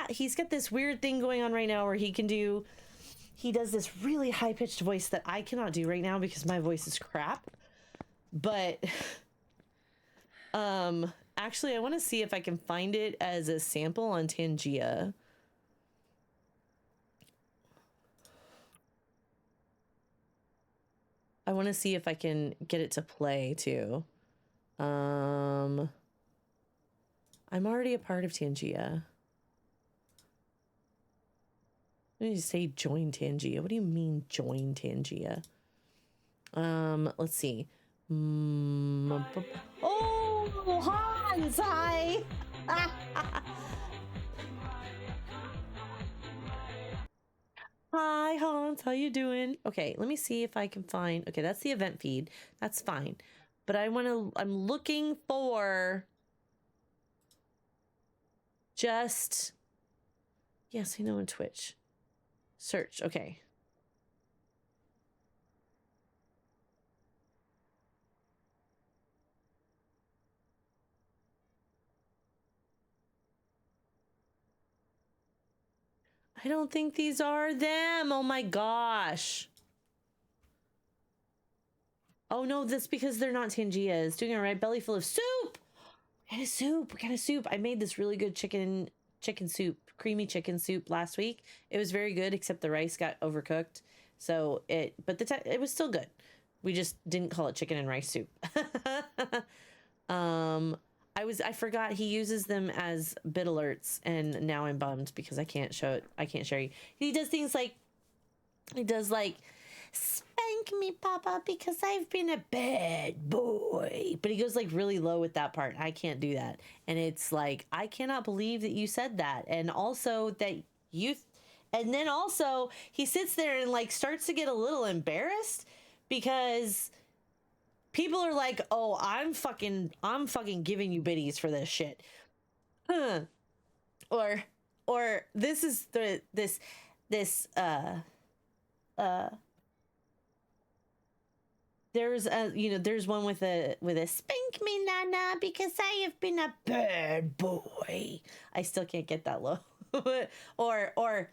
He's got this weird thing going on right now where he does this really high-pitched voice that I cannot do right now because my voice is crap. But actually I want to see if I can find it as a sample on Tangia. I want to see if I can get it to play too. I'm already a part of Tangia. Let me just say join Tangia. What do you mean join Tangia? Let's see. Oh, Hans, hi. Hi, Hans. How you doing? Okay, let me see if I can find. Okay, that's the event feed. That's fine. But I'm looking for just. Yes, I know in Twitch. Search. Okay. I don't think these are them. Oh my gosh. Oh no, that's because they're not Tangias. Doing it right. Belly full of soup. We got a soup. I made this really good chicken chicken soup, creamy chicken soup last week. It was very good, except the rice got overcooked. So but it was still good. We just didn't call it chicken and rice soup. I forgot he uses them as bit alerts, and now I'm bummed because I can't show it. I can't show you. He does things like, spank me, Papa, because I've been a bad boy. But he goes like really low with that part. I can't do that. And it's like, I cannot believe that you said that. And also that and then also he sits there and like starts to get a little embarrassed because people are like, oh, I'm fucking giving you biddies for this shit. Huh. Or this is this there's one with a spank me nana because I have been a bad boy. I still can't get that low. or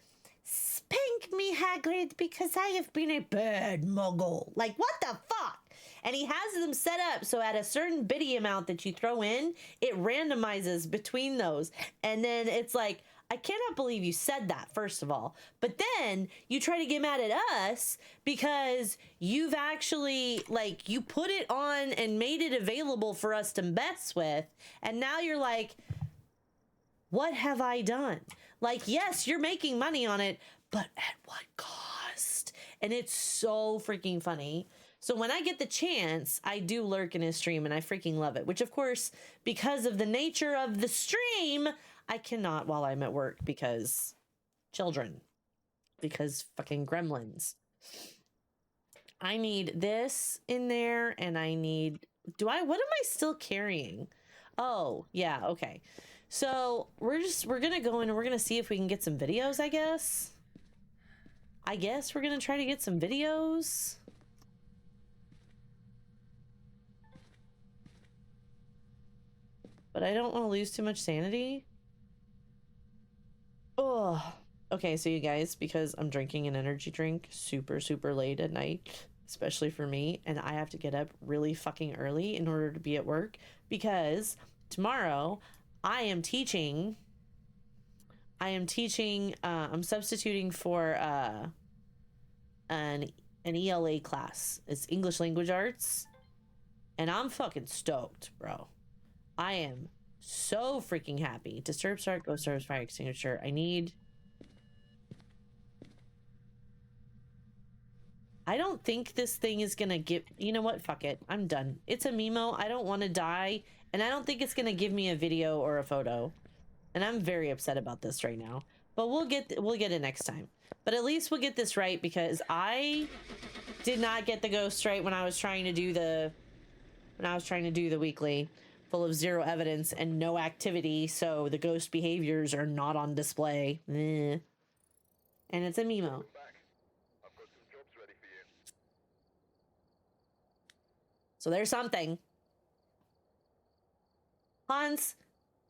spank me Hagrid because I have been a bad muggle. Like, what the fuck? And he has them set up so at a certain biddy amount that you throw in, it randomizes between those. And then it's like, I cannot believe you said that, first of all. But then you try to get mad at us because you've actually, like, you put it on and made it available for us to mess with. And now you're like, what have I done? Like, yes, you're making money on it, but at what cost? And it's so freaking funny. So when I get the chance, I do lurk in his stream and I freaking love it. Which, of course, because of the nature of the stream, I cannot while I'm at work because children. Because fucking gremlins. I need this in there and I need... what am I still carrying? Oh, yeah, okay. So we're gonna go in and we're gonna see if we can get some videos, I guess. We're gonna try to get some videos. But I don't want to lose too much sanity. Oh, okay, so you guys, because I'm drinking an energy drink super, super late at night, especially for me, and I have to get up really fucking early in order to be at work because tomorrow I am teaching. I'm substituting for an ELA class. It's English Language Arts, and I'm fucking stoked, bro. I am so freaking happy. Disturb start, ghost stars, fire extinguisher. I don't think this thing is gonna give... You know what? Fuck it. I'm done. It's a Mimo. I don't want to die, and I don't think it's gonna give me a video or a photo. And I'm very upset about this right now. But we'll get it next time. But at least we'll get this right because I did not get the ghost right when I was trying to do the weekly. Full of zero evidence and no activity, so the ghost behaviors are not on display. And it's a Mimo. So there's something. Hans,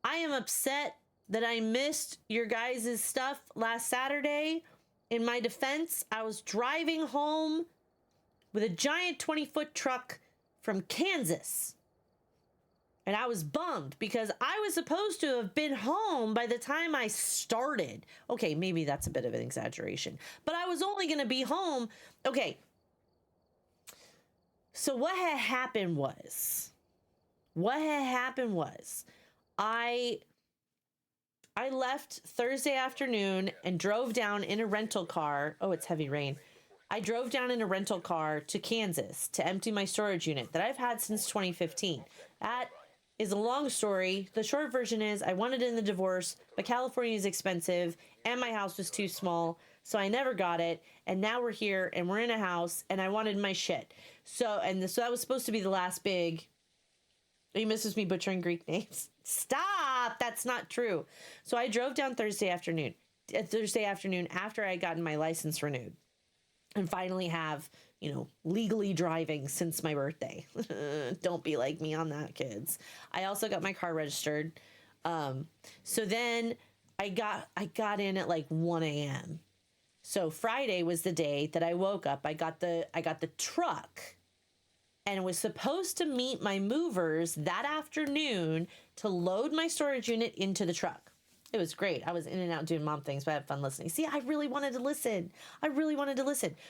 I am upset that I missed your guys' stuff last Saturday. In my defense, I was driving home with a giant 20-foot truck from Kansas. And I was bummed because I was supposed to have been home by the time I started. Okay, maybe that's a bit of an exaggeration. But I was only going to be home. Okay. So what had happened was... I left Thursday afternoon and drove down in a rental car. Oh, it's heavy rain. I drove down in a rental car to Kansas to empty my storage unit that I've had since 2015. That is a long story. The short version is I wanted in the divorce, but California is expensive and my house was too small, so I never got it. And now we're here and we're in a house and I wanted my shit. So that was supposed to be the last big... He misses me butchering Greek names. Stop! That's not true. So I drove down Thursday afternoon after I had gotten my license renewed and finally have, legally driving since my birthday. Don't be like me on that, kids. I also got my car registered. So then I got in at like 1 a.m. So Friday was the day that I woke up. I got the truck and was supposed to meet my movers that afternoon to load my storage unit into the truck. It was great. I was in and out doing mom things, but I had fun listening. See, I really wanted to listen.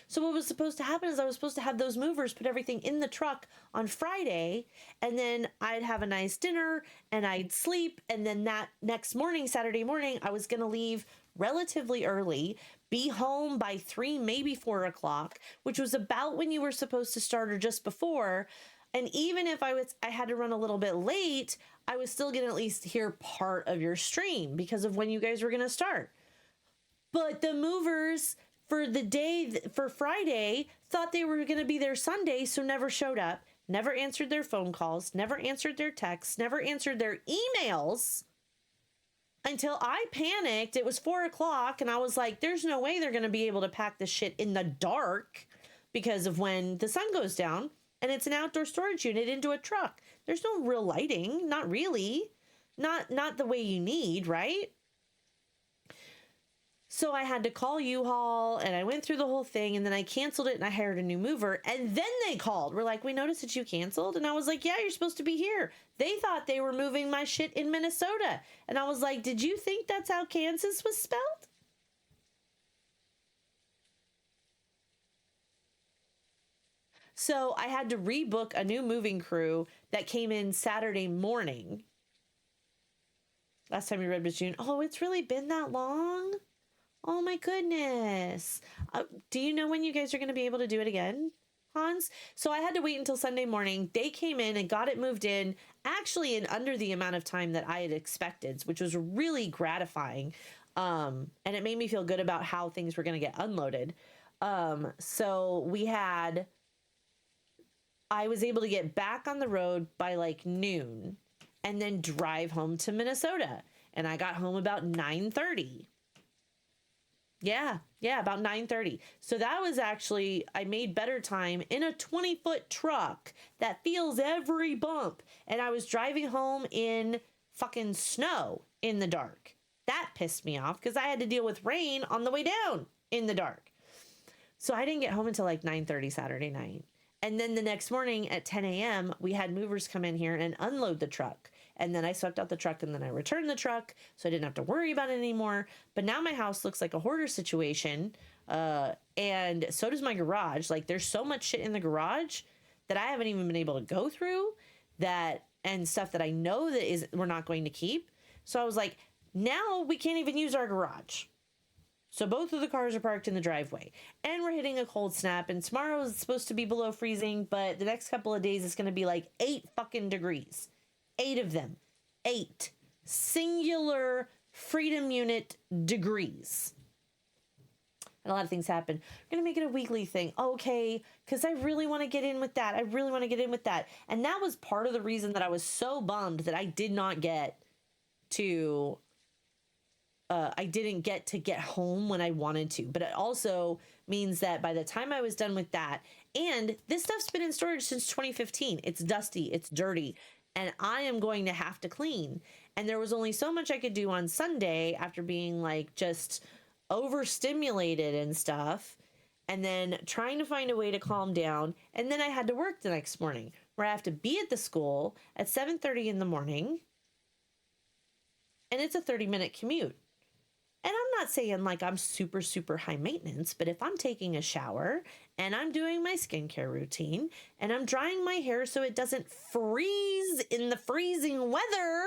So what was supposed to happen is I was supposed to have those movers put everything in the truck on Friday, and then I'd have a nice dinner and I'd sleep. And then that next morning, Saturday morning, I was going to leave relatively early, be home by 3, maybe 4 o'clock, which was about when you were supposed to start or just before. And even if I had to run a little bit late, I was still going to at least hear part of your stream because of when you guys were going to start. But the movers for the day, for Friday, thought they were going to be there Sunday, so never showed up, never answered their phone calls, never answered their texts, never answered their emails until I panicked. It was 4 o'clock, and I was like, there's no way they're going to be able to pack this shit in the dark because of when the sun goes down. And it's an outdoor storage unit into a truck. There's no real lighting. Not really. Not the way you need, right? So I had to call U-Haul, and I went through the whole thing, and then I canceled it, and I hired a new mover. And then they called. We're like, we noticed that you canceled. And I was like, yeah, you're supposed to be here. They thought they were moving my shit in Minnesota. And I was like, did you think that's how Kansas was spelled? So I had to rebook a new moving crew that came in Saturday morning. Last time we read was June. Oh, it's really been that long? Oh my goodness. Do you know when you guys are going to be able to do it again, Hans? So I had to wait until Sunday morning. They came in and got it moved in, actually in under the amount of time that I had expected, which was really gratifying. And it made me feel good about how things were going to get unloaded. So I was able to get back on the road by like noon and then drive home to Minnesota. And I got home about 9:30. Yeah, about 9:30. So that was actually, I made better time in a 20-foot truck that feels every bump. And I was driving home in fucking snow in the dark. That pissed me off because I had to deal with rain on the way down in the dark. So I didn't get home until like 9:30 Saturday night. And then the next morning at 10 a.m., we had movers come in here and unload the truck. And then I swept out the truck and then I returned the truck so I didn't have to worry about it anymore. But now my house looks like a hoarder situation. And so does my garage. Like there's so much shit in the garage that I haven't even been able to go through and stuff that I know that we're not going to keep. So I was like, now we can't even use our garage. So both of the cars are parked in the driveway and we're hitting a cold snap, and tomorrow is supposed to be below freezing, but the next couple of days it's going to be like 8 fucking degrees. 8 of them. 8 singular freedom unit degrees. And a lot of things happen. We're going to make it a weekly thing. Okay, because I really want to get in with that. And that was part of the reason that I was so bummed that I did not get to I didn't get to get home when I wanted to. But it also means that by the time I was done with that, and this stuff's been in storage since 2015. It's dusty, it's dirty, and I am going to have to clean. And there was only so much I could do on Sunday after being like just overstimulated and stuff. And then trying to find a way to calm down. And then I had to work the next morning where I have to be at the school at 7:30 in the morning. And it's a 30-minute commute. And I'm not saying like I'm super, super high maintenance, but if I'm taking a shower and I'm doing my skincare routine and I'm drying my hair so it doesn't freeze in the freezing weather,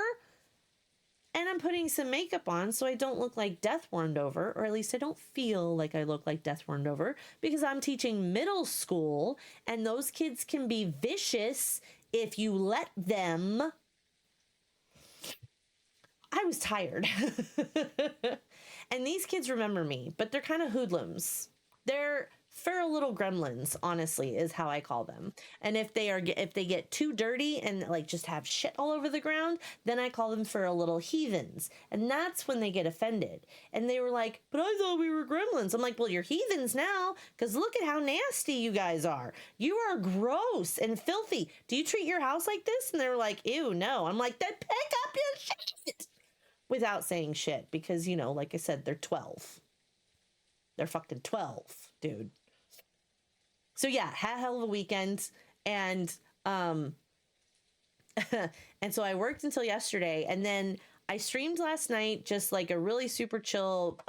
and I'm putting some makeup on so I don't look like death warmed over, or at least I don't feel like I look like death warmed over, because I'm teaching middle school and those kids can be vicious if you let them. I was tired. And these kids remember me, but they're kind of hoodlums. They're feral little gremlins, honestly, is how I call them. And if they get too dirty and like just have shit all over the ground, then I call them feral little heathens. And that's when they get offended. And they were like, but I thought we were gremlins. I'm like, well, you're heathens now, because look at how nasty you guys are. You are gross and filthy. Do you treat your house like this? And they were like, ew, no. I'm like, then pick up your shit. Without saying shit, because, you know, like I said, they're 12. They're fucking 12, dude. So yeah, had a hell of a weekend. And and so I worked until yesterday, and then I streamed last night, just like a really super chill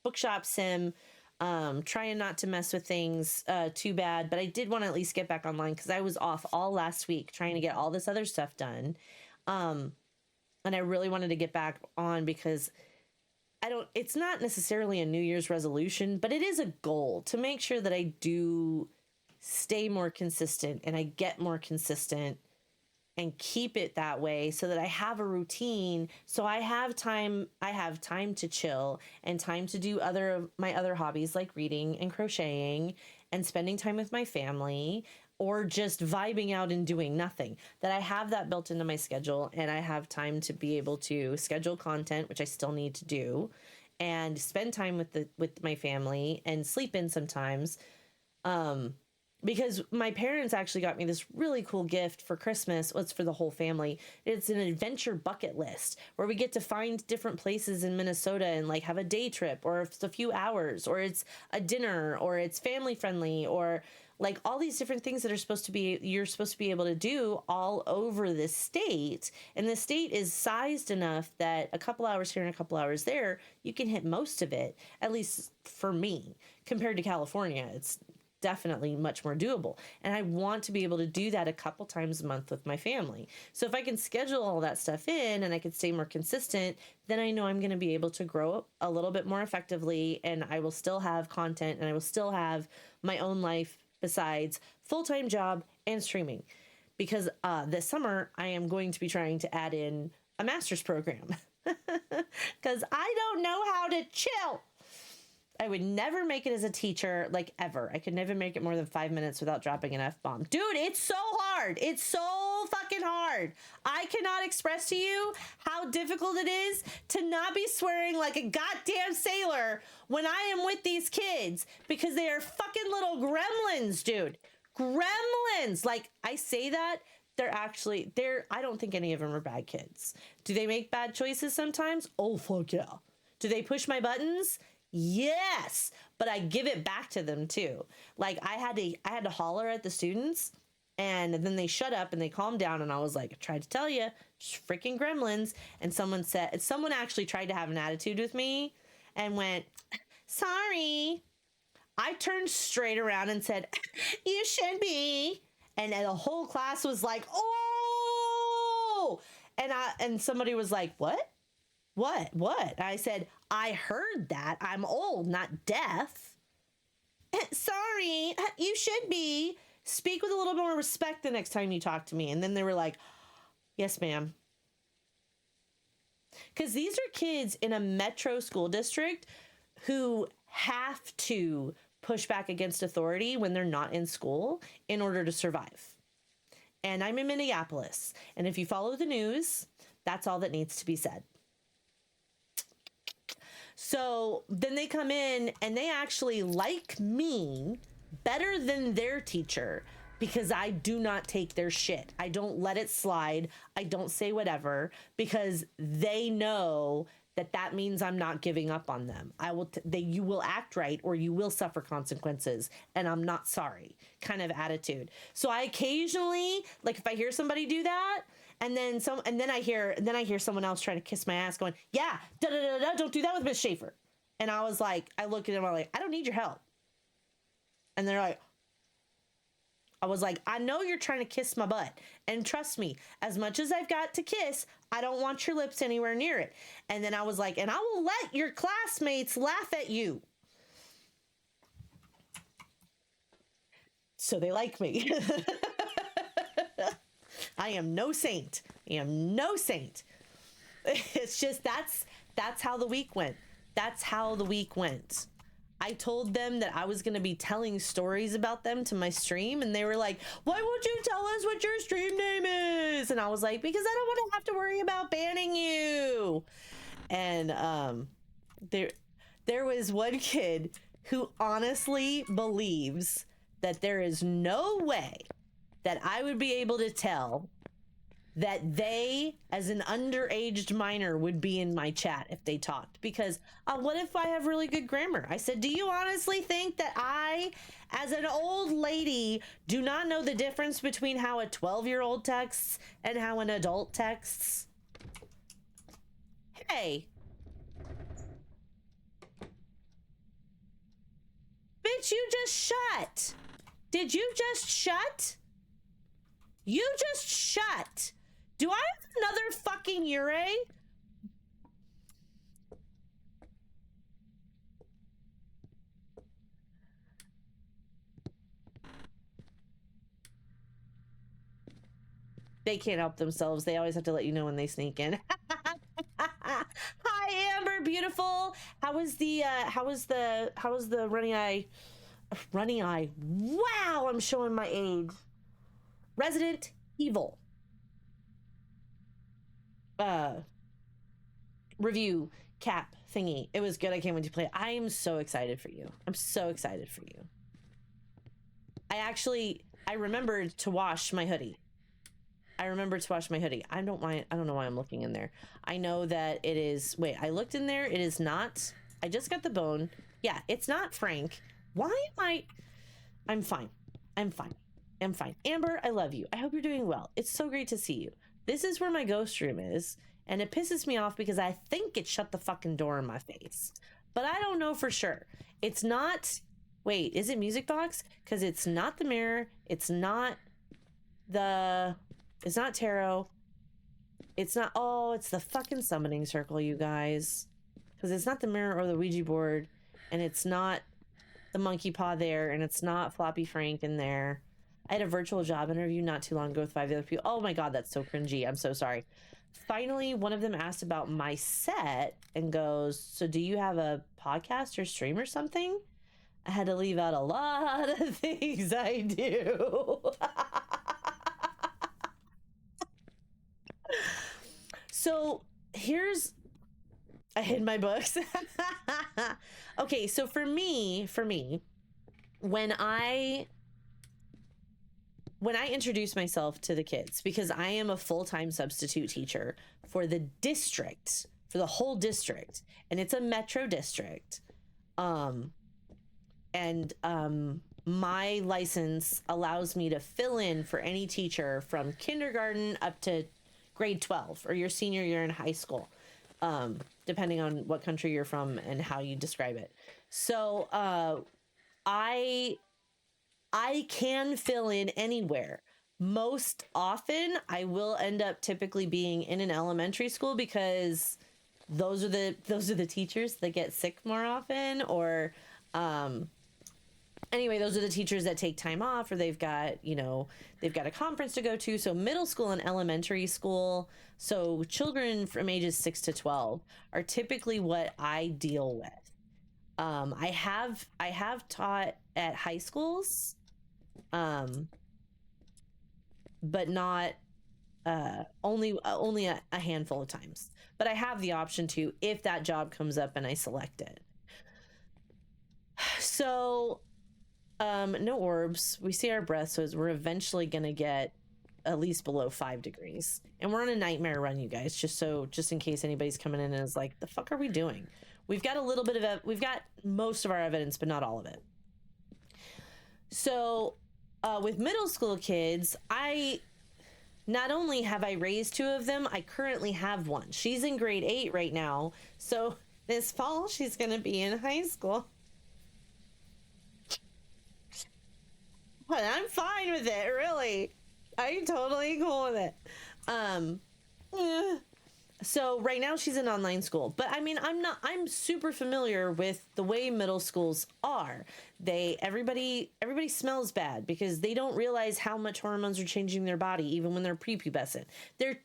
bookshop sim, trying not to mess with things too bad, but I did want to at least get back online because I was off all last week trying to get all this other stuff done. And I really wanted to get back on because it's not necessarily a New Year's resolution, but it is a goal to make sure that I do stay more consistent and I get more consistent and keep it that way so that I have a routine, so I have time to chill and time to do my other hobbies like reading and crocheting and spending time with my family or just vibing out and doing nothing. That I have that built into my schedule and I have time to be able to schedule content, which I still need to do, and spend time with my family and sleep in sometimes. Because my parents actually got me this really cool gift for Christmas. Well, it's for the whole family. It's an adventure bucket list where we get to find different places in Minnesota and like have a day trip, or if it's a few hours, or it's a dinner, or it's family friendly, or like all these different things that you're supposed to be able to do all over the state. And the state is sized enough that a couple hours here and a couple hours there, you can hit most of it, at least for me, compared to California. It's definitely much more doable. And I want to be able to do that a couple times a month with my family. So if I can schedule all that stuff in and I can stay more consistent, then I know I'm going to be able to grow a little bit more effectively, and I will still have content and I will still have my own life besides full-time job and streaming. Because this summer I am going to be trying to add in a master's program because I don't know how to chill. I would never make it as a teacher, like ever. I could never make it more than 5 minutes without dropping an F-bomb. Dude, it's so hard. It's so fucking hard. I cannot express to you how difficult it is to not be swearing like a goddamn sailor when I am with these kids, because they are fucking little gremlins, dude. Gremlins. Like, I say that, I don't think any of them are bad kids. Do they make bad choices sometimes? Oh, fuck yeah. Do they push my buttons? Yes, but I give it back to them too. Like I had to holler at the students, and then they shut up and they calmed down, and I was like, I tried to tell you, just freaking gremlins. And someone actually tried to have an attitude with me and went, sorry. I turned straight around and said, you should be. And the whole class was like, oh, and somebody was like, what? I said, I heard that. I'm old, not deaf. Sorry, you should be. Speak with a little more respect the next time you talk to me. And then they were like, yes, ma'am. Because these are kids in a metro school district who have to push back against authority when they're not in school in order to survive. And I'm in Minneapolis. And if you follow the news, that's all that needs to be said. So then they come in and they actually like me better than their teacher because I do not take their shit. I don't let it slide. I don't say whatever because they know that means I'm not giving up on them. You will act right or you will suffer consequences, and I'm not sorry kind of attitude. So I occasionally, like if I hear somebody do that, and then I hear someone else trying to kiss my ass going, yeah, don't do that with Miss Schaefer. And I was like, I look at him, I'm like, I don't need your help. And they're like, I was like, I know you're trying to kiss my butt. And trust me, as much as I've got to kiss, I don't want your lips anywhere near it. And then I was like, and I will let your classmates laugh at you. So they like me. I am no saint. It's just that's how the week went. I told them that I was going to be telling stories about them to my stream, and they were like, why won't you tell us what your stream name is? And I was like, because I don't want to have to worry about banning you. And there was one kid who honestly believes that there is no way that I would be able to tell that they, as an underaged minor, would be in my chat if they talked. Because what if I have really good grammar? I said, do you honestly think that I, as an old lady, do not know the difference between how a 12-year-old texts and how an adult texts? Hey! Bitch, you just shut! Did you just shut? You just shut! Do I have another fucking Ure? They can't help themselves. They always have to let you know when they sneak in. Hi, Amber, beautiful. How was the runny eye? Runny eye. Wow, I'm showing my age. Resident Evil. Review cap thingy. It was good. I can't wait to play it. I am so excited for you. I'm so excited for you. I remembered to wash my hoodie. I don't know why I'm looking in there. I know that it is. Wait, I looked in there. It is not. I just got the bone. Yeah, it's not Frank. Why am I? I'm fine. I'm fine. I'm fine. Amber, I love you. I hope you're doing well. It's so great to see you. This is where my ghost room is, and it pisses me off because I think it shut the fucking door in my face, but I don't know for sure. It's not. Wait, is it music box? Because it's not the mirror. It's not the. It's not tarot. It's not. Oh, it's the fucking summoning circle, you guys. Because it's not the mirror or the Ouija board, and it's not the monkey paw there, and it's not Floppy Frank in there. I had a virtual job interview not too long ago with 5 other people. Oh my god, that's so cringy. I'm so sorry. Finally, one of them asked about my set and goes, "So do you have a podcast or stream or something?" I had to leave out a lot of things I do. So here's, I hid my books. Okay, so for me, when I introduce myself to the kids, because I am a full-time substitute teacher for the district, for the whole district, and it's a metro district. My license allows me to fill in for any teacher from kindergarten up to grade 12 or your senior year in high school, depending on what country you're from and how you describe it. So I can fill in anywhere. Most often I will end up typically being in an elementary school because those are the teachers that get sick more often, or anyway, those are the teachers that take time off, or they've got a conference to go to. So middle school and elementary school, so children from ages 6 to 12 are typically what I deal with. I have taught at high schools, but not only a handful of times. But I have the option to if that job comes up and I select it. So no orbs. We see our breath, so we're eventually gonna get at least below 5 degrees. And we're on a nightmare run, you guys, just in case anybody's coming in and is like, the fuck are we doing? We've got a little bit of we've got most of our evidence, but not all of it. So with middle school kids, not only have I raised 2 of them, I currently have one. She's in grade 8 right now. So this fall, she's gonna be in high school. But I'm fine with it, really. I'm totally cool with it. So right now she's in online school, but I mean, I'm super familiar with the way middle schools are. Everybody smells bad because they don't realize how much hormones are changing their body, even when they're prepubescent. They're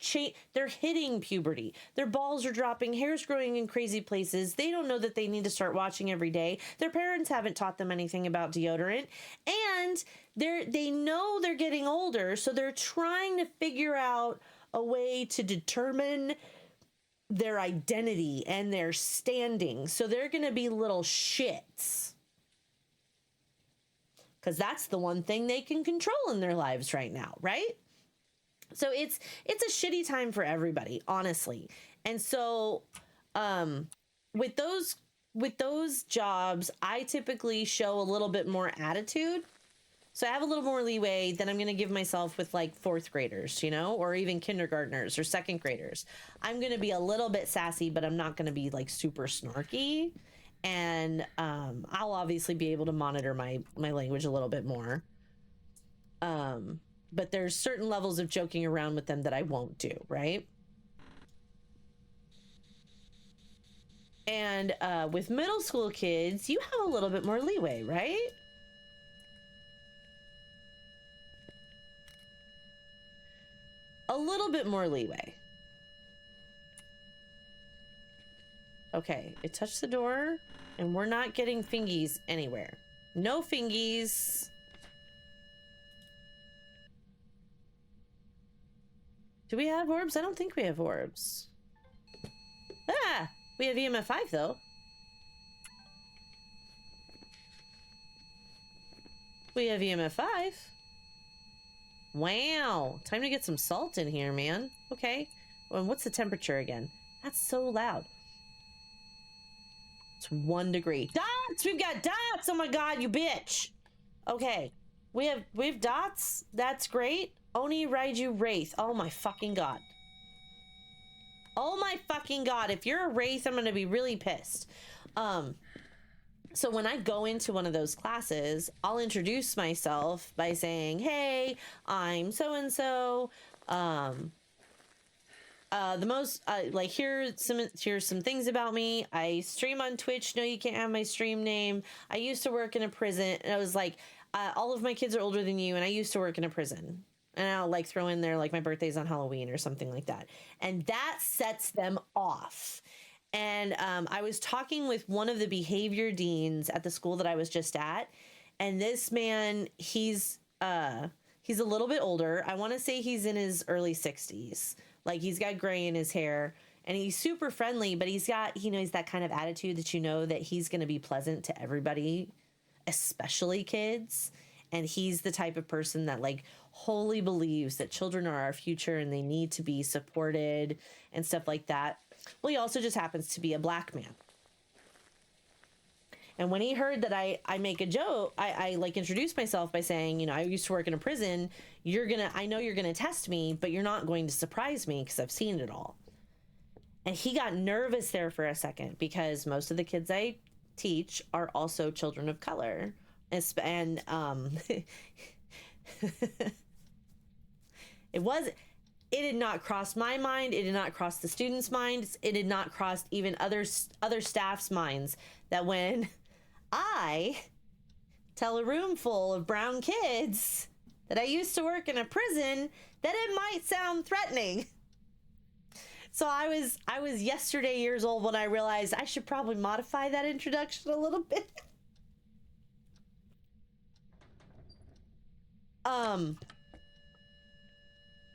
hitting puberty. Their balls are dropping, hair's growing in crazy places. They don't know that they need to start washing every day. Their parents haven't taught them anything about deodorant, and they know they're getting older, so they're trying to figure out a way to determine their identity and their standing. So they're going to be little shits, because that's the one thing they can control in their lives right now, right? So it's a shitty time for everybody, honestly. And so with those jobs, I typically show a little bit more attitude So I have a little more leeway than I'm going to give myself with like fourth graders, you know, or even kindergartners or second graders. I'm going to be a little bit sassy, but I'm not going to be like super snarky. And I'll obviously be able to monitor my language a little bit more. But there's certain levels of joking around with them that I won't do, right? And with middle school kids, you have a little bit more leeway, right? A little bit more leeway. Okay, it touched the door, and we're not getting fingies anywhere. No fingies. Do we have orbs? I don't think we have orbs. Ah! We have EMF 5, though. We have EMF 5. Wow. Time to get some salt in here, man. Okay. Well, what's the temperature again? That's so loud. It's 1 degree. Dots! We've got dots! Oh my god, you bitch! Okay. We have dots. That's great. Oni Raiju Wraith. Oh my fucking god. Oh my fucking god. If you're a Wraith, I'm gonna be really pissed. So when I go into one of those classes, I'll introduce myself by saying, hey, I'm so-and-so. Here's some things about me. I stream on Twitch. No, you can't have my stream name. I used to work in a prison. And I was like, all of my kids are older than you, and I used to work in a prison. And I'll like throw in there like my birthday's on Halloween or something like that. And that sets them off. And I was talking with one of the behavior deans at the school that I was just at. And this man, he's a little bit older. I want to say he's in his early 60s. Like he's got gray in his hair and he's super friendly, but he's got, he's that kind of attitude that that he's going to be pleasant to everybody, especially kids. And he's the type of person that like wholly believes that children are our future and they need to be supported and stuff like that. Well, he also just happens to be a black man. And when he heard that I make a joke, I like introduce myself by saying, I used to work in a prison. I know you're going to test me, but you're not going to surprise me because I've seen it all. And he got nervous there for a second because most of the kids I teach are also children of color. And it did not cross my mind. It did not cross the students' minds. It did not cross even other staff's minds that when I tell a room full of brown kids that I used to work in a prison, that it might sound threatening. So I was yesterday years old when I realized I should probably modify that introduction a little bit.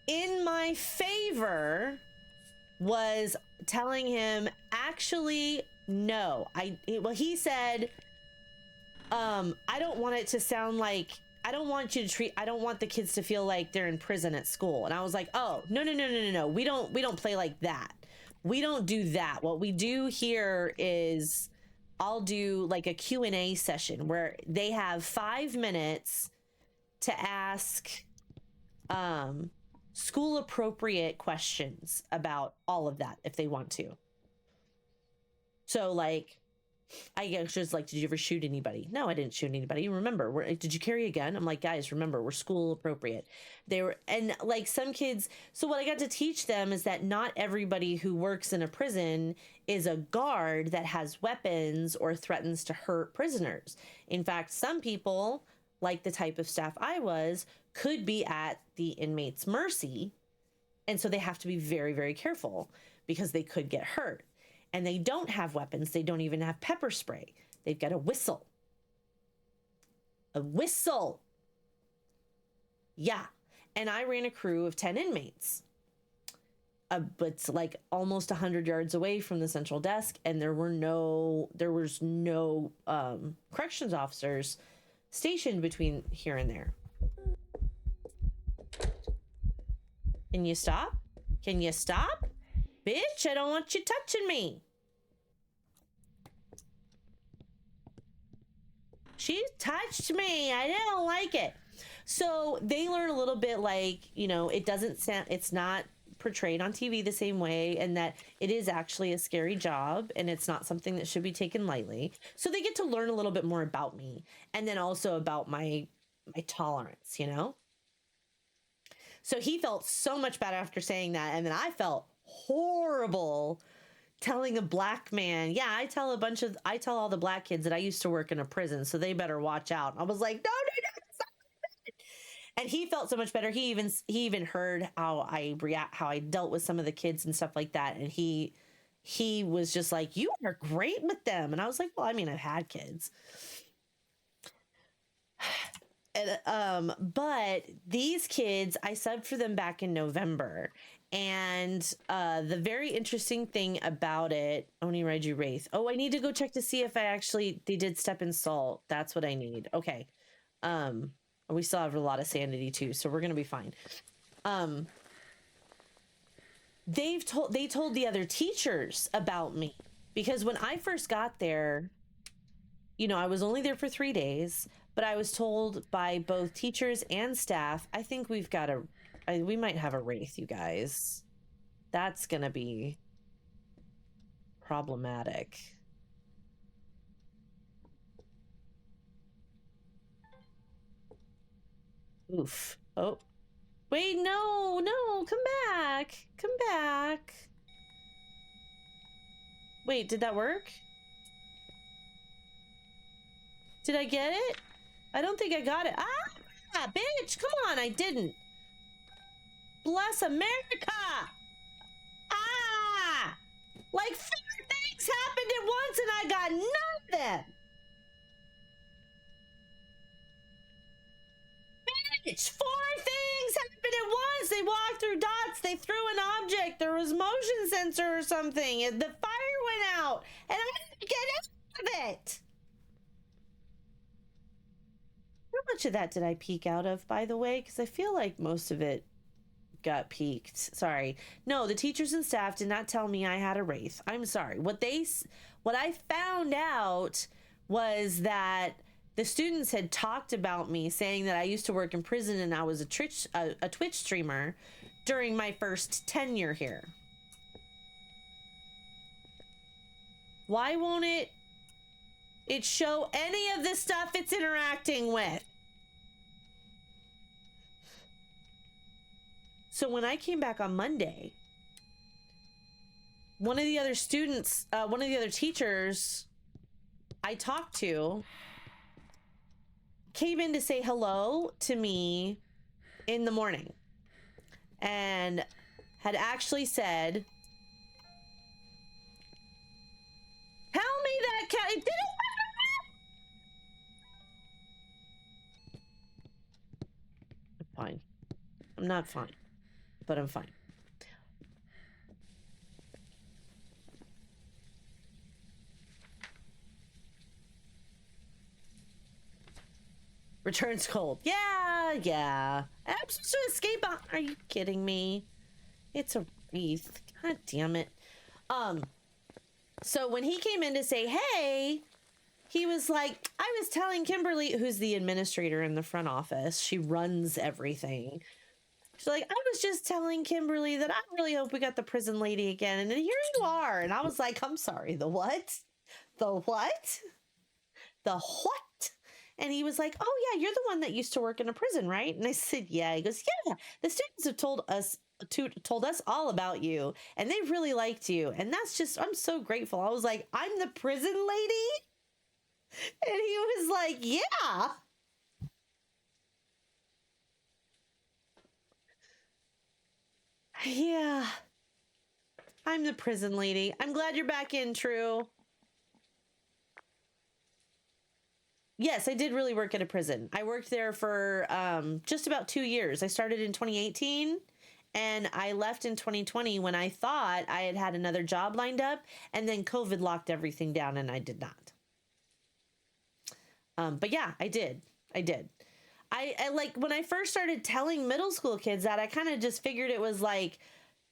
In my favor was telling him, actually, no. He said, I don't want it to sound like, I don't want the kids to feel like they're in prison at school. And I was like, oh, no. We don't play like that. We don't do that. What we do here is I'll do like a Q&A session where they have 5 minutes to ask, school appropriate questions about all of that if they want to. So like, I guess just like, did you ever shoot anybody? No, I didn't shoot anybody. Remember, did you carry a gun? I'm like, guys, remember, we're school appropriate. And like some kids, so what I got to teach them is that not everybody who works in a prison is a guard that has weapons or threatens to hurt prisoners. In fact, some people, like the type of staff I was, could be at the inmate's mercy. And so they have to be very, very careful because they could get hurt. And they don't have weapons. They don't even have pepper spray. They've got a whistle. A whistle. Yeah. And I ran a crew of 10 inmates. But it's like almost 100 yards away from the central desk. And there was no corrections officers stationed between here and there. Can you stop? Can you stop? Bitch, I don't want you touching me. She touched me. I didn't like it. So they learn a little bit, like, you know, it doesn't sound, it's not portrayed on TV the same way, and that it is actually a scary job and it's not something that should be taken lightly. So they get to learn a little bit more about me, and then also about my tolerance, you know? So he felt so much better after saying that, and then I felt horrible telling a black man, yeah, I tell all the black kids that I used to work in a prison, so they better watch out. I was like, no, and he felt so much better. He even heard how I dealt with some of the kids and stuff like that, and he was just like, you are great with them. And I was like, well, I mean, I've had kids. And but these kids, I subbed for them back in November. And the very interesting thing about it, Oni Raiju Wraith. Oh, I need to go check to see if they did step in salt. That's what I need. Okay. We still have a lot of sanity too, so we're gonna be fine. They told the other teachers about me, because when I first got there, you know, I was only there for 3 days, but I was told by both teachers and staff, I think we might have a wraith, you guys. That's gonna be problematic. Oof. Oh. Wait, no, come back. Come back. Wait, did that work? Did I get it? I don't think I got it. Ah, bitch, come on, I didn't. Bless America! Ah! Like 4 things happened at once and I got none of them. Bitch, 4 things happened at once. They walked through dots. They threw an object. There was motion sensor or something. And the fire went out. And I didn't get out of it. How much of that did I peek out of, by the way? Because I feel like most of it got peeked. Sorry. No, the teachers and staff did not tell me I had a wraith. I'm sorry. What I found out was that the students had talked about me, saying that I used to work in prison and I was a Twitch streamer during my first tenure here. Why won't it show any of the stuff it's interacting with? So when I came back on Monday, one of the other teachers I talked to came in to say hello to me in the morning and had actually said, tell me that cat, it didn't. I'm fine. I'm not fine, but I'm fine. Returns cold. Yeah. I'm supposed to escape. Are you kidding me? It's a wreath. God damn it. So when he came in to say, hey, he was like, I was telling Kimberly, who's the administrator in the front office. She runs everything. She's like, I was just telling Kimberly that I really hope we got the prison lady again. And then here you are. And I was like, I'm sorry, the what? The what? The what? And he was like, oh, yeah, you're the one that used to work in a prison, right? And I said, yeah. He goes, yeah, the students have told us all about you, and they really liked you. And that's just, I'm so grateful. I was like, I'm the prison lady? And he was like, yeah. Yeah. I'm the prison lady. I'm glad you're back in, True. Yes, I did really work at a prison. I worked there for just about 2 years. I started in 2018 and I left in 2020 when I thought I had another job lined up, and then COVID locked everything down and I did not. But yeah, I did. I like, when I first started telling middle school kids that, I kind of just figured it was like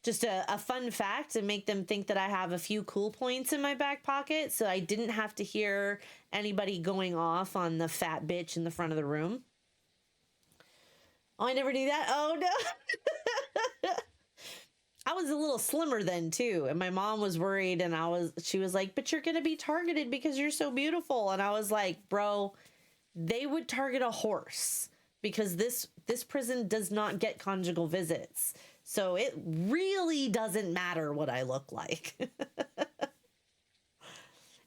just a fun fact to make them think that I have a few cool points in my back pocket, so I didn't have to hear anybody going off on the fat bitch in the front of the room. Oh, I never knew that. Oh no. I was a little slimmer then too, and my mom was worried, and she was like, "But you're gonna be targeted because you're so beautiful." And I was like, "Bro, they would target a horse because this prison does not get conjugal visits. So it really doesn't matter what I look like."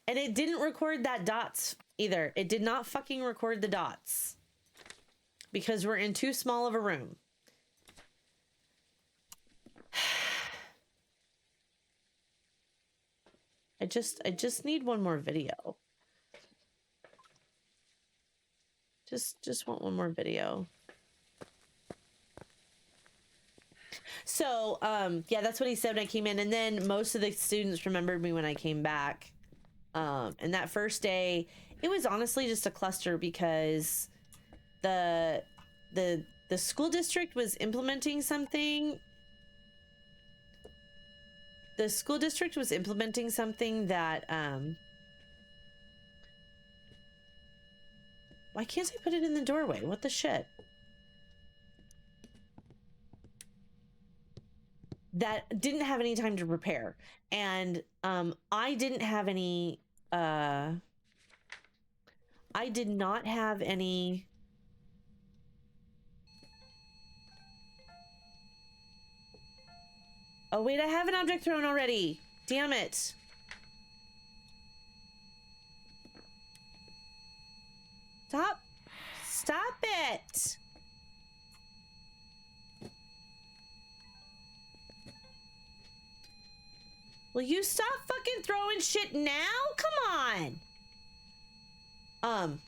And it didn't record that dots either. It did not fucking record the dots because we're in too small of a room. I just need one more video. Just want one more video. So, yeah, that's what he said when I came in. And then most of the students remembered me when I came back. And that first day, it was honestly just a cluster because the school district was implementing something. The school district was implementing something that, why can't I put it in the doorway? What the shit? That didn't have any time to prepare. And I didn't have any I did not have any Oh wait, I have an object thrown already. Damn it. Stop it. Will you stop fucking throwing shit now? Come on.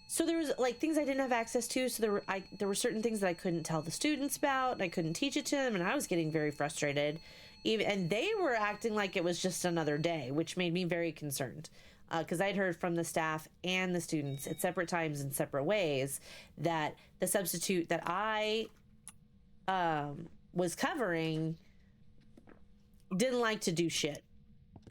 So there was like things I didn't have access to. So there were certain things that I couldn't tell the students about. And I couldn't teach it to them, and I was getting very frustrated. And they were acting like it was just another day, which made me very concerned. Because I'd heard from the staff and the students at separate times in separate ways that the substitute that I was covering didn't like to do shit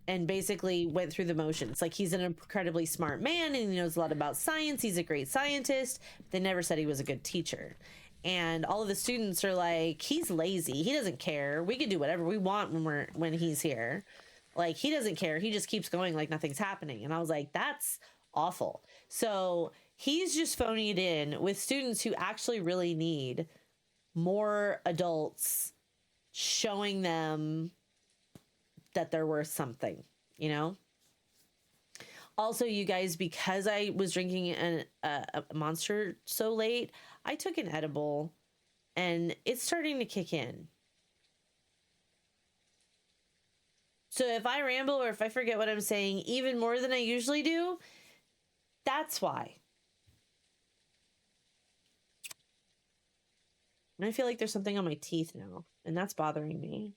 and basically went through the motions. Like, he's an incredibly smart man and he knows a lot about science. He's a great scientist. They never said he was a good teacher. And all of the students are like, he's lazy. He doesn't care. We can do whatever we want when he's here. Like, he doesn't care. He just keeps going like nothing's happening. And I was like, that's awful. So he's just phoning it in with students who actually really need more adults showing them that they're worth something, you know? Also, you guys, because I was drinking a Monster so late, I took an edible and it's starting to kick in. So if I ramble or if I forget what I'm saying even more than I usually do, that's why. And I feel like there's something on my teeth now, and that's bothering me.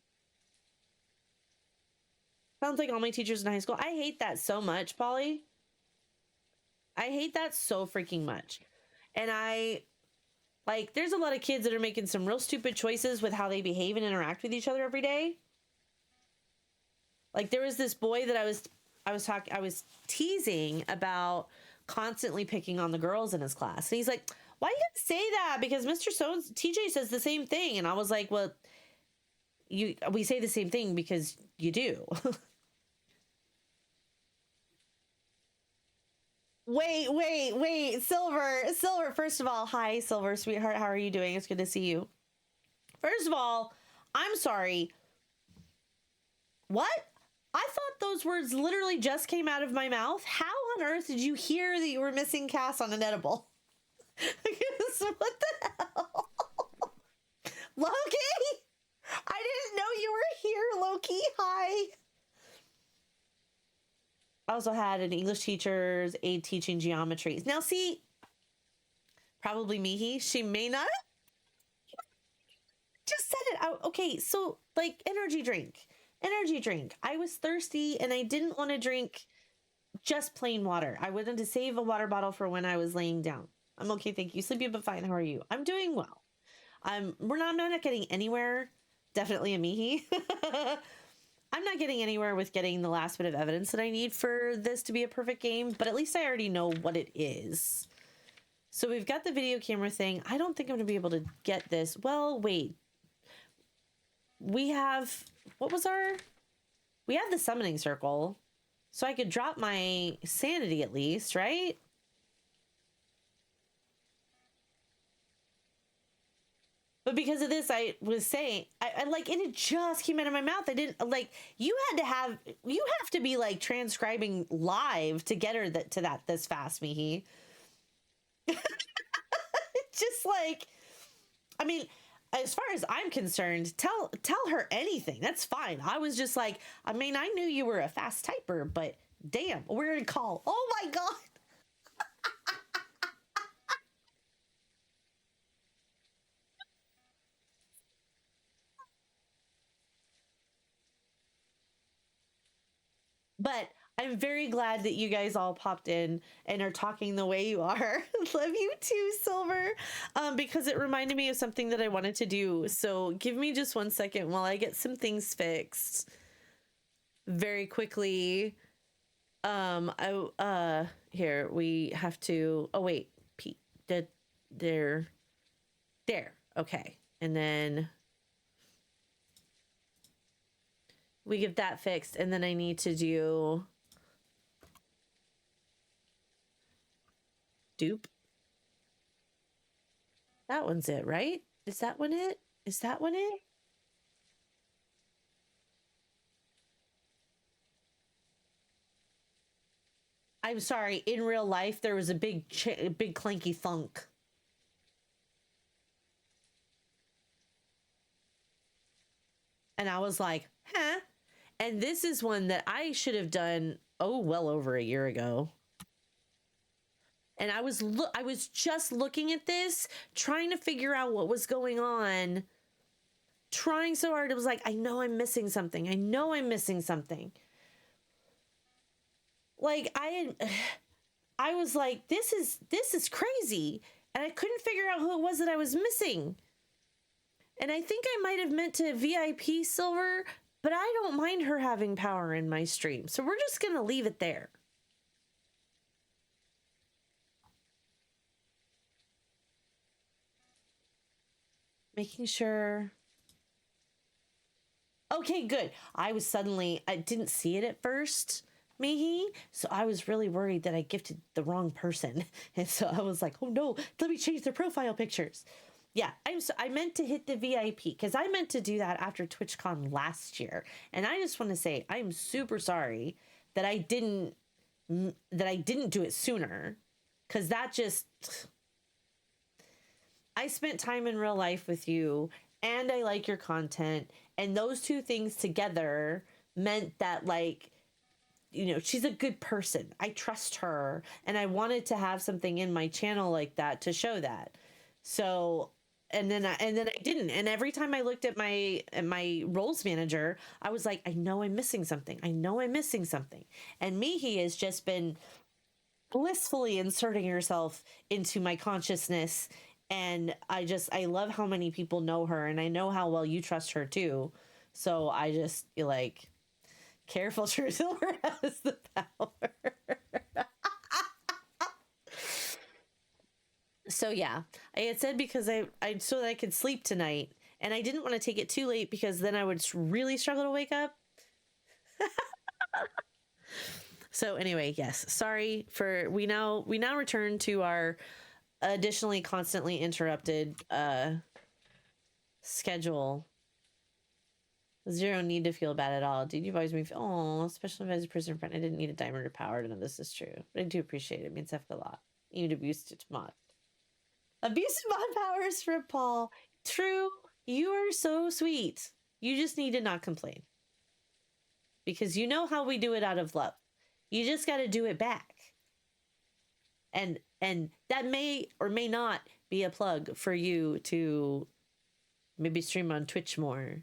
Sounds like all my teachers in high school. I hate that so much, Polly. I hate that so freaking much. And there's a lot of kids that are making some real stupid choices with how they behave and interact with each other every day. Like, there was this boy that I was teasing about constantly picking on the girls in his class. And he's like, "Why you gotta say that? Because Mr. TJ says the same thing." And I was like, "Well, we say the same thing because you do." Wait, Silver, first of all, hi, Silver, sweetheart, how are you doing? It's good to see you. First of all, I'm sorry. What? I thought those words literally just came out of my mouth. How on earth did you hear that you were missing Cass on an edible? What the hell? Loki? I didn't know you were here, Loki. Hi. I also had an English teacher's aide teaching geometry. Now, see, probably Mihi. She may not. Just said it out. Okay, so like energy drink. I was thirsty and I didn't want to drink just plain water. I wanted to save a water bottle for when I was laying down. I'm okay, thank you. Sleepy but fine. How are you? I'm doing well. I'm not getting anywhere. Definitely a Mihi. I'm not getting anywhere with getting the last bit of evidence that I need for this to be a perfect game, but at least I already know what it is. So we've got the video camera thing. I don't think I'm going to be able to get this. Well, wait. We have, what was our, we have the summoning circle. So I could drop my sanity at least, right? But because of this, I was saying, I like, and it just came out of my mouth. I didn't like, you have to be like transcribing live to get her this fast, Mihi. Just like, I mean, as far as I'm concerned, tell her anything. That's fine. I was just like, I mean, I knew you were a fast typer, but damn, weird call. Oh my God. But I'm very glad that you guys all popped in and are talking the way you are. Love you too, Silver. Because it reminded me of something that I wanted to do. So give me just 1 second while I get some things fixed very quickly. Here we have to. Oh wait, Pete. There. Okay, and then we get that fixed, and then I need to do dupe. That one's it, right? Is that one it? Is that one it? I'm sorry. In real life, there was a big clanky thunk. And I was like, huh? And this is one that I should have done, well over a year ago. And I was just looking at this, trying to figure out what was going on. Trying so hard. It was like, I know I'm missing something. I know I'm missing something. Like I was like, this is crazy. And I couldn't figure out who it was that I was missing. And I think I might have meant to VIP Silver, but I don't mind her having power in my stream. So we're just going to leave it there. Making sure. Okay, good. I didn't see it at first, Mihi. So I was really worried that I gifted the wrong person. And so I was like, oh no, let me change their profile pictures. Yeah, I meant to hit the VIP because I meant to do that after TwitchCon last year. And I just want to say I'm super sorry that I didn't do it sooner, because I spent time in real life with you and I like your content, and those two things together meant that, like, she's a good person. I trust her, and I wanted to have something in my channel like that to show that. So, and then I didn't. And every time I looked at my roles manager, I was like, I know I'm missing something. I know I'm missing something. And Mihi has just been blissfully inserting herself into my consciousness. And I love how many people know her, and I know how well you trust her too. So I just feel like, careful, True Silver has the power. So yeah, I had said because I so that I could sleep tonight, and I didn't want to take it too late because then I would really struggle to wake up. So anyway, yes, sorry for we now return to our additionally constantly interrupted schedule. Zero need to feel bad at all. Dude, you've always made me feel, oh, especially if I was a person friend. I didn't need a diamond or power to know this is true. But I do appreciate it. It means a lot. Even abused mod. Abusive mod powers for Paul. True. You are so sweet. You just need to not complain. Because you know how we do it out of love. You just got to do it back. And that may or may not be a plug for you to maybe stream on Twitch more,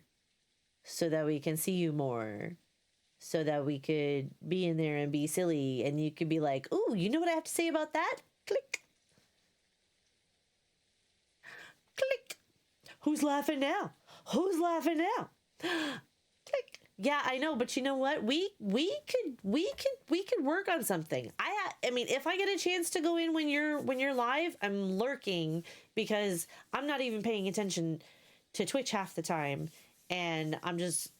so that we can see you more, so that we could be in there and be silly, and you could be like, ooh, you know what I have to say about that? Click. Click. Who's laughing now? Who's laughing now? Click. Yeah, I know, but you know what? We could work on something. I mean, if I get a chance to go in when you're live, I'm lurking because I'm not even paying attention to Twitch half the time, and I'm just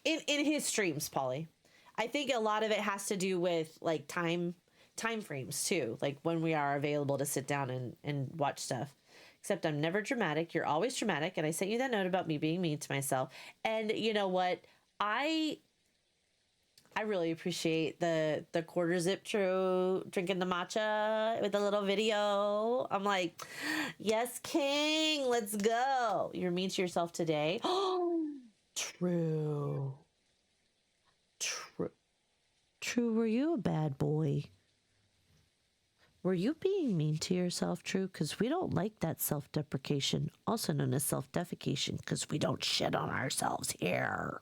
in his streams, Polly. I think a lot of it has to do with like time frames too, like when we are available to sit down and watch stuff. Except I'm never dramatic. You're always dramatic, and I sent you that note about me being mean to myself. And you know what? I really appreciate the quarter zip true drinking the matcha with the little video. I'm like, yes, King, let's go. You're mean to yourself today. Oh, true. True. True, were you a bad boy? Were you being mean to yourself, True? Because we don't like that self-deprecation, also known as self-defecation, because we don't shit on ourselves here.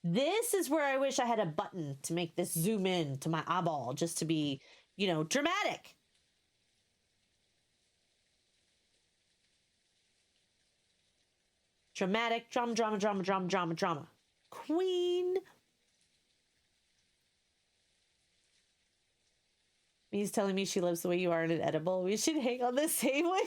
This is where I wish I had a button to make this zoom in to my eyeball, just to be, dramatic. Dramatic, drama. Queen. He's telling me she loves the way you are in an edible. We should hang on the same way.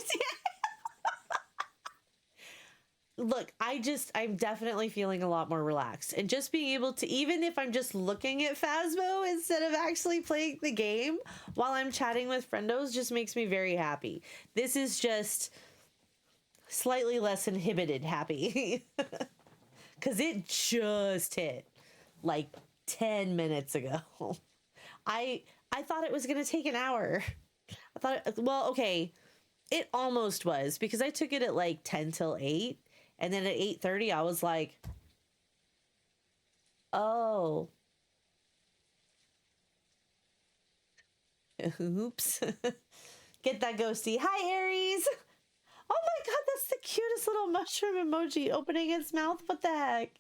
Look, I'm definitely feeling a lot more relaxed. And just being able to, even if I'm just looking at Phasmo instead of actually playing the game while I'm chatting with friendos, just makes me very happy. This is just slightly less inhibited happy. Because it just hit like 10 minutes ago. I thought it was going to take an hour. I thought, well, okay, it almost was because I took it at like 10 till 8. And then at 8:30, I was like, oh. Oops. Get that ghosty. Hi, Aries. Oh my God, that's the cutest little mushroom emoji opening its mouth. What the heck?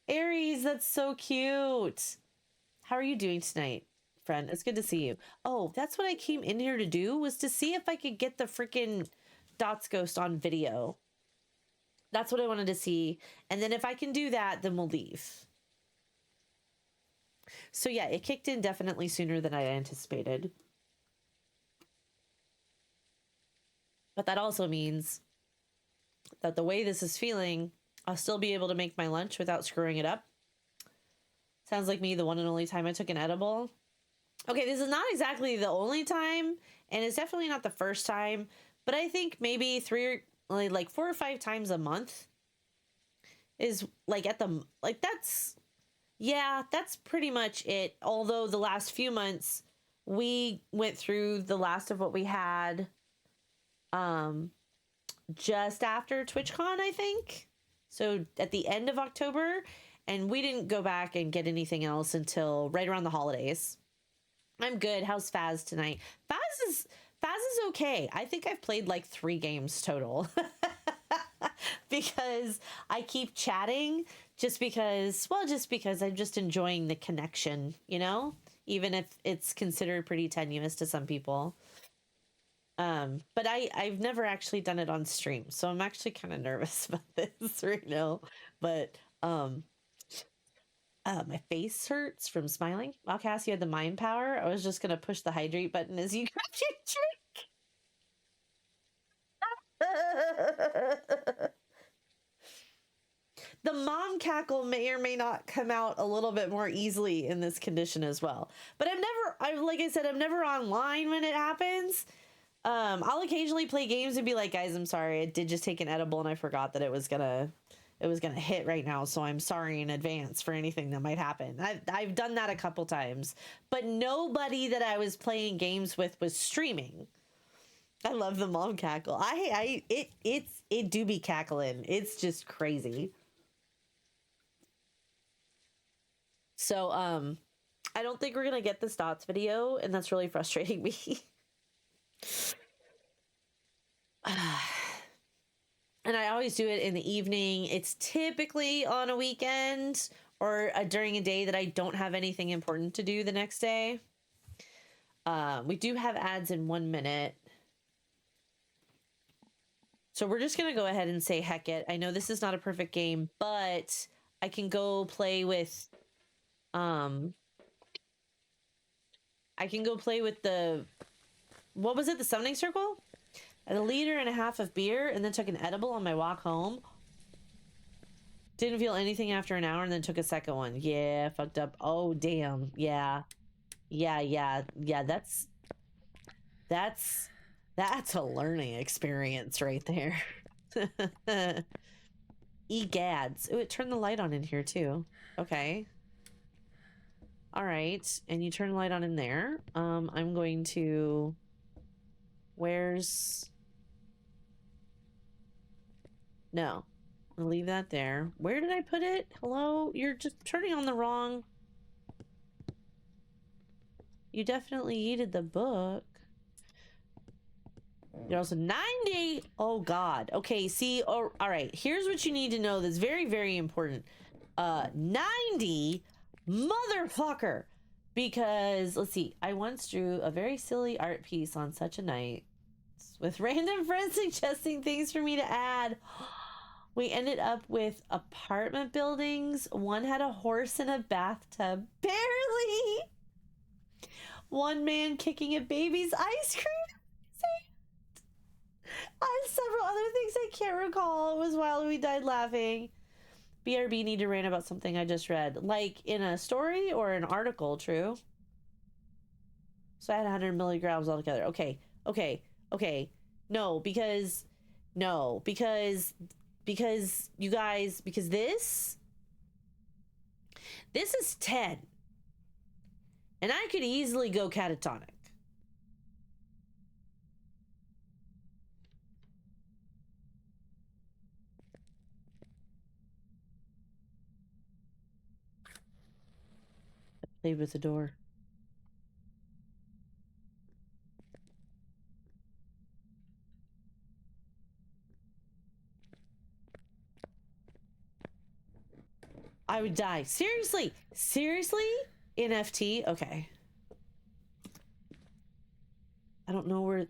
Aries, that's so cute. How are you doing tonight, friend? It's good to see you. Oh, that's what I came in here to do, was to see if I could get the freaking Dots Ghost on video. That's what I wanted to see. And then if I can do that, then we'll leave. So yeah, it kicked in definitely sooner than I anticipated. But that also means that the way this is feeling, I'll still be able to make my lunch without screwing it up. Sounds like me, the one and only time I took an edible. Okay, this is not exactly the only time, and it's definitely not the first time, but I think maybe 4 or 5 times a month is like that's pretty much it. Although the last few months we went through the last of what we had just after TwitchCon, I think. So at the end of October, and we didn't go back and get anything else until right around the holidays. I'm good. How's Faz tonight? Faz is okay. I think I've played like 3 games total. Because I keep chatting just because I'm just enjoying the connection, even if it's considered pretty tenuous to some people. But I've never actually done it on stream, so I'm actually kind of nervous about this right now. But my face hurts from smiling. Wow, Cass, you had the mind power. I was just gonna push the hydrate button as you grabbed your drink. The mom cackle may or may not come out a little bit more easily in this condition as well. But like I said, I'm never online when it happens. I'll occasionally play games and be like, guys, I'm sorry, I did just take an edible and I forgot that it was gonna hit right now, so I'm sorry in advance for anything that might happen. I've done that a couple times, but nobody that I was playing games with was streaming. I love the mom cackle. It do be cackling. It's just crazy. So I don't think we're gonna get this dots video, and that's really frustrating me. And I always do it in the evening. It's typically on a weekend or during a day that I don't have anything important to do the next day. We do have ads in 1 minute. So we're just going to go ahead and say heck it. I know this is not a perfect game, but I can go play with I can go play with the, what was it? The summoning circle? I had 1.5 liters of beer and then took an edible on my walk home. Didn't feel anything after an hour and then took a second one. Yeah, fucked up. Oh, damn. Yeah. Yeah. That's a learning experience right there. Egads. Oh, it turned the light on in here too. Okay. All right, and you turn the light on in there. I'm going to. Where's? No, I'll leave that there. Where did I put it? Hello, you're just turning on the wrong. You definitely yeeted the book. You're also 90. Oh God. Okay. See. Oh, all right. Here's what you need to know. That's very, very important. 90, motherfucker. Because let's see. I once drew a very silly art piece on such a night, with random friends suggesting things for me to add. We ended up with apartment buildings. One had a horse in a bathtub. Barely. One man kicking a baby's ice cream. I had several other things I can't recall. It was wild. We died laughing. BRB need to rant about something I just read. Like in a story or an article, true? So I had 100 milligrams altogether. Okay. No, because you guys, because this is 10. And I could easily go catatonic. I played with the door. I would die. Seriously? NFT? Okay. I don't know where.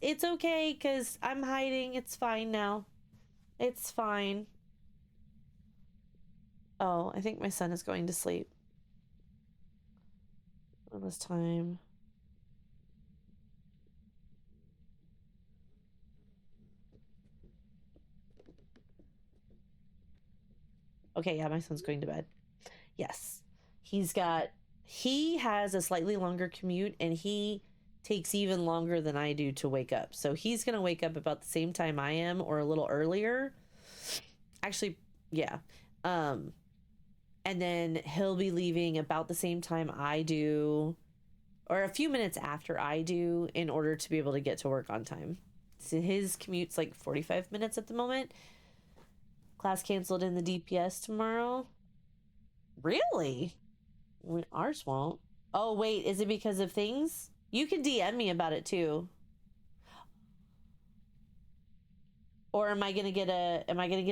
It's okay, because I'm hiding. It's fine now. It's fine. Oh, I think my son is going to sleep. All this time. Okay, yeah, my son's going to bed. Yes. He has a slightly longer commute and he takes even longer than I do to wake up. So he's going to wake up about the same time I am or a little earlier. Actually, yeah. And then he'll be leaving about the same time I do or a few minutes after I do in order to be able to get to work on time. So his commute's like 45 minutes at the moment. Class canceled in the DPS tomorrow. Really? Ours won't. Oh, wait, is it because of things? You can DM me about it too. Or am I gonna get a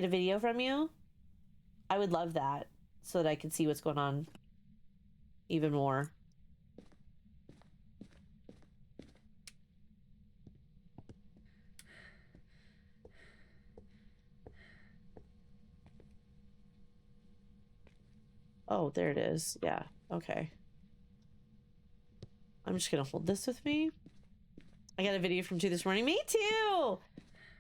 video from you? I would love that so that I can see what's going on even more. Oh, there it is. Yeah. Okay. I'm just gonna hold this with me. I got a video from 2 this morning. Me too.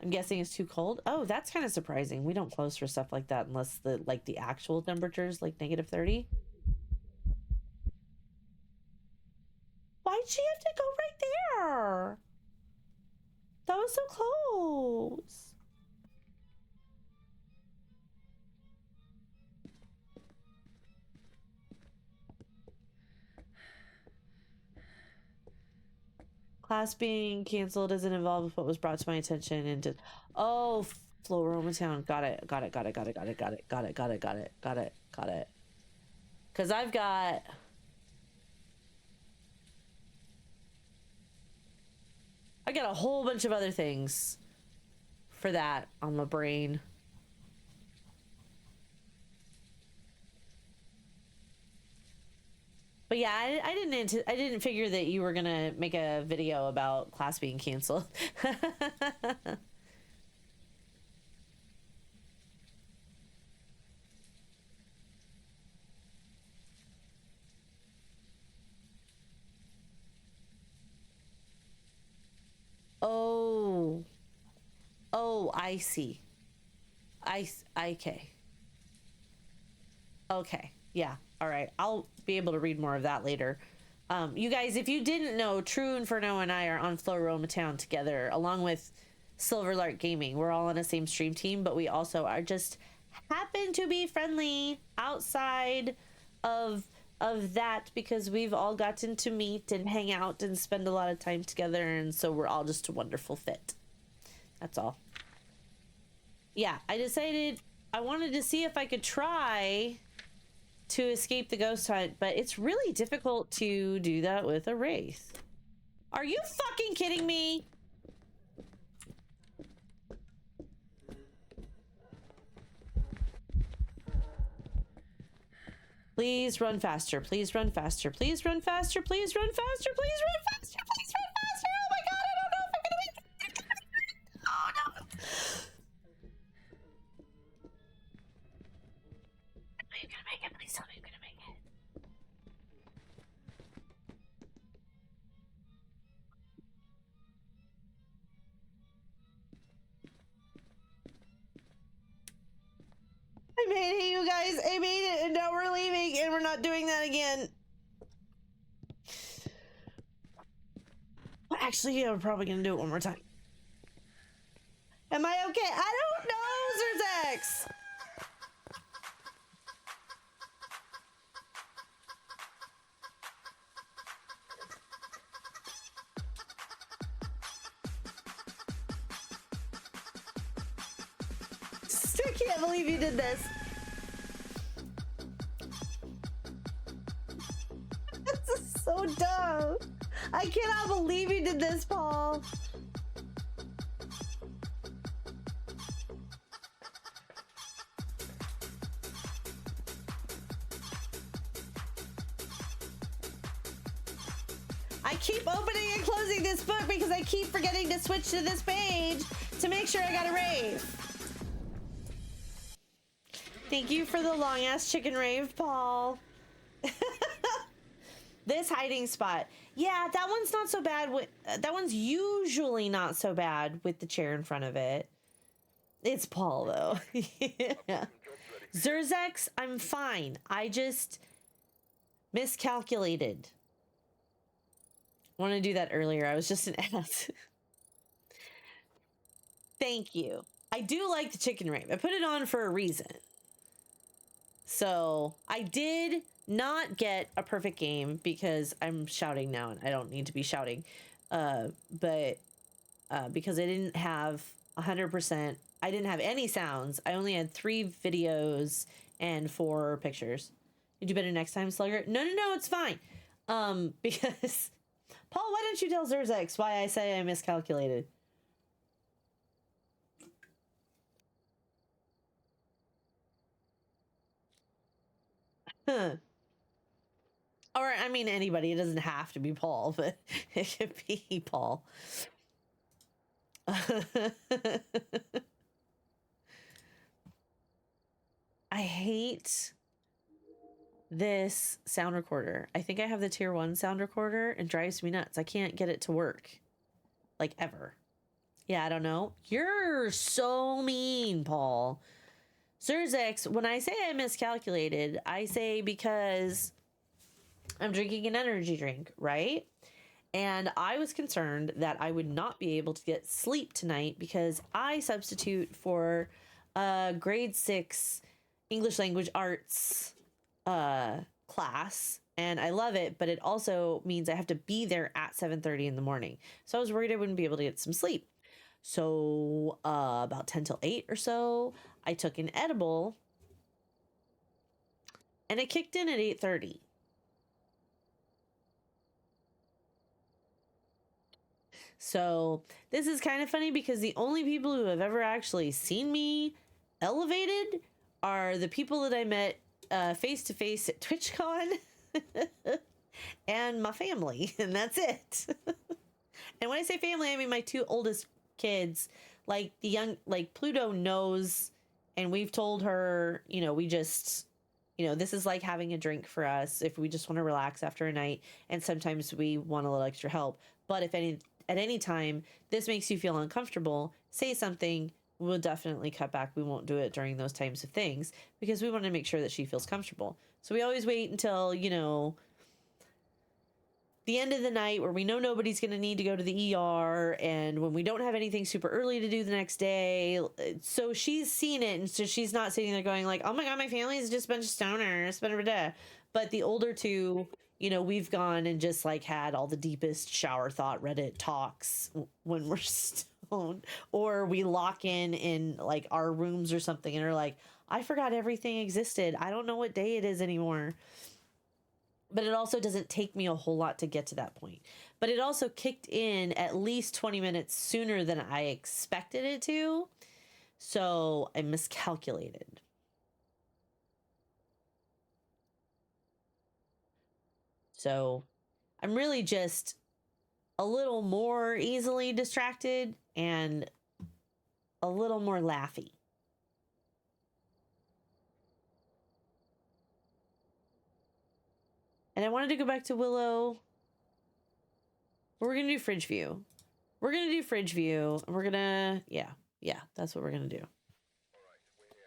I'm guessing it's too cold. Oh, that's kind of surprising. We don't close for stuff like that unless the actual temperatures like -30. Why'd she have to go right there? That was so close. Class being canceled doesn't involve what was brought to my attention and did. Oh, Floroma Town. Got it. Because I got a whole bunch of other things for that on my brain. But yeah, I didn't figure that you were gonna make a video about class being canceled. Oh, oh, I see. Okay. Okay. Yeah. All right. I'll be able to read more of that later. You guys, if you didn't know, True Inferno and I are on Flow Roma Town together, along with Silverlark Gaming. We're all on the same stream team, but we also are just happen to be friendly outside of that because we've all gotten to meet and hang out and spend a lot of time together, and so we're all just a wonderful fit. That's all. Yeah, I decided I wanted to see if I could try to escape the ghost hunt, but it's really difficult to do that with a wraith. Are you fucking kidding me? Please run faster. Please run faster. Please run faster. Please run faster. Please run faster. Please run faster. Oh my god, I don't know if I'm gonna make it. Oh no. Are you gonna make it? Please tell me you're gonna make it. I made it, you guys. I made it, and now we're leaving, and we're not doing that again. Well, actually, yeah, we're probably gonna do it one more time. Am I okay? I don't know, Zerzex. Still can't believe you did this. This is so dumb. I cannot believe you did this, Paul. I keep opening and closing this book because I keep forgetting to switch to this page to make sure I got a rave. Thank you for the long ass chicken rave, Paul. This hiding spot. Yeah, that one's not so bad with that one's usually not so bad with the chair in front of it. It's Paul though. Yeah. Zerzex, I'm fine. I just miscalculated. Want to do that earlier. I was just an ass. Thank you. I do like the chicken rave. I put it on for a reason. So I did not get a perfect game because I'm shouting now and I don't need to be shouting. But because I didn't have 100%, I didn't have any sounds. I only had 3 videos and 4 pictures. You do better next time, Slugger. No, it's fine. Because Paul, why don't you tell Zerzex why I say I miscalculated? Huh. Or, I mean, anybody. It doesn't have to be Paul, but it could be Paul. I hate this sound recorder. I think I have the tier 1 sound recorder and drives me nuts. I can't get it to work. Like, ever. Yeah, I don't know. You're so mean, Paul. Zerzex, when I say I miscalculated, I say because I'm drinking an energy drink, right? And I was concerned that I would not be able to get sleep tonight because I substitute for grade 6 English language arts class, and I love it, but it also means I have to be there at 7:30 in the morning. So I was worried I wouldn't be able to get some sleep. So about 10 till 8 or so, I took an edible and it kicked in at 8:30. So this is kind of funny because the only people who have ever actually seen me elevated are the people that I met face to face at TwitchCon. and my family, and that's it. And when I say family, I mean my two oldest kids. Like the young, like Pluto knows, and we've told her, you know, we just, you know, this is like having a drink for us if we just want to relax after a night. And sometimes we want a little extra help. But if any, at any time, this makes you feel uncomfortable, say something. We'll definitely cut back. We won't do it during those times of things because we want to make sure that she feels comfortable. So we always wait until, you know, the end of the night where we know nobody's going to need to go to the ER and when we don't have anything super early to do the next day. So she's seen it, and so she's not sitting there going like, oh my god, my family is just a bunch of stoners. But the older two, you know, we've gone and just like had all the deepest shower thought Reddit talks when we're stoned, or we lock in like our rooms or something and are like, I forgot everything existed, I don't know what day it is anymore. But it also doesn't take me a whole lot to get to that point. But it also kicked in at least 20 minutes sooner than I expected it to. So I miscalculated. So I'm really just a little more easily distracted and a little more laughy. And I wanted to go back to Willow. We're going to do fridge view. We're going to do fridge view. We're going to, yeah, that's what we're going to do.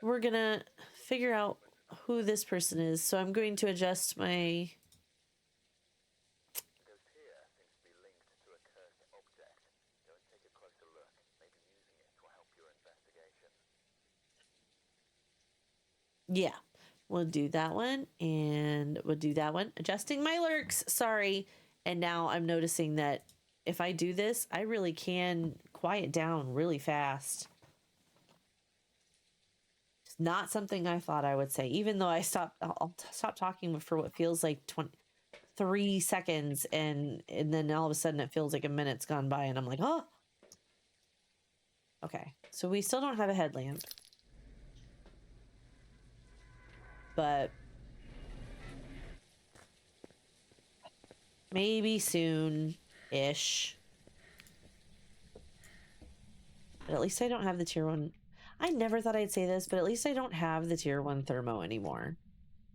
We're going to figure out who this person is. So I'm going to adjust my... Yeah, we'll do that one, and we'll do that one. Adjusting my lurks, sorry. And now I'm noticing that if I do this, I really can quiet down really fast. It's not something I thought I would say, even though I'll stop talking for what feels like 3 seconds, and then all of a sudden it feels like a minute's gone by, and I'm like, oh. Okay, so we still don't have a headlamp. But maybe soon-ish. But at least I don't have the tier 1. I never thought I'd say this, but at least I don't have the tier 1 thermo anymore.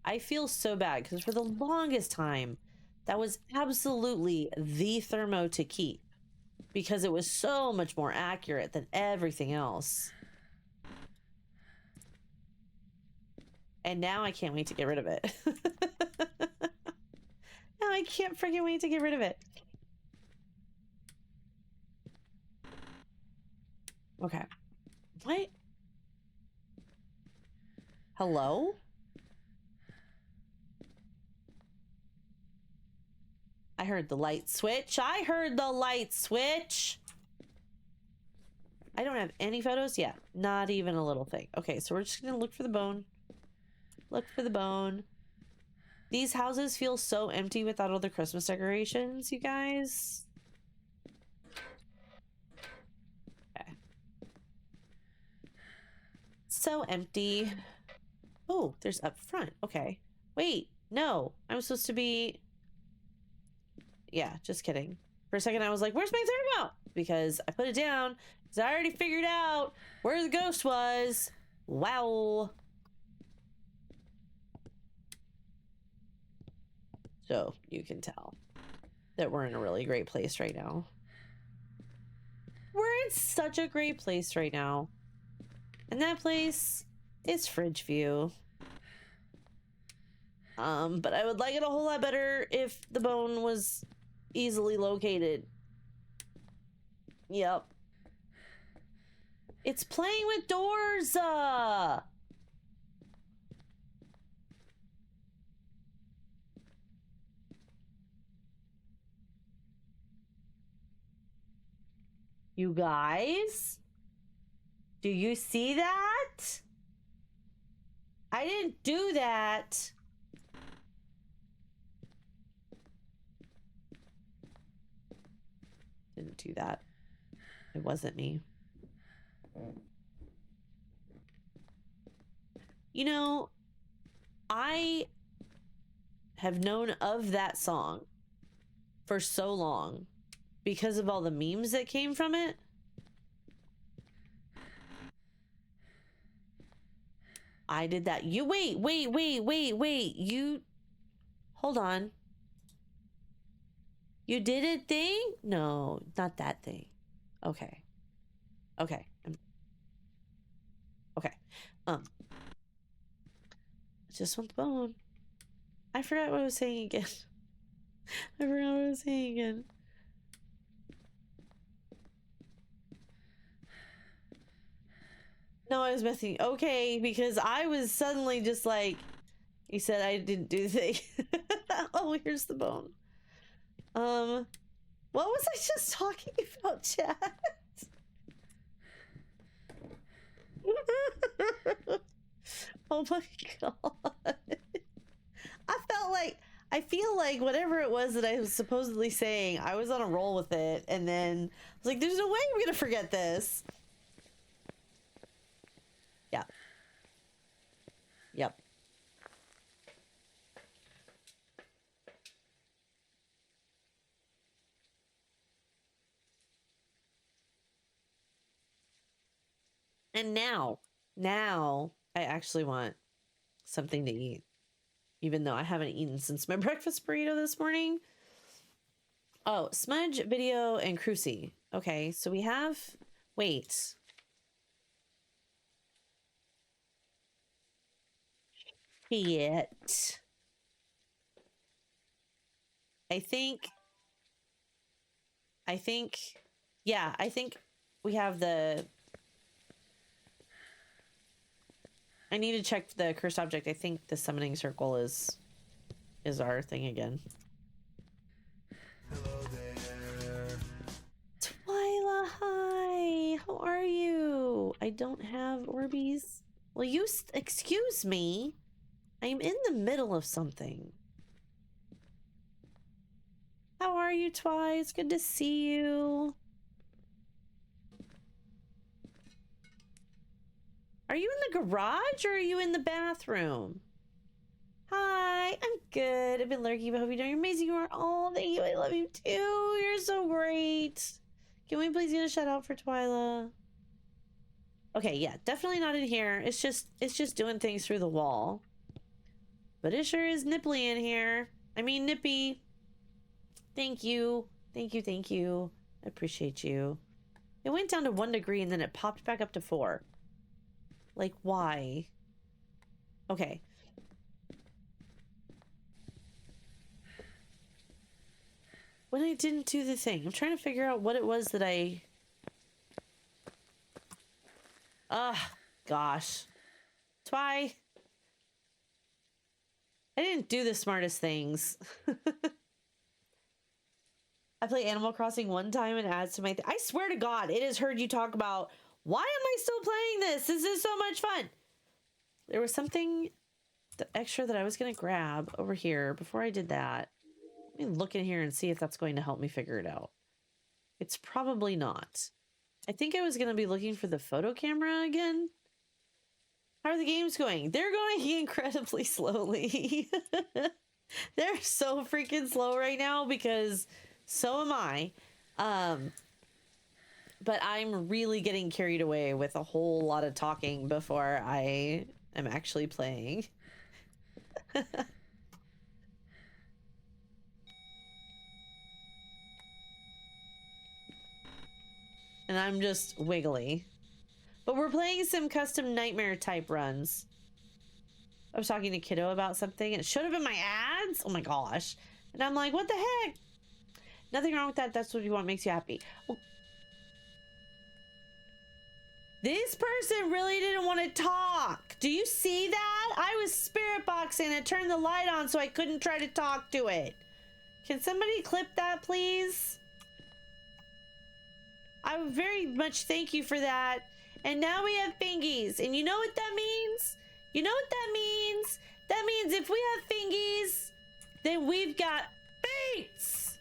I feel so bad because for the longest time, that was absolutely the thermo to keep because it was so much more accurate than everything else. And now I can't wait to get rid of it. Now I can't freaking wait to get rid of it. Okay. What? Hello? I heard the light switch. I heard the light switch. I don't have any photos yet. Not even a little thing. Okay, so we're just gonna look for the bone. Look for the bone. These houses feel so empty without all the Christmas decorations, you guys. Okay. So empty. Oh, there's up front. Okay. Wait, no. I'm supposed to be... Yeah, just kidding. For a second, I was like, where's my thermo? Because I put it down. Because I already figured out where the ghost was. Wow. So you can tell that we're in a really great place right now. We're in such a great place right now. And that place is Fridge View. But I would like it a whole lot better if the bone was easily located. Yep. It's playing with doors! You guys? Do you see that? I didn't do that. Didn't do that. It wasn't me. You know, I have known of that song for so long because of all the memes that came from it. I did that. You wait. You hold on. You did a thing? No, not that thing. Okay. Okay. Okay. I just want the bone. I forgot what I was saying again. I forgot what I was saying again. No, I was messing. Okay, because I was suddenly just like, you said I didn't do the thing. Oh, here's the bone. What was I just talking about, chat? Oh my god. I feel like whatever it was that I was supposedly saying, I was on a roll with it, and then I was like, there's no way I'm gonna forget this. Yeah. Yep. And now I actually want something to eat, even though I haven't eaten since my breakfast burrito this morning. Oh, Smudge, Video, and Cruci. Okay, so we have... Wait. Shit. I think... Yeah, I think we have the... I need to check the cursed object. I think the summoning circle is our thing again. Hello there. Twyla, hi. How are you? I don't have Orbeez. Well, you excuse me. I'm in the middle of something. How are you, Twy? It's good to see you. Are you in the garage or are you in the bathroom? Hi, I'm good. I've been lurking, but hope you're doing amazing. You are. Oh, thank you. I love you too. You're so great. Can we please get a shout out for Twyla? Okay, yeah, definitely not in here. It's just doing things through the wall. But it sure is nipply in here. I mean, nippy. Thank you. Thank you. I appreciate you. It went down to 1 degree and then it popped back up to 4. Like, why? Okay. When I didn't do the thing. I'm trying to figure out what it was that I... gosh. Twy. I didn't do the smartest things. I play Animal Crossing one time and adds to my... I swear to God, it has heard you talk about, why am I still playing this? This is so much fun. There was something extra that I was going to grab over here before I did that. Let me look in here and see if that's going to help me figure it out. It's probably not. I think I was going to be looking for the photo camera again. How are the games going? They're going incredibly slowly. They're so freaking slow right now because so am I. But I'm really getting carried away with a whole lot of talking before I am actually playing. And I'm just wiggly. But we're playing some custom nightmare type runs. I was talking to Kiddo about something and it showed up in my ads. Oh my gosh. And I'm like, what the heck? Nothing wrong with that. That's what you want makes you happy. Well, this person really didn't want to talk. Do you see that? I was spirit boxing and turned the light on so I couldn't try to talk to it. Can somebody clip that, please? I would very much thank you for that. And now we have fingies. And you know what that means? You know what that means? That means if we have fingies, then we've got beats.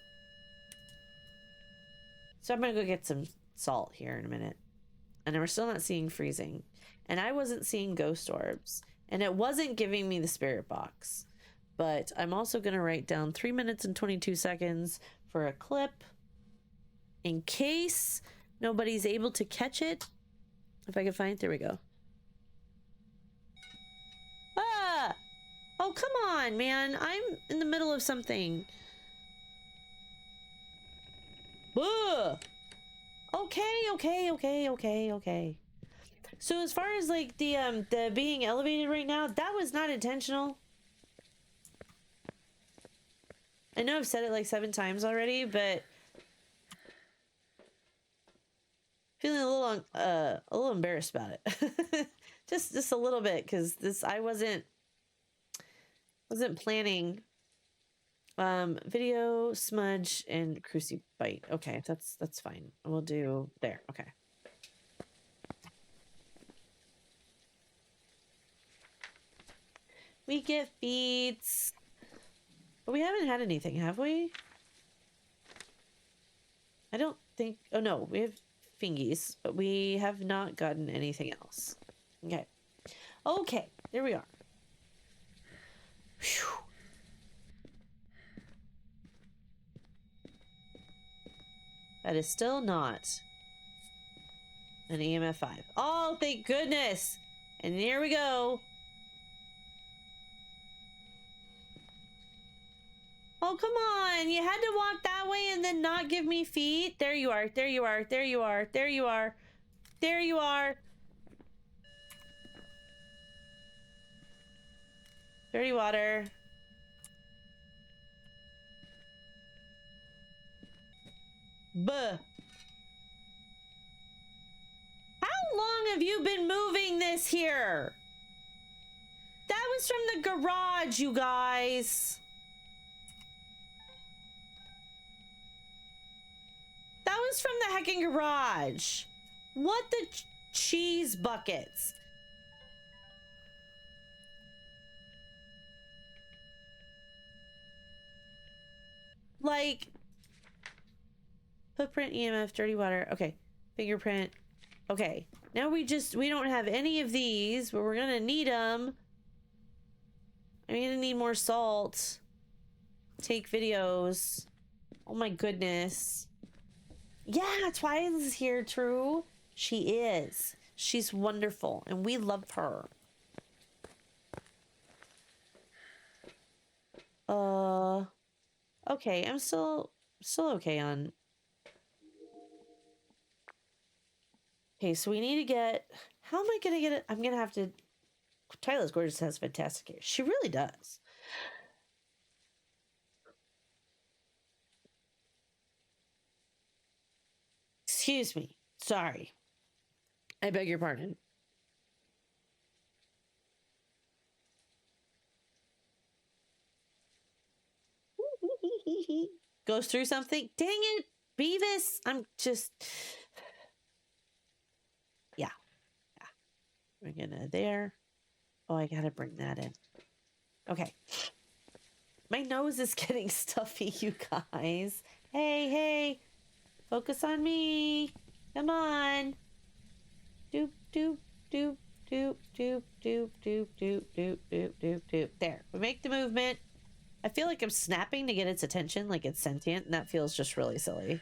So I'm going to go get some salt here in a minute. And we're still not seeing freezing. And I wasn't seeing ghost orbs. And it wasn't giving me the spirit box. but I'm also going to write down 3 minutes and 22 seconds for a clip in case nobody's able to catch it. If I can find it, there we go. Ah! Oh, come on, man. I'm in the middle of something. Ugh! Okay. So as far as like the being elevated right now, that was not intentional. I know I've said it like 7 times already, but feeling a little embarrassed about it. just a little bit, because this I wasn't planning. Video, smudge, and crucibite. Okay, that's fine. We'll do there. Okay. We get feeds. But we haven't had anything, have we? I don't think... Oh, no. We have fingies, but we have not gotten anything else. Okay. Okay. There we are. Whew. That is still not an EMF 5. Oh, thank goodness. And here we go. Oh, come on. You had to walk that way and then not give me feet. There you are. There you are. There you are. There you are. There you are. Dirty water. Buh. How long have you been moving this here? That was from the garage, you guys. That was from the heckin' garage. What the cheese buckets? Like, footprint, EMF, dirty water. Okay, fingerprint. Okay, now we don't have any of these, but we're gonna need them. I'm gonna need more salt. Take videos. Oh my goodness. Yeah, Twice is here, true. She is. She's wonderful, and we love her. Okay, I'm still okay on... Okay, so we need to get... How am I gonna get it? I'm gonna have to... Tyler's Gorgeous has fantastic hair. She really does. Excuse me. Sorry. I beg your pardon. Goes through something. Dang it, Beavis. I'm just... Yeah. We're gonna there. Oh, I gotta bring that in. Okay. My nose is getting stuffy, you guys. Hey. Focus on me. Come on. Doop, doop, doop, doop, doop, doop, doop, doop, doop, doop, doop, doop. There. We make the movement. I feel like I'm snapping to get its attention, like it's sentient, and that feels just really silly.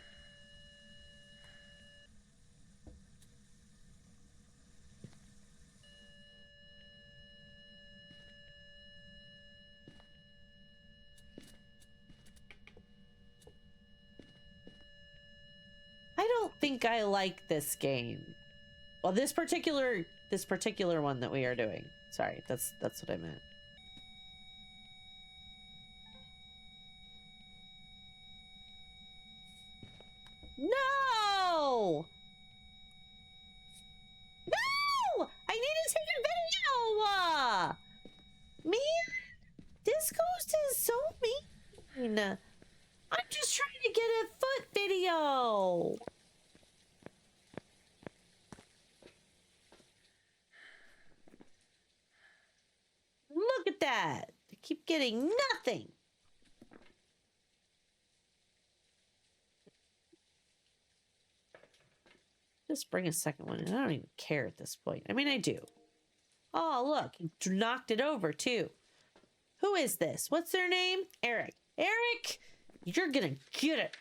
I don't think I like this game. Well, this particular one that we are doing. Sorry, that's what I meant. No! No! I need to take a video! Man, this ghost is so mean. I'm just trying to get a foot video. Look at that. I keep getting nothing. Just bring a second one, and I don't even care at this point. I mean, I do. Oh, look, he knocked it over too. Who is this? What's their name? Eric. Eric, you're gonna get it.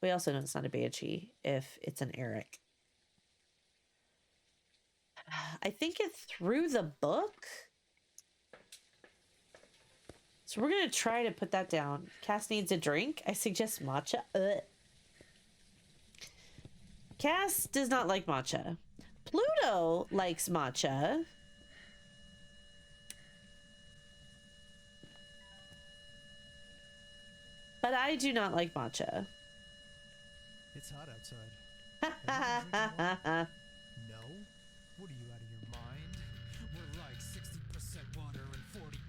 We also know it's not a banshee if it's an Eric. I think it threw the book. So we're gonna try to put that down. Cass needs a drink. I suggest matcha. Ugh. Cass does not like matcha. Pluto likes matcha. But I do not like matcha. It's hot outside. Have you been drinking water? No? What are you, out of your mind? We're like 60% water and 40%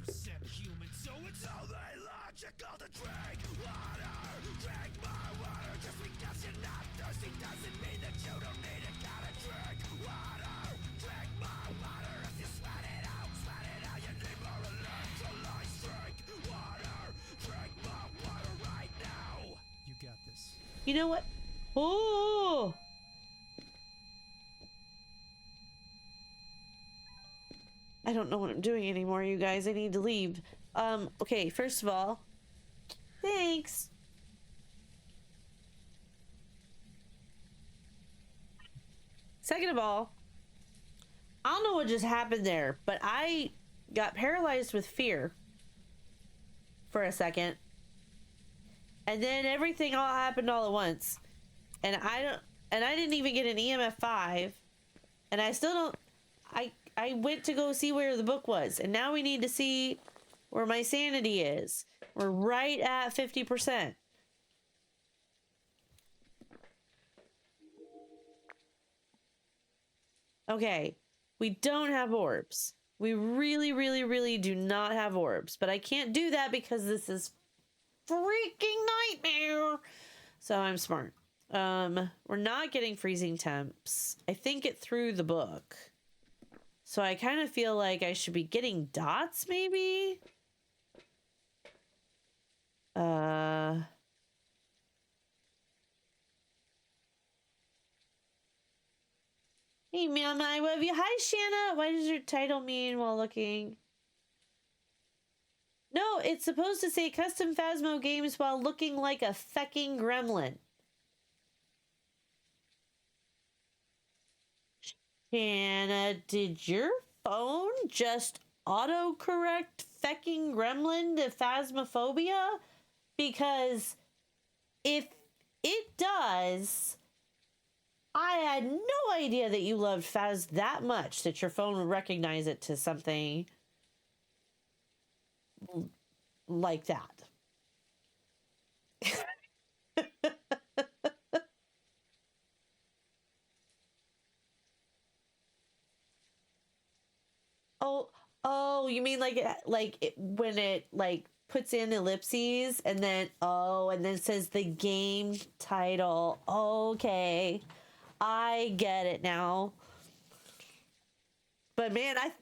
human, so it's only logical to drink water. Drink more water. Just because you're not thirsty doesn't mean that you don't need it. Gotta drink water. Drink more water. If you sweat it out, you need more electrolytes. Drink water. Drink more water right now. You got this. You know what? Oh! I don't know what I'm doing anymore, you guys. I need to leave. Okay, first of all, thanks. Second of all, I don't know what just happened there, but I got paralyzed with fear for a second. And then everything all happened all at once. And I didn't even get an EMF 5. And I still don't I went to go see where the book was, and now we need to see where my sanity is. We're right at 50%. Okay, we don't have orbs. We really, really, really do not have orbs, but I can't do that because this is freaking nightmare. So I'm smart. We're not getting freezing temps. I think it threw the book. So I kind of feel like I should be getting dots, maybe? Hey, man, I love you. Hi, Shanna. What does your title mean while looking? No, it's supposed to say custom Phasmo games while looking like a feckin' gremlin. Shanna, did your phone just autocorrect feckin' gremlin to phasmophobia? Because if it does, I had no idea that you loved Phas that much that your phone would recognize it to something like that. Oh, you mean like when it like puts in ellipses and then and then says the game title. Okay. I get it now. But man, I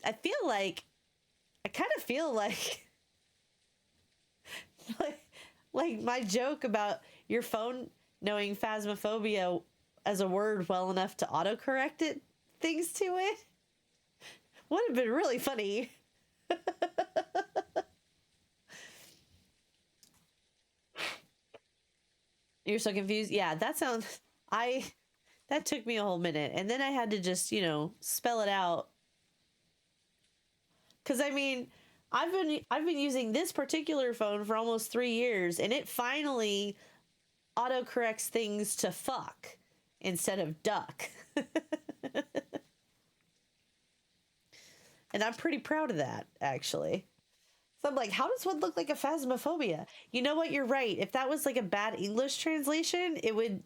kind of feel like like my joke about your phone knowing phasmophobia as a word well enough to autocorrect it things to it would have been really funny. You're so confused? Yeah, that took me a whole minute. And then I had to just, spell it out. Cause I mean, I've been using this particular phone for almost 3 years, and it finally autocorrects things to fuck instead of duck. And I'm pretty proud of that, actually. So I'm like, how does one look like a phasmophobia? You know what? You're right. If that was like a bad English translation, it would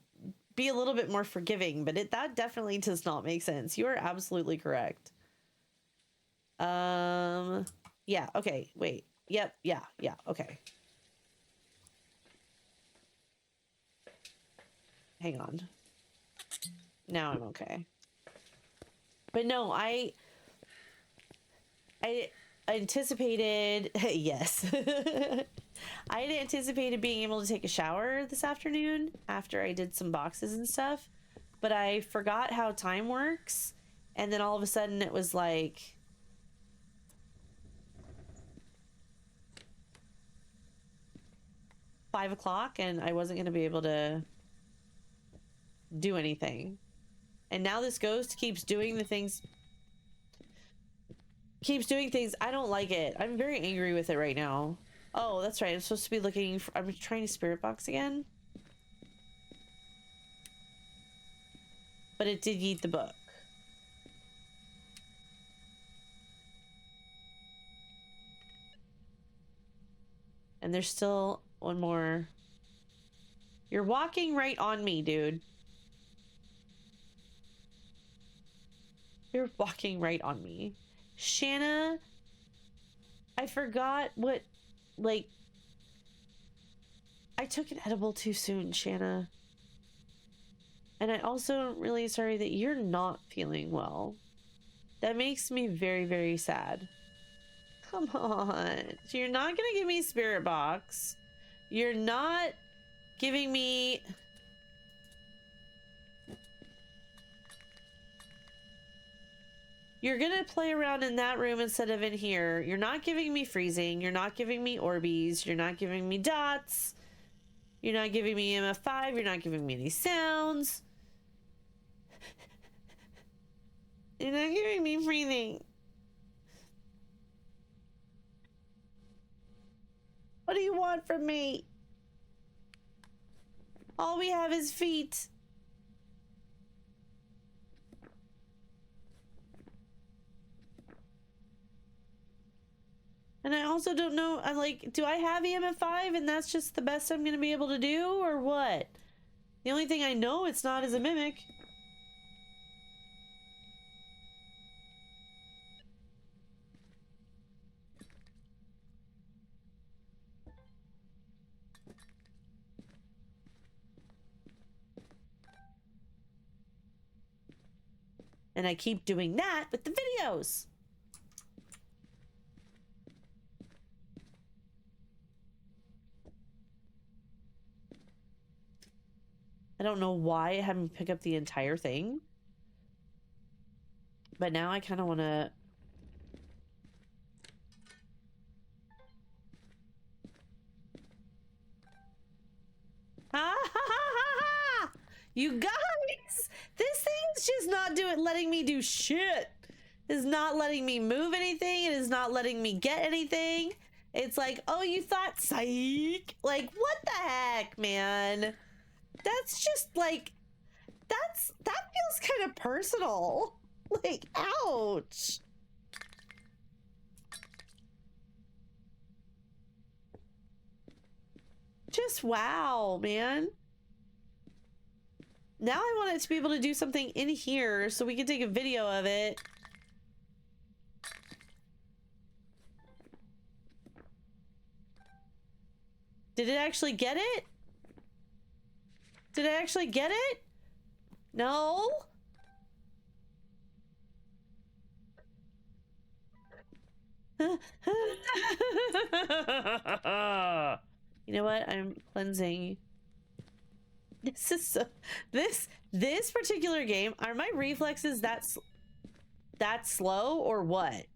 be a little bit more forgiving, but that definitely does not make sense. You are absolutely correct. Yeah, okay, wait. Yep, yeah, okay. Hang on. Now I'm okay. But no, I anticipated yes. I had anticipated being able to take a shower this afternoon after I did some boxes and stuff, but I forgot how time works, and then all of a sudden it was like 5 o'clock and I wasn't going to be able to do anything. And now this ghost keeps doing the things. Keeps doing things. I don't like it. I'm very angry with it right now. Oh, that's right. I'm supposed to be looking for... I'm trying to spirit box again. But it did eat the book. And there's still one more. You're walking right on me, dude. You're walking right on me. Shanna, I forgot what, like, I took an edible too soon, Shanna. And I also am really sorry that you're not feeling well. That makes me very, very sad. Come on. So you're not gonna give me spirit box. You're not giving me... You're gonna play around in that room instead of in here. You're not giving me freezing. You're not giving me Orbeez. You're not giving me dots. You're not giving me MF5. You're not giving me any sounds. You're not giving me freezing. What do you want from me? All we have is feet. And I also don't know, I'm like, do I have EMF5 and that's just the best I'm gonna be able to do, or what? The only thing I know it's not is a mimic. And I keep doing that with the videos. I don't know why I haven't picked up the entire thing. But now I kind of want to... You guys! This thing's just not letting me do shit. It is not letting me move anything. It is not letting me get anything. It's like, oh, you thought psych? Like, what the heck, man? That's just like... That feels kind of personal. Like, ouch. Just wow, man. Now I want it to be able to do something in here so we can take a video of it. Did it actually get it? Did I actually get it? No? You know what? I'm cleansing. This is so, this particular game, are my reflexes that slow or what?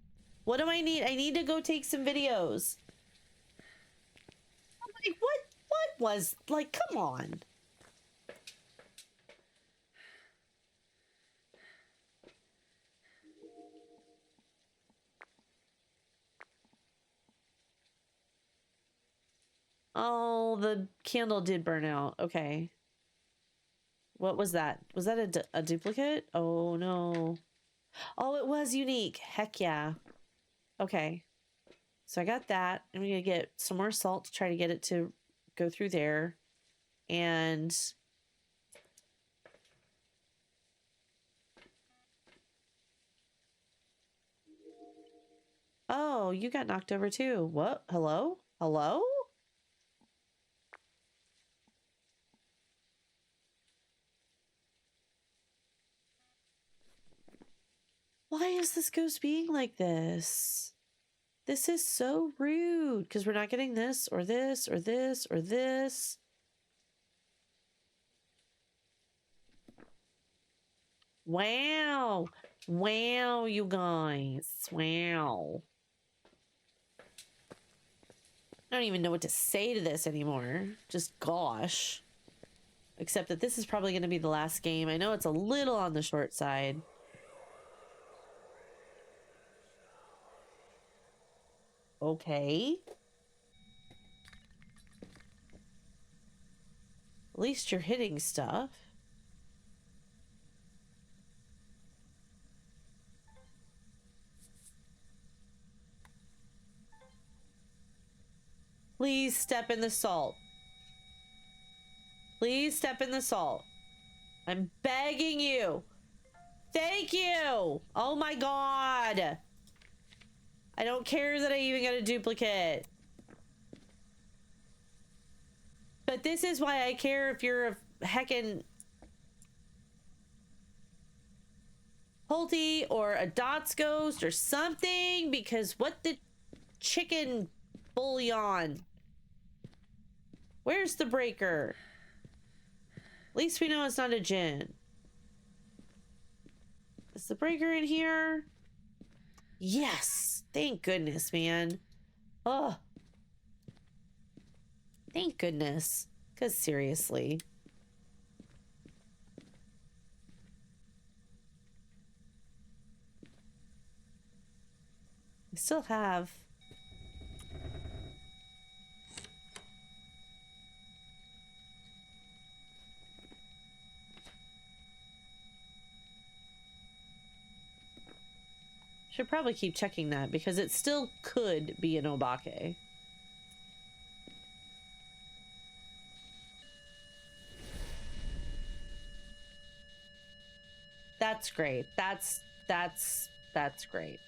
What do I need? I need to go take some videos. Like, what was, like, come on. Oh, the candle did burn out. Okay. What was that? Was that a duplicate? Oh, no. Oh, it was unique. Heck yeah. Okay. So I got that. I'm going to get some more salt to try to get it to go through there. And... Oh, you got knocked over too. What? Hello? Hello? Why is this ghost being like this? This is so rude because we're not getting this or this or this or this. Wow. Wow, you guys. Wow. I don't even know what to say to this anymore. Just gosh. Except that this is probably going to be the last game. I know it's a little on the short side. Okay. At least you're hitting stuff. Please step in the salt. Please step in the salt. I'm begging you. Thank you. Oh my god. I don't care that I even got a duplicate. But this is why I care if you're a heckin' Holty or a Dots Ghost or something, because what the chicken bouillon? Where's the breaker? At least we know it's not a djinn. Is the breaker in here? Yes. Thank goodness, man. Oh. Thank goodness. Because seriously. I still have... Should probably keep checking that because it still could be an Obake. That's great. That's great.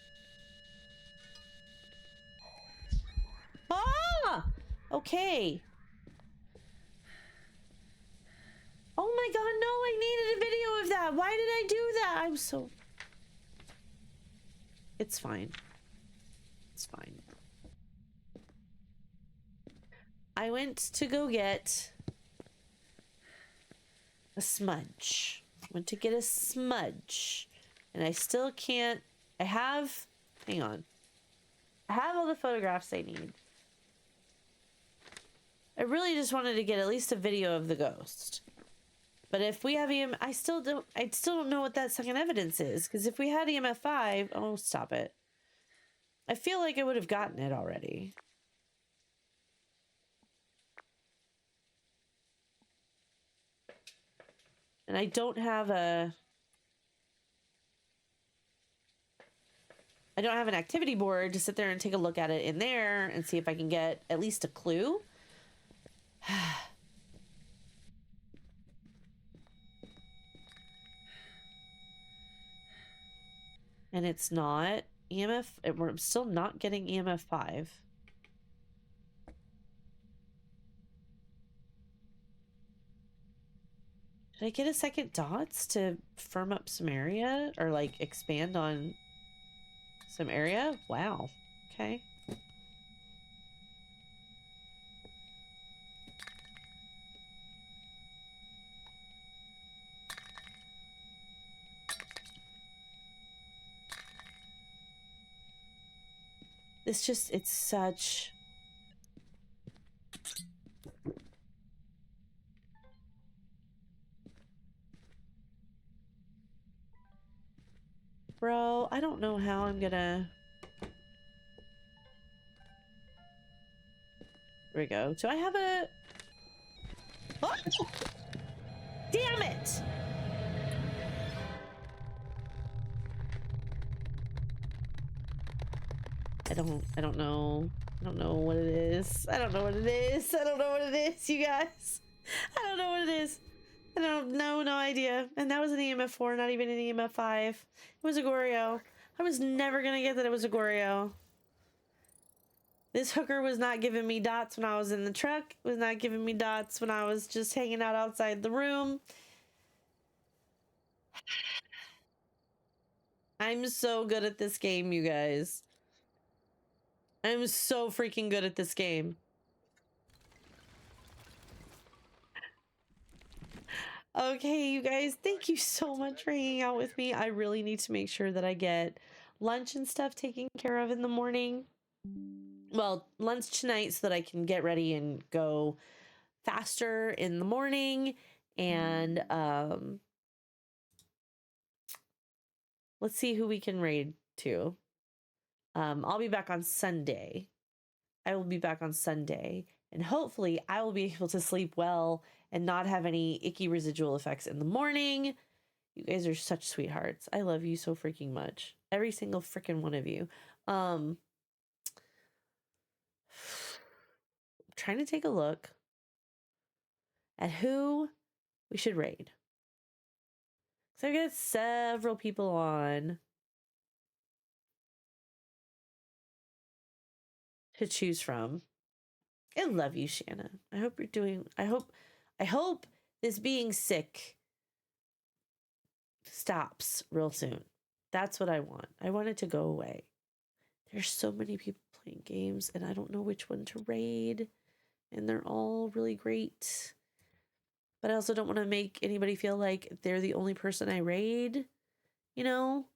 Ah! Okay. Oh my god, no, I needed a video of that. Why did I do that? I'm so... It's fine. It's fine. I went to go get a smudge. I went to get a smudge. And I still can't... I have... Hang on. I have all the photographs I need. I really just wanted to get at least a video of the ghost. But if we have I still don't know what that second evidence is. Because if we had EMF 5... Oh, stop it. I feel like I would have gotten it already. And I don't have a... I don't have an activity board to sit there and take a look at it in there and see if I can get at least a clue. And it's not EMF. We're still not getting EMF 5. Should I get a second dots to firm up some area or like expand on some area? Wow. Okay. It's just, it's such... Bro, I don't know how I'm gonna... Here we go. Do I have a... Oh! Damn it! I don't know. I don't know what it is. I don't know what it is. I don't know what it is, you guys. I don't know what it is. I don't know, no idea. And that was an EMF 4, not even an EMF 5. It was a Goryo. I was never gonna get that it was a Goryo. This hooker was not giving me dots when I was in the truck. Was not giving me dots when I was just hanging out outside the room. I'm so good at this game, you guys. I'm so freaking good at this game. Okay, you guys, thank you so much for hanging out with me. I really need to make sure that I get lunch and stuff taken care of in the morning. well, lunch tonight so that I can get ready and go faster in the morning. And let's see who we can raid to. I'll be back on Sunday. I will be back on Sunday, and hopefully I will be able to sleep well and not have any icky residual effects in the morning. You guys are such sweethearts. I love you so freaking much. Every single freaking one of you. Trying to take a look at who we should raid. So I've got several people on to choose from. I love you, Shanna. I hope you're doing I hope this being sick stops real soon. That's what I want. I want it to go away. There's so many people playing games and I don't know which one to raid, and they're all really great. But I also don't want to make anybody feel like they're the only person I raid, you know?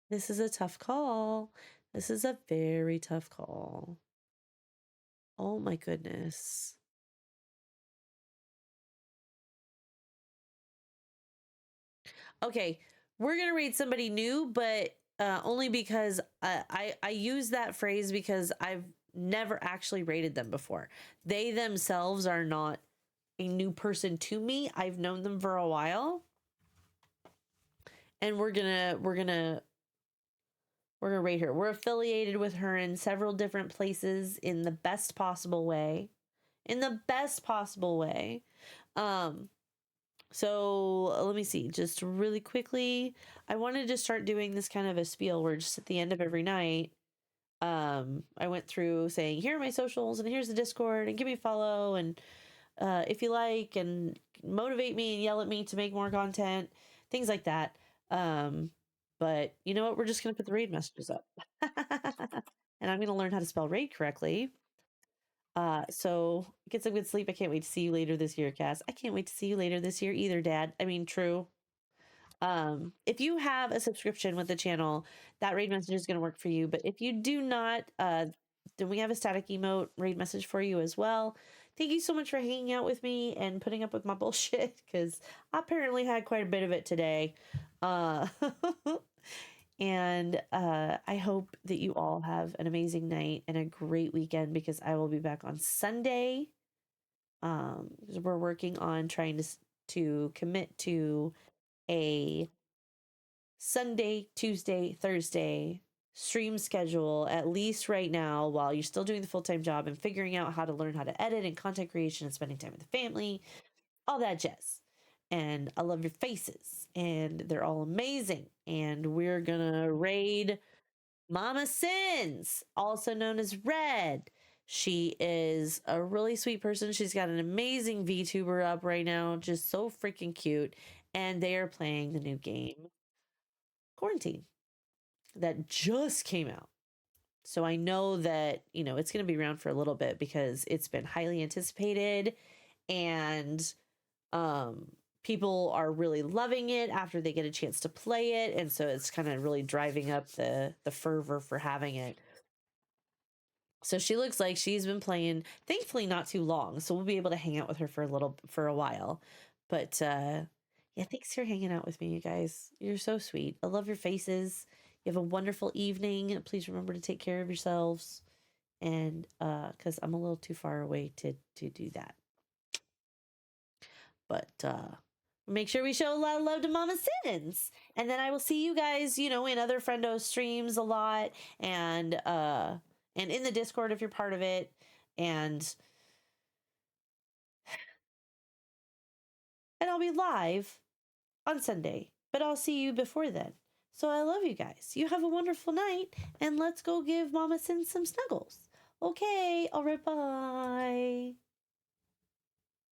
This is a tough call. This is a very tough call. Oh my goodness. Okay, we're gonna read somebody new, but only because I use that phrase because I've never actually rated them before. They themselves are not a new person to me. I've known them for a while, and we're gonna rate her. We're affiliated with her in several different places in the best possible way. In the best possible way. So let me see, just really quickly. I wanted to start doing this kind of a spiel where just at the end of every night, I went through saying, here are my socials and here's the Discord and give me a follow and if you like, and motivate me and yell at me to make more content, things like that. But you know what? We're just gonna put the raid messages up. And I'm gonna learn how to spell raid correctly. So get some good sleep. I can't wait to see you later this year, Cass. I can't wait to see you later this year either, Dad. I mean, true. If you have a subscription with the channel, that raid message is going to work for you. But if you do not, then we have a static emote raid message for you as well. Thank you so much for hanging out with me and putting up with my bullshit, because I apparently had quite a bit of it today. And I hope that you all have an amazing night and a great weekend, because I will be back on Sunday. We're working on trying to commit to a Sunday, Tuesday, Thursday stream schedule, at least right now, while you're still doing the full-time job and figuring out how to learn how to edit and content creation and spending time with the family, all that jazz. And I love your faces, and they're all amazing. And we're gonna raid Mama Sins, also known as Red. She is a really sweet person. She's got an amazing VTuber up right now, just so freaking cute. And they are playing the new game, Quarantine, that just came out. So I know that, it's going to be around for a little bit because it's been highly anticipated, and people are really loving it after they get a chance to play it. And so it's kind of really driving up the fervor for having it. So she looks like she's been playing, thankfully not too long, so we'll be able to hang out with her for a while. But yeah, thanks for hanging out with me, you guys. You're so sweet. I love your faces. You have a wonderful evening. Please remember to take care of yourselves, and because I'm a little too far away to do that. But make sure we show a lot of love to Mama Sins. And then I will see you guys, in other friendo streams a lot, and in the Discord if you're part of it. And I'll be live on Sunday, but I'll see you before then. So I love you guys. You have a wonderful night, and let's go give Mama Sin some snuggles. Okay, all right, bye.